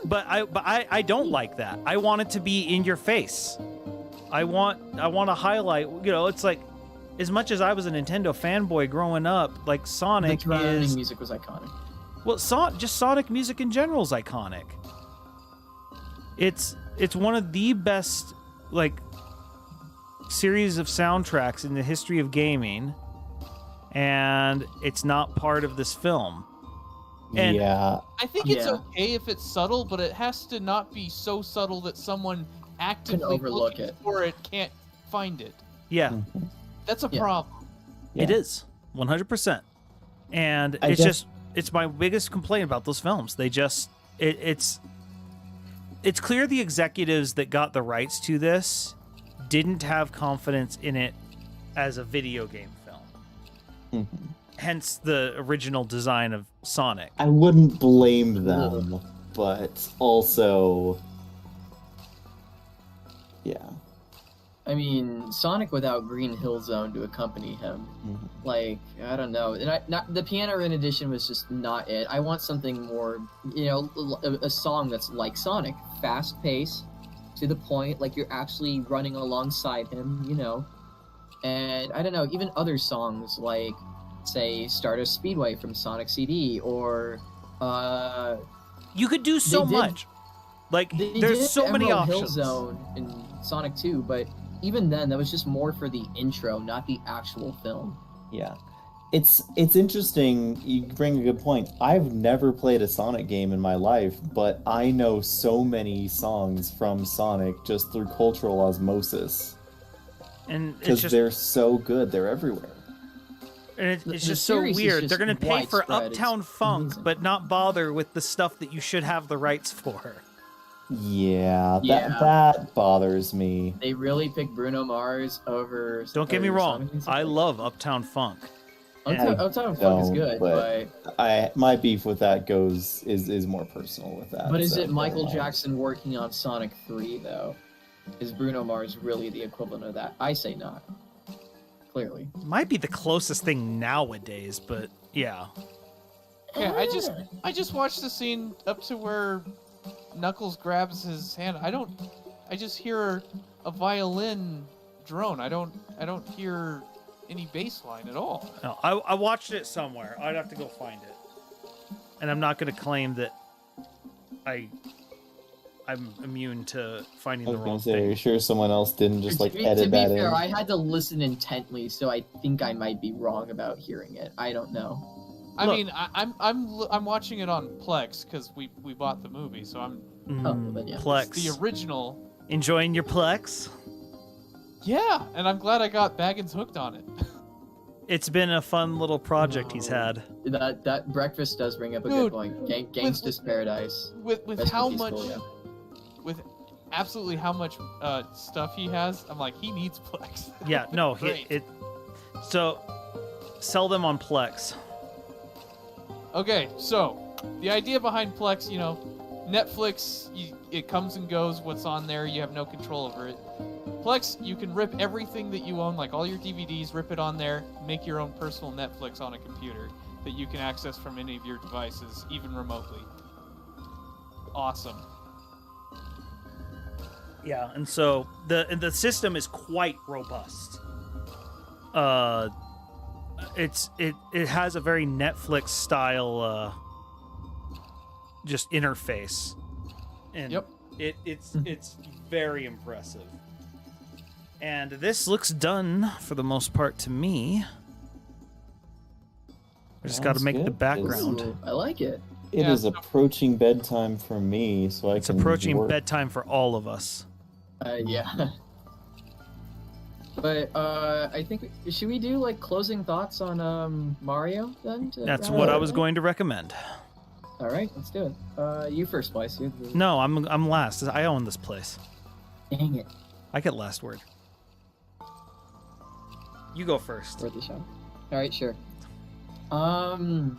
But I don't like that. I want it to be in your face. I want to highlight. You know, it's like as much as I was a Nintendo fanboy growing up, like Sonic The drowning is music was iconic. well, just Sonic music in general is iconic. It's one of the best like series of soundtracks in the history of gaming, and it's not part of this film. And- yeah, I think it's Yeah. okay if it's subtle, but it has to not be so subtle that someone actively overlook looking it. for it can't find it. Yeah, That's a Yeah. problem. it Yeah. is 100%. And I it's guess- just it's my biggest complaint about those films. They just it's clear the executives that got the rights to this didn't have confidence in it as a video game film. Mhm. Hence the original design of Sonic. I wouldn't blame them, but also, yeah. I mean, Sonic without Green Hill Zone to accompany him. Mhm. Like, I don't know. And the piano in edition was just not it. I want something more, you know, a song that's like Sonic, fast pace, to the point, like you're actually running alongside him, you know. And I don't know, even other songs like, say, Stardust Speedway from Sonic CD, or You could do so They did- much. Like they there's did so many Emerald Hill options. Zone in Sonic 2, but even then, that was just more for the intro, not the actual film. Yeah. It's interesting, you bring a good point. I've never played a Sonic game in my life, but I know so many songs from Sonic just through cultural osmosis. And it's Because just they're so good, they're everywhere. And it's The just so series is weird. just They're going to pay for widespread. It's Uptown Funk, amazing. but not bother with the stuff that you should have the rights for. Yeah, Yeah. that bothers me. They really picked Bruno Mars over. Don't get me over wrong. Sonic and I stuff. love Uptown Funk. Uptown Funk is don't, good, but but my beef with that is more personal with that. but is so it Michael never mind. Jackson working on Sonic 3 though? Is Bruno Mars really the equivalent of that? I say not. Clearly. Might be the closest thing nowadays, but yeah. Yeah, I just watched the scene up to where Knuckles grabs his hand. I just hear a violin drone. I don't hear any bass line at all. No, I watched it somewhere. I'd have to go find it. And I'm not going to claim that I'm immune to finding I the was gonna wrong say, are you thing. sure someone else didn't just like to be edit that fair, in? I had to listen intently, so I think I might be wrong about hearing it. I don't know. I Look. mean, I'm watching it on Plex because we bought the movie, so I'm But yeah. Plex. the original. Enjoying your Plex? Yeah, and I'm glad I got Baggins hooked on it. It's been a fun little project he's had. That breakfast does bring up a Dude, good point. Gangsta's Paradise. with Rest how in peace, much, Julio. with absolutely how much stuff he has, I'm like, he needs Plex. Yeah, no, Great. so sell them on Plex. Okay, so the idea behind Plex, Netflix, it comes and goes. What's on there, you have no control over it. Plex, you can rip everything that you own, like all your DVDs, rip it on there, make your own personal Netflix on a computer that you can access from any of your devices, even remotely. Awesome. Yeah, and so the system is quite robust. It has a very Netflix style just interface, and Yep. it's very impressive. And this looks done for the most part to me. I just got to Sounds make the good. background. Ooh, I like it. It Yeah, is so- approaching bedtime for me, so I It's can approaching work. bedtime for all of us. Yeah. But I think should we do like closing thoughts on Mario then? That's what I was going to recommend. All right, let's do it. You first, Splice. No, I'm last. I own this place. Dang it. I get last word. You go first. Worth a shot. All right, sure. I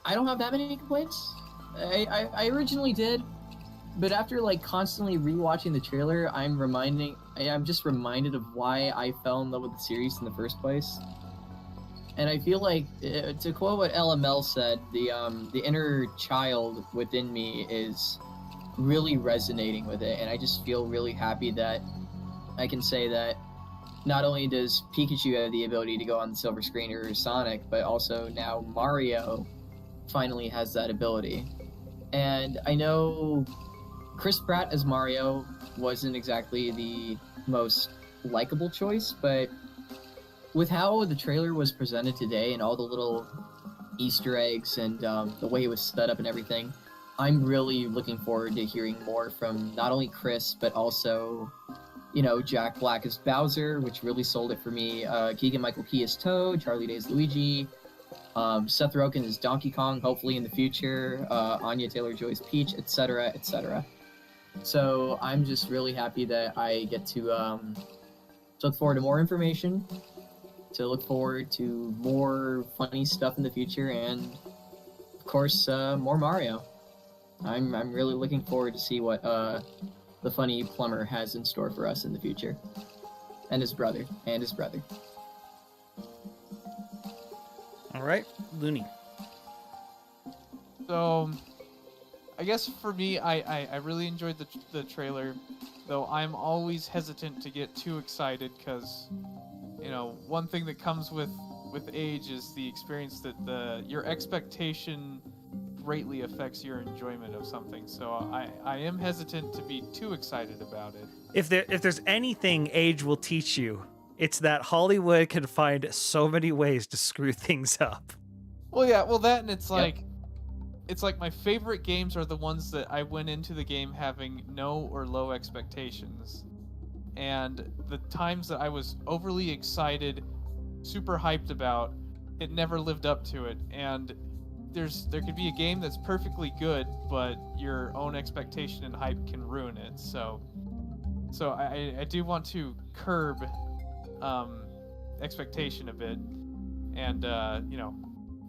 don't have that many complaints. I originally did, but after like constantly rewatching the trailer, I'm just reminded of why I fell in love with the series in the first place. And I feel like, to quote what LML said, the inner child within me is really resonating with it, and I just feel really happy that I can say that not only does Pikachu have the ability to go on the silver screen or Sonic, but also now Mario finally has that ability. And I know Chris Pratt as Mario wasn't exactly the most likable choice, but with how the trailer was presented today and all the little Easter eggs and the way it was set up and everything, I'm really looking forward to hearing more from not only Chris, but also, Jack Black as Bowser, which really sold it for me. Keegan-Michael Key as Toad, Charlie Day as Luigi, Seth Rogen as Donkey Kong, hopefully in the future, Anya Taylor-Joy as Peach, etc., etc. So I'm just really happy that I get to look forward to more information, to look forward to more funny stuff in the future, and of course, more Mario. I'm really looking forward to see what the funny plumber has in store for us in the future, and his brother. All right, Looney. So, I guess for me, I really enjoyed the trailer, though I'm always hesitant to get too excited because, one thing that comes with age is the experience that your expectation greatly affects your enjoyment of something. So I am hesitant to be too excited about it. If there's anything age will teach you, it's that Hollywood can find so many ways to screw things up. Well, yeah, that, and it's like my favorite games are the ones that I went into the game having no or low expectations. and the times that I was overly excited, super hyped about, it never lived up to it. And there could be a game that's perfectly good, but your own expectation and hype can ruin it. So I do want to curb expectation a bit. And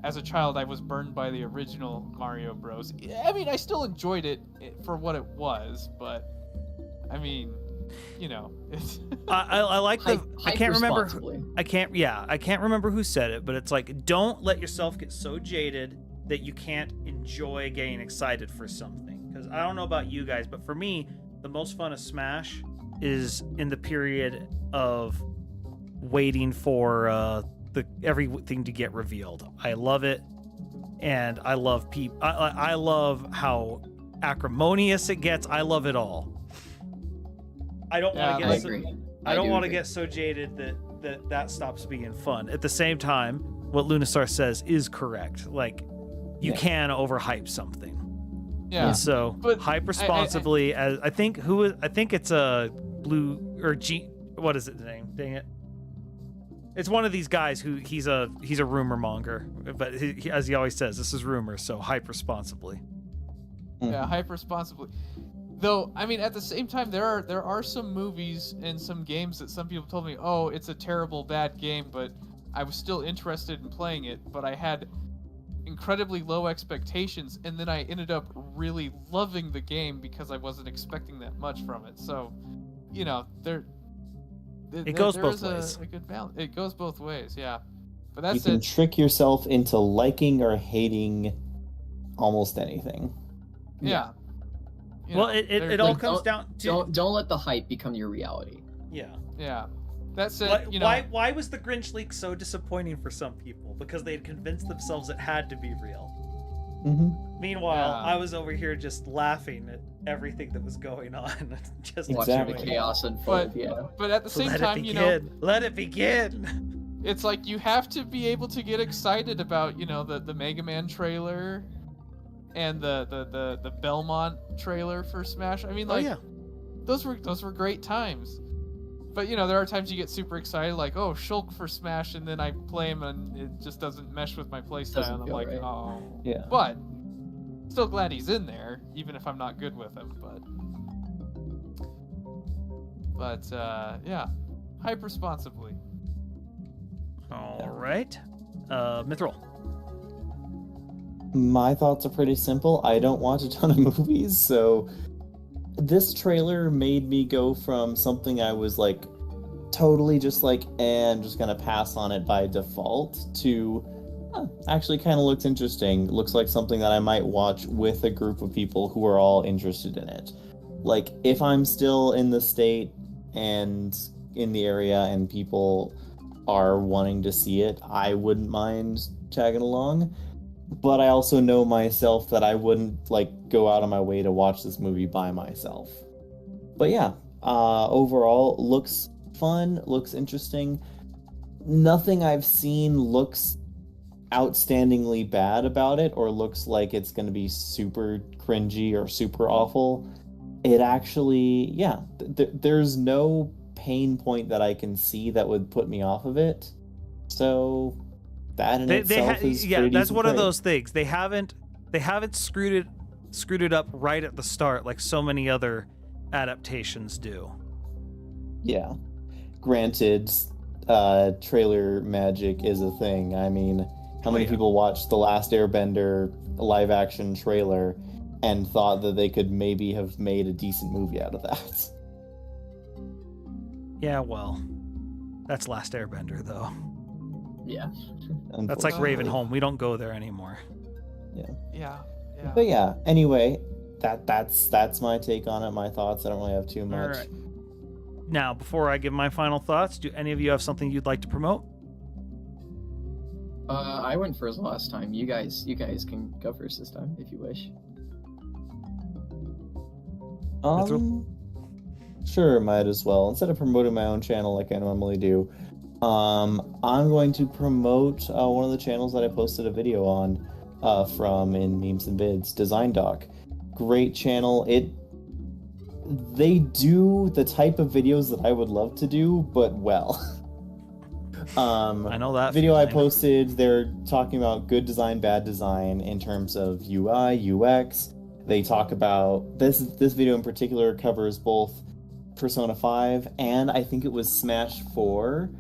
as a child, I was burned by the original Mario Bros. I mean, I still enjoyed it for what it was, but I mean, it's I like the. I Hype can't remember. responsibly. I can't remember who said it, but it's like, don't let yourself get so jaded that you can't enjoy getting excited for something. Because I don't know about you guys, but for me, the most fun of Smash is in the period of waiting for everything to get revealed. I love it, and I love I love how acrimonious it gets. I love it all. I don't want to I get. agree. I don't do want to agree. get so jaded that stops being fun. At the same time, what Lunastar says is correct. Like, you can overhype something. yeah. And so But hype responsibly. As I think it's a Blue or G. What is it the name? Dang it! It's one of these guys who he's a rumor monger, but he, as he always says, this is rumor. So hype responsibly. Yeah, hype responsibly. Though, I mean, at the same time, there are some movies and some games that some people told me, oh, it's a terrible, bad game, but I was still interested in playing it, but I had incredibly low expectations, and then I ended up really loving the game because I wasn't expecting that much from it. So, It goes there both is ways. a good balance. It goes both ways, yeah. But You that's can it. trick yourself into liking or hating almost anything. Yeah. Well, it all Like, comes down to Don't let the hype become your reality. yeah. Yeah. That's it. Why was the Grinch leak so disappointing for some people? Because they'd convinced themselves it had to be real. Mm-hmm. Meanwhile, Yeah. I was over here just laughing at everything that was going on. Just Watching Exactly. the chaos unfold. But- Yeah. But at the same let time, it begin. Let it begin. it's like you have to be able to get excited about the Mega Man trailer and the Belmont trailer for Smash. I mean, Oh like yeah. those were great times. But there are times you get super excited, like, oh, Shulk for Smash, and then I play him and it just doesn't mesh with my playstyle, Doesn't and I'm feel like, right. oh. Yeah. But still glad he's in there, even if I'm not good with him. But yeah, hype responsibly. All right. Mithril. My thoughts are pretty simple. I don't watch a ton of movies, so this trailer made me go from something I was like totally just like, I'm just gonna pass on it by default to actually kind of looks interesting. Looks like something that I might watch with a group of people who are all interested in it. Like, if I'm still in the state and in the area and people are wanting to see it, I wouldn't mind tagging along. But I also know myself that I wouldn't like go out of my way to watch this movie by myself. But yeah, overall looks fun, looks interesting. Nothing I've seen looks outstandingly bad about it or looks like it's going to be super cringy or super awful. It actually, yeah, there's no pain point that I can see that would put me off of it. So that in itself is yeah, pretty that's decent one of praise. those things. They haven't screwed it up right at the start like so many other adaptations do. Yeah. Granted, trailer magic is a thing. I mean, how many yeah. people watched The Last Airbender live action trailer and thought that they could maybe have made a decent movie out of that? Yeah, well, that's Last Airbender though. Yeah. That's like Unfortunately. Ravenholm. We don't go there anymore. Yeah. But yeah, anyway, that's my take on it, my thoughts. I don't really have too All much. right. Now, before I give my final thoughts, do any of you have something you'd like to promote? I went first last time. You guys can go first this time if you wish. Sure, might as well. Instead of promoting my own channel like I normally do, I'm going to promote one of the channels that I posted a video on from in Memes and Bids, Design Doc. Great channel. they do the type of videos that I would love to do, but well. I know that video I feeling. posted, they're talking about good design, bad design in terms of UI, UX. They talk about this video in particular covers both Persona 5 and I think it was Smash 4.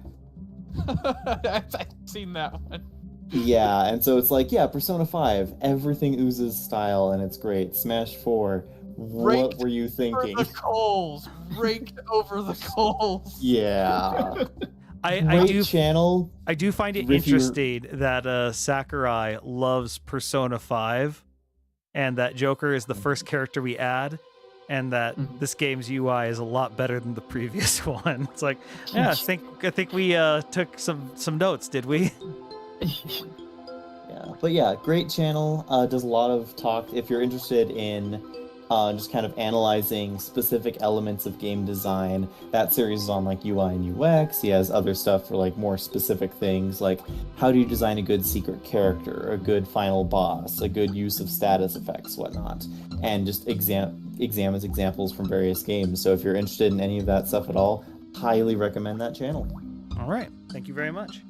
I've seen that one. Yeah, and so it's like, yeah, Persona 5, everything oozes style and it's great. Smash 4, what Raked were you thinking? Over the coals. Raked over the coals. Yeah. I Great channel. I do find it If you're- interesting that Sakurai loves Persona 5 and that Joker is the first character we add and that this game's UI is a lot better than the previous one. It's like, yeah, I think we took some notes, did we? Yeah, but yeah, great channel. Does a lot of talk. If you're interested in just kind of analyzing specific elements of game design, that series is on like UI and UX. He has other stuff for like more specific things, like how do you design a good secret character, a good final boss, a good use of status effects, whatnot, and just examines examples from various games. So if you're interested in any of that stuff at all, highly recommend that channel. All right. Thank you very much.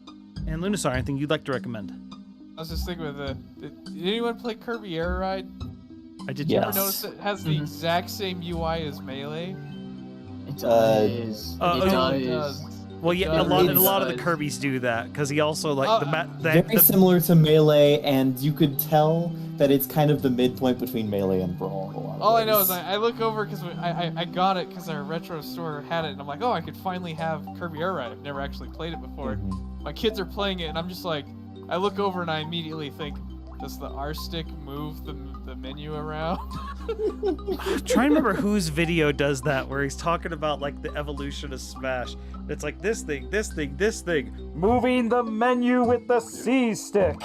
And Lunasar, anything you'd like to recommend? I was just thinking did anyone play Kirby Air Ride? I did Yes. Ever notice it has the exact same UI as Melee? It does. oh, It it does. does. Well, yeah, It a lot of the does. Kirby's do that because he also like Very similar to Melee, and you could tell that it's kind of the midpoint between Melee and Brawl. in a lot of All I know ways. is I look over because I got it because our retro store had it, and I'm like, oh, I could finally have Kirby Air Ride. I've never actually played it before. Mhm. My kids are playing it, and I'm just like, I look over and I immediately think, does the R stick move the menu around? Try and remember whose video does that, where he's talking about like the evolution of Smash. It's like this thing, moving the menu with the C stick.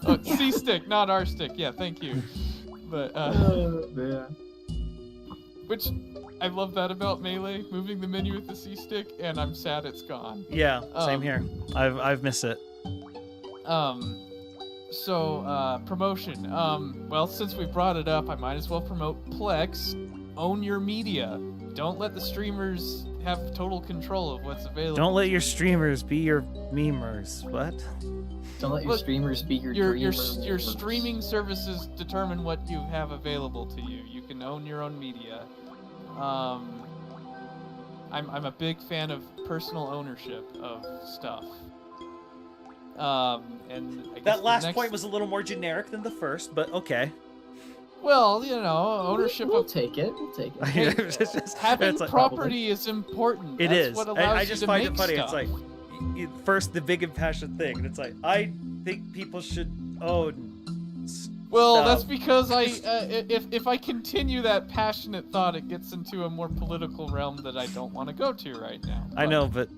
Oh, C stick, not R stick. Yeah, thank you. But which I love that about Melee, moving the menu with the C stick, and I'm sad it's gone. Yeah, same here. I've missed it. So, promotion. Well, since we brought it up, I might as well promote Plex. Own your media. Don't let the streamers have total control of what's available. Don't let your streamers be your memers. What? Don't let your Look, streamers be your your dreamers. streaming services determine what you have available to you. You can own your own media. I'm a big fan of personal ownership of stuff. And I guess That the last next- point was a little more generic than the first, but okay. well, you know, ownership We'll of take it. We'll take it. It's just- having it's like- property is important. It That's is. what allows I you just to find make it funny. stuff. It's like first the big and passionate thing, and it's like I think people should own. Well, stuff. that's because if I continue that passionate thought, it gets into a more political realm that I don't want to go to right now. I But- know, but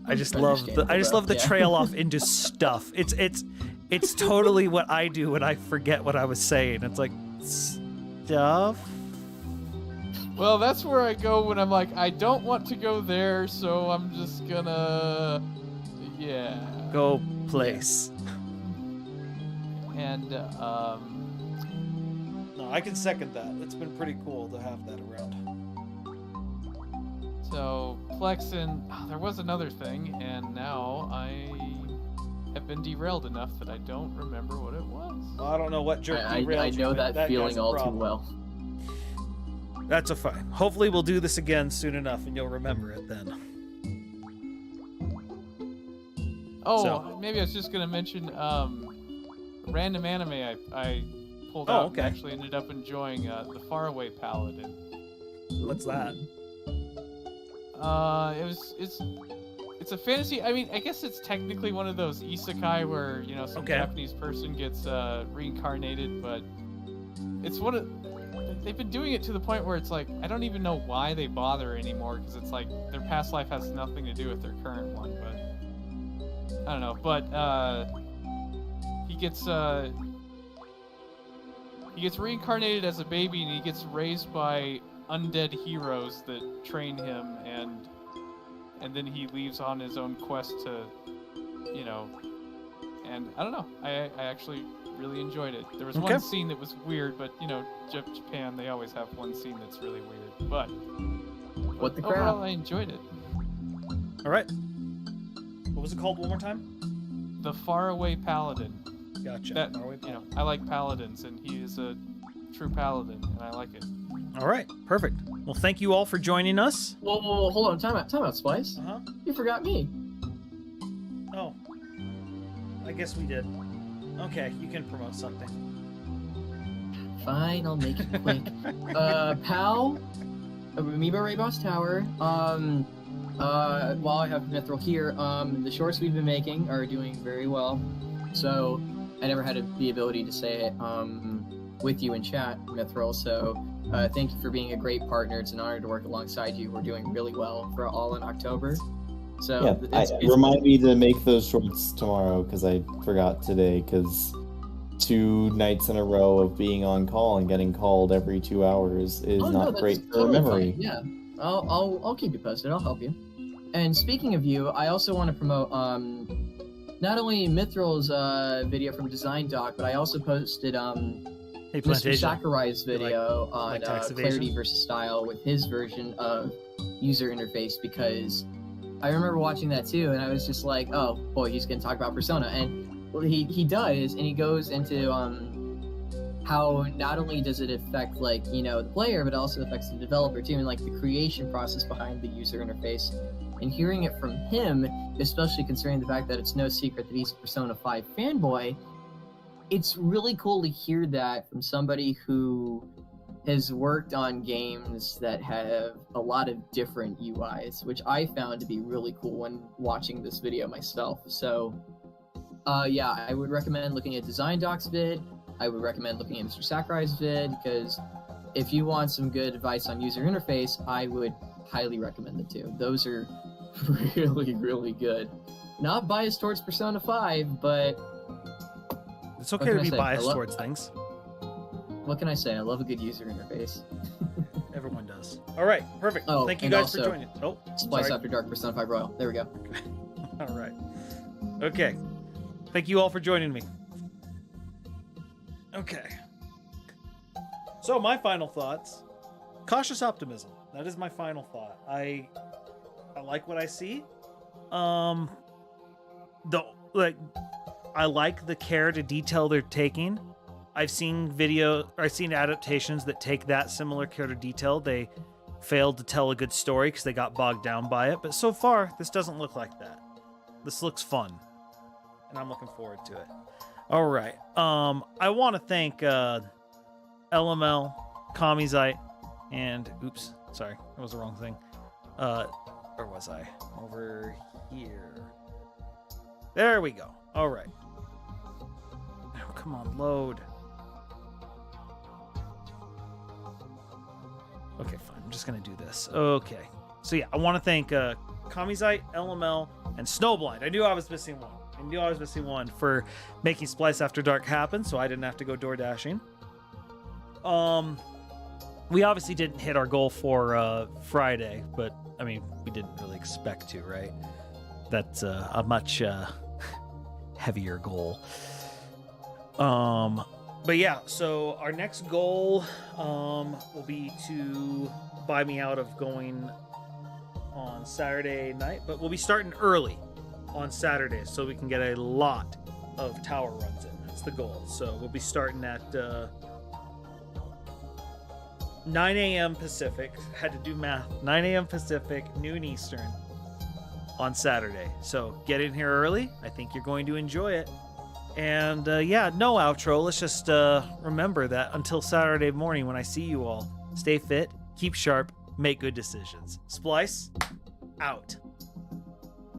I just love the Understandable, yeah. trail off into stuff. It's totally what I do when I forget what I was saying. It's like stuff. Well, that's where I go when I'm like, I don't want to go there, so I'm just gonna, yeah. Go place. And No, I can second that. It's been pretty cool to have that around. so Plexin, there was another thing, and now I have been derailed enough that I don't remember what it was. I don't know what jerk I derailed you, know but that feeling guy's a all too problem. well. That's a fine. Hopefully we'll do this again soon enough and you'll remember it then. Oh, So- maybe I was just gonna mention random anime I pulled Oh, out okay. and actually ended up enjoying the Faraway Paladin. What's that? It's a fantasy. I mean, I guess it's technically one of those isekai where some Okay. Japanese person gets reincarnated, but it's one of they've been doing it to the point where it's like I don't even know why they bother anymore because it's like their past life has nothing to do with their current one, but I don't know. But he gets reincarnated as a baby and he gets raised by undead heroes that train him and then he leaves on his own quest to and I don't know, I actually really enjoyed it. There was Okay. one scene that was weird, but you know, Japan, they always have one scene that's really weird. But What the crap? overall, I enjoyed it. All right. What was it called one more time? The Faraway Paladin. Gotcha. That Faraway you know, I like paladins, and he is a true paladin, and I like it. All right. Perfect. Well, thank you all for joining us. Whoa, hold on, time out, Splice. Uh-huh. You forgot me. Oh. I guess we did. Okay, you can promote something. Fine, I'll make it quick. Pal, Amiibo Ray Boss Tower. While I have Mithril here, the shorts we've been making are doing very well. So I never had the ability to say it with you in chat, Mithril. So thank you for being a great partner. It's an honor to work alongside you. We're doing really well for all in October. So Yeah, remind me to make those shorts tomorrow because I forgot today. Because 2 nights in a row of being on call and getting called every 2 hours is not that's great for totally memory. fine. Yeah, I'll keep you posted. I'll help you. And speaking of you, I also want to promote not only Mithril's video from Design Doc, but I also posted Hey, Mr. Plantation. Sakurai's video like on tax clarity evasion? versus style with his version of user interface, because I remember watching that too, and I was just like, oh boy, he's gonna talk about Persona, and well, he does, and he goes into how not only does it affect like the player, but also affects the developer too, and like the creation process behind the user interface. And hearing it from him, especially considering the fact that it's no secret that he's a Persona 5 fanboy, it's really cool to hear that from somebody who has worked on games that have a lot of different UIs, which I found to be really cool when watching this video myself. So, yeah, I would recommend looking at Design Doc's vid. I would recommend looking at Mr. Sakurai's vid, because if you want some good advice on user interface, I would highly recommend the two. Those are really, really good. Not biased towards Persona 5, but It's okay What to can be I say? biased I love- towards things. what can I say? I love a good user interface. Everyone does. All right, perfect. Oh, Thank you and guys for also- joining. Oh, Splice sorry. After Dark Persona 5 Royal. There we go. All right. Okay. Thank you all for joining me. Okay. So my final thoughts. Cautious optimism. That is my final thought. I like what I see. I like the care to detail they're taking. I've seen adaptations that take that similar care to detail. They failed to tell a good story because they got bogged down by it. But so far, this doesn't look like that. This looks fun, and I'm looking forward to it. All right. I want to thank LML, Kamizite, and oops, sorry, that was the wrong thing. Where was I? Over here. There we go. All right. Oh, come on, load. Okay, fine. I'm just gonna do this. Okay. So yeah, I want to thank Kamizite, LML, and Snowblind. I knew I was missing one for making Splice After Dark happen, so I didn't have to go door dashing. We obviously didn't hit our goal for Friday, but I mean, we didn't really expect to, right? That's a much heavier goal. But yeah, so our next goal will be to buy me out of going on Saturday night, but we'll be starting early on Saturday so we can get a lot of tower runs in. That's the goal. So we'll be starting at 9 a.m. Pacific. Had to do math. 9 a.m. Pacific, noon Eastern on Saturday. So get in here early. I think you're going to enjoy it. And yeah, no outro. Let's just remember that until Saturday morning when I see you all, stay fit, keep sharp, make good decisions. Splice, out.